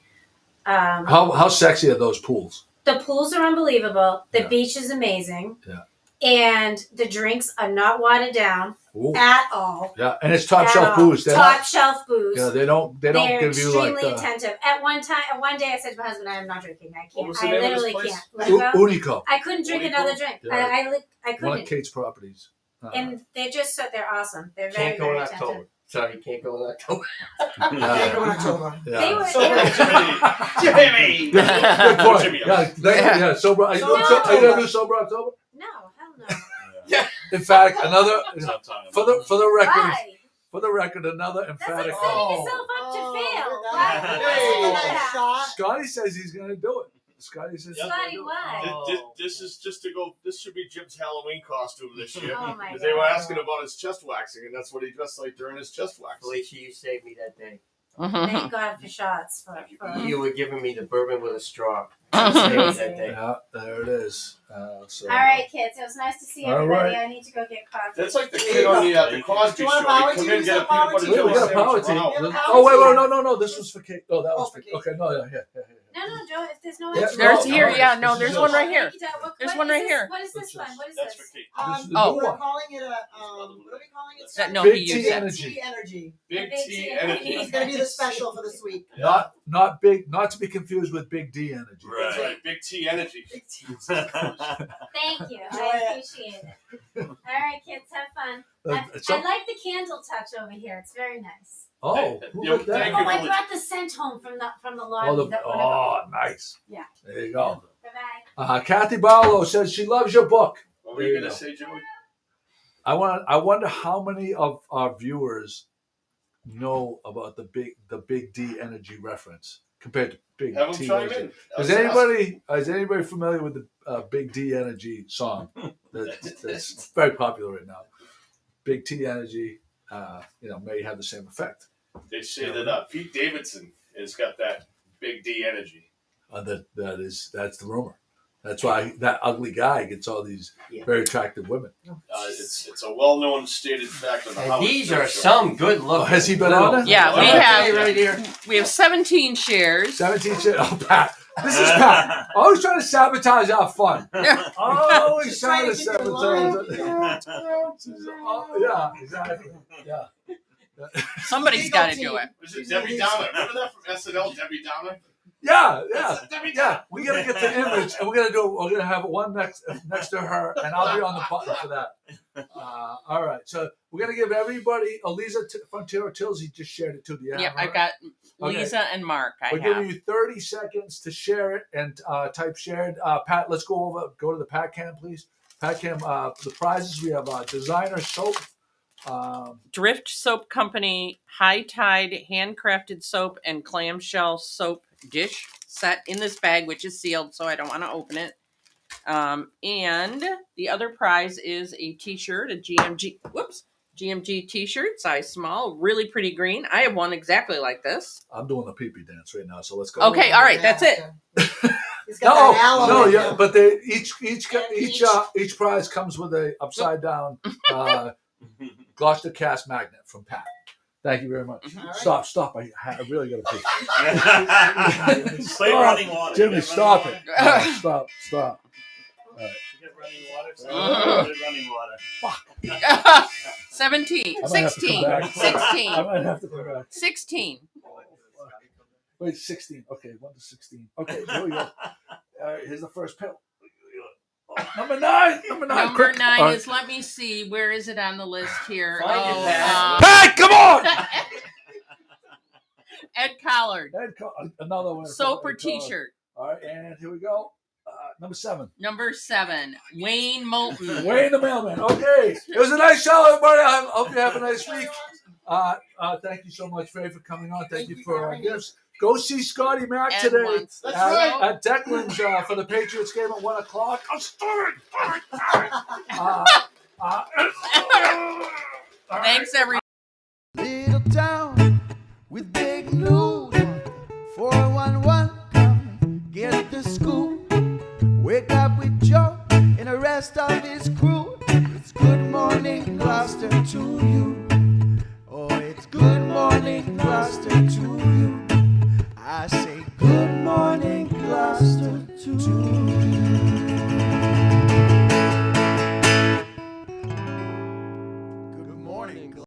[SPEAKER 3] How sexy are those pools?
[SPEAKER 9] The pools are unbelievable. The
[SPEAKER 3] Yeah.
[SPEAKER 9] beach is amazing.
[SPEAKER 3] Yeah.
[SPEAKER 9] And the drinks are not watered down
[SPEAKER 3] Ooh.
[SPEAKER 9] at all.
[SPEAKER 3] Yeah, and it's top
[SPEAKER 9] At
[SPEAKER 3] shelf
[SPEAKER 9] all.
[SPEAKER 3] booze. They're
[SPEAKER 9] Top
[SPEAKER 3] not,
[SPEAKER 9] shelf booze.
[SPEAKER 3] yeah, they don't
[SPEAKER 9] They're
[SPEAKER 3] give you like
[SPEAKER 9] extremely attentive. At one day, I said to my husband, "I am not drinking. I
[SPEAKER 4] What
[SPEAKER 9] can't.
[SPEAKER 4] was the
[SPEAKER 9] I
[SPEAKER 4] name of this
[SPEAKER 9] literally
[SPEAKER 4] place?
[SPEAKER 9] can't. Let go."
[SPEAKER 3] Unico,
[SPEAKER 9] I couldn't drink
[SPEAKER 4] Unico?
[SPEAKER 9] another drink.
[SPEAKER 3] Yeah.
[SPEAKER 9] I
[SPEAKER 3] one of
[SPEAKER 9] couldn't.
[SPEAKER 3] Kate's properties.
[SPEAKER 9] And they're just they're awesome. They're very
[SPEAKER 2] Can't go
[SPEAKER 9] very
[SPEAKER 2] in
[SPEAKER 9] attentive.
[SPEAKER 2] October. Sorry, you can't go in October.
[SPEAKER 5] Can't go in October.
[SPEAKER 3] Yeah.
[SPEAKER 9] They were.
[SPEAKER 5] So-
[SPEAKER 9] they were
[SPEAKER 4] Jimmy.
[SPEAKER 3] Good point.
[SPEAKER 4] Jimmy.
[SPEAKER 3] Yeah, sober. Are you
[SPEAKER 5] Sober
[SPEAKER 3] gonna do sober October?
[SPEAKER 9] no, hell no.
[SPEAKER 3] Emphatic. Another
[SPEAKER 7] Sometime.
[SPEAKER 3] for the record.
[SPEAKER 9] Why?
[SPEAKER 3] For the record, another
[SPEAKER 9] That's
[SPEAKER 3] emphatic.
[SPEAKER 9] like setting
[SPEAKER 3] no.
[SPEAKER 9] yourself up to
[SPEAKER 5] Oh,
[SPEAKER 9] fail.
[SPEAKER 5] look at
[SPEAKER 9] Why?
[SPEAKER 5] that.
[SPEAKER 9] Why
[SPEAKER 5] Hey,
[SPEAKER 9] do
[SPEAKER 5] nice
[SPEAKER 9] that?
[SPEAKER 5] shot.
[SPEAKER 3] Scotty says he's gonna do it. Scotty says. he's gonna
[SPEAKER 9] Scotty,
[SPEAKER 3] do it.
[SPEAKER 9] why?
[SPEAKER 4] This is just to go. This should be Jim's Halloween costume this year.
[SPEAKER 9] Oh my
[SPEAKER 4] Because they were
[SPEAKER 9] God.
[SPEAKER 4] asking about his chest waxing, and that's what he dressed like during his chest wax.
[SPEAKER 2] Felicia, you saved me that day.
[SPEAKER 9] Thank God for shots. For
[SPEAKER 2] You were giving me the bourbon with a straw. You saved me that day.
[SPEAKER 3] Yeah, there it is. So.
[SPEAKER 9] All right, kids. It was nice to see
[SPEAKER 3] All
[SPEAKER 9] everybody.
[SPEAKER 3] right.
[SPEAKER 9] I need to go get coffee.
[SPEAKER 4] That's like the kid on the Cosby
[SPEAKER 5] Do you want
[SPEAKER 4] show.
[SPEAKER 5] a power
[SPEAKER 4] He come
[SPEAKER 5] tea?
[SPEAKER 4] in, get a
[SPEAKER 5] Some power
[SPEAKER 4] peanut butter
[SPEAKER 5] tea?
[SPEAKER 3] We
[SPEAKER 4] jelly
[SPEAKER 3] got a power
[SPEAKER 4] sandwich,
[SPEAKER 3] team.
[SPEAKER 4] run out.
[SPEAKER 5] We have a power
[SPEAKER 3] Oh wait,
[SPEAKER 5] team.
[SPEAKER 3] no. This was for Kate. Oh, that
[SPEAKER 5] Oh,
[SPEAKER 3] was
[SPEAKER 5] for
[SPEAKER 3] for
[SPEAKER 5] Kate.
[SPEAKER 3] Okay, no, yeah.
[SPEAKER 9] No, Joe. If there's no
[SPEAKER 3] Yeah,
[SPEAKER 9] extra.
[SPEAKER 6] There's
[SPEAKER 3] no,
[SPEAKER 6] here,
[SPEAKER 3] no,
[SPEAKER 6] yeah,
[SPEAKER 3] this
[SPEAKER 6] no,
[SPEAKER 3] is
[SPEAKER 6] there's
[SPEAKER 3] just-
[SPEAKER 6] one right here.
[SPEAKER 9] Thank you, Dad.
[SPEAKER 6] There's
[SPEAKER 9] What
[SPEAKER 6] one
[SPEAKER 9] is
[SPEAKER 6] right
[SPEAKER 9] this?
[SPEAKER 6] here.
[SPEAKER 9] What is this
[SPEAKER 3] That's
[SPEAKER 9] one? What is
[SPEAKER 4] That's for
[SPEAKER 9] this?
[SPEAKER 4] Kate.
[SPEAKER 3] This is the
[SPEAKER 6] Oh.
[SPEAKER 3] new
[SPEAKER 5] We're
[SPEAKER 3] one.
[SPEAKER 5] calling it what are we calling it?
[SPEAKER 6] That- no,
[SPEAKER 3] Big
[SPEAKER 6] he
[SPEAKER 3] T
[SPEAKER 6] used that.
[SPEAKER 3] energy.
[SPEAKER 5] Tea energy.
[SPEAKER 4] Big
[SPEAKER 9] Big
[SPEAKER 4] T
[SPEAKER 9] T
[SPEAKER 4] energy.
[SPEAKER 5] It's gonna be the special for this week.
[SPEAKER 3] Not big. Not to be confused with Big D energy.
[SPEAKER 4] That's right. Big T energy.
[SPEAKER 9] Thank you. I appreciate it. All right, kids. Have fun. I like the candle touch over here. It's very nice.
[SPEAKER 3] Oh, who
[SPEAKER 4] Yeah,
[SPEAKER 3] lit that?
[SPEAKER 4] thank
[SPEAKER 9] Oh,
[SPEAKER 4] you.
[SPEAKER 9] I brought the scent home from the lobby.
[SPEAKER 3] Nice.
[SPEAKER 9] Yeah.
[SPEAKER 3] There you go.
[SPEAKER 9] Bye-bye.
[SPEAKER 3] Kathy Barlow says she loves your book.
[SPEAKER 4] What were
[SPEAKER 3] There
[SPEAKER 4] you
[SPEAKER 3] you
[SPEAKER 4] gonna
[SPEAKER 3] go.
[SPEAKER 4] say, Joey?
[SPEAKER 3] I wonder how many of our viewers know about the Big D energy reference compared to Big
[SPEAKER 4] Have
[SPEAKER 3] T
[SPEAKER 4] him chime
[SPEAKER 3] energy.
[SPEAKER 4] in.
[SPEAKER 3] Is anybody familiar with the Big D energy song that's very popular right now? Big T energy, may have the same effect.
[SPEAKER 4] They say that Pete Davidson has got that Big D energy.
[SPEAKER 3] That's the rumor. That's why that ugly guy gets all these very attractive women.
[SPEAKER 4] It's a well-known stated fact on the
[SPEAKER 2] And
[SPEAKER 4] Howard
[SPEAKER 2] these
[SPEAKER 4] Stern
[SPEAKER 2] are
[SPEAKER 4] show.
[SPEAKER 2] some good
[SPEAKER 3] Oh,
[SPEAKER 2] looking.
[SPEAKER 3] has he been on it?
[SPEAKER 6] Yeah, we
[SPEAKER 2] I'll
[SPEAKER 6] have-
[SPEAKER 2] tell you right here.
[SPEAKER 6] We have 17 shares.
[SPEAKER 3] 17 shit. Oh, Pat. This is Pat. Always trying to sabotage our fun. Always
[SPEAKER 5] Just
[SPEAKER 3] trying
[SPEAKER 5] trying
[SPEAKER 3] to
[SPEAKER 5] to keep you alive.
[SPEAKER 3] sabotage. Yeah, exactly. Yeah.
[SPEAKER 6] Somebody's got to do it.
[SPEAKER 4] Was it Debbie Downer? Remember that from SNL, Debbie Downer?
[SPEAKER 3] Yeah.
[SPEAKER 4] Debbie
[SPEAKER 3] Yeah, we gotta get the image, and we're gonna have one next to her, and I'll be on the button for that. All right, so we're gonna give everybody. Eliza Frontiero Tilsey just shared it too. Do you have
[SPEAKER 6] Yeah,
[SPEAKER 3] her?
[SPEAKER 6] I've got
[SPEAKER 3] Okay.
[SPEAKER 6] Lisa and Mark.
[SPEAKER 3] We're giving you 30 seconds to share it and type shared. Pat, let's go to the Pat Cam, please. Pat Cam, the prizes we have designer soap.
[SPEAKER 6] Drift Soap Company High Tide handcrafted soap and clamshell soap dish set in this bag, which is sealed, so I don't want to open it. And the other prize is a t-shirt, a GMG t-shirt, size small, really pretty green. I have one exactly like this.
[SPEAKER 3] I'm doing the pee-pee dance right now, so let's go.
[SPEAKER 6] Okay, all right, that's it.
[SPEAKER 5] He's got that aloe
[SPEAKER 3] No,
[SPEAKER 5] in
[SPEAKER 3] yeah,
[SPEAKER 5] him.
[SPEAKER 3] but each prize comes with a upside down Gloucestercast magnet from Pat. Thank you very much.
[SPEAKER 5] All right.
[SPEAKER 3] Stop! I really got to pee.
[SPEAKER 7] Play running water.
[SPEAKER 3] Jimmy,
[SPEAKER 7] Get
[SPEAKER 3] stop
[SPEAKER 7] running
[SPEAKER 3] it! No, stop!
[SPEAKER 7] Water. Get running water. Get running water.
[SPEAKER 6] 17,
[SPEAKER 3] I might have to
[SPEAKER 6] 16,
[SPEAKER 3] come back.
[SPEAKER 6] 16,
[SPEAKER 3] I might have to come back.
[SPEAKER 6] 16.
[SPEAKER 3] Wait, 16. Okay, 1 to 16. Okay, here we go. All right, here's the first pill. Number 9.
[SPEAKER 6] Number
[SPEAKER 3] Quick.
[SPEAKER 6] 9
[SPEAKER 3] All right.
[SPEAKER 6] is, let me see, where is it on the list here?
[SPEAKER 2] Find it, Pat.
[SPEAKER 3] Pat, come on!
[SPEAKER 6] Ed Collard.
[SPEAKER 3] Another one.
[SPEAKER 6] Soap or
[SPEAKER 3] Ed Collard.
[SPEAKER 6] t-shirt?
[SPEAKER 3] All right, and here we go. Number 7.
[SPEAKER 6] Number 7, Wayne Moulton.
[SPEAKER 3] Wayne the mailman. Okay. It was a nice show, everybody. I hope you have a nice week. Thank you so much, Faye, for coming on. Thank you for our gifts. Go see Scotty Mack
[SPEAKER 6] Ed
[SPEAKER 3] today
[SPEAKER 6] wants-
[SPEAKER 3] at Declan's for the Patriots game at 1 o'clock. Oh, stop it.
[SPEAKER 6] Thanks, everyone.
[SPEAKER 10] Little town with big news. 411, come get the scoop. Wake up with Joe and the rest of his crew. It's good morning, Gloucester, to you. Oh, it's good morning, Gloucester, to you. I say good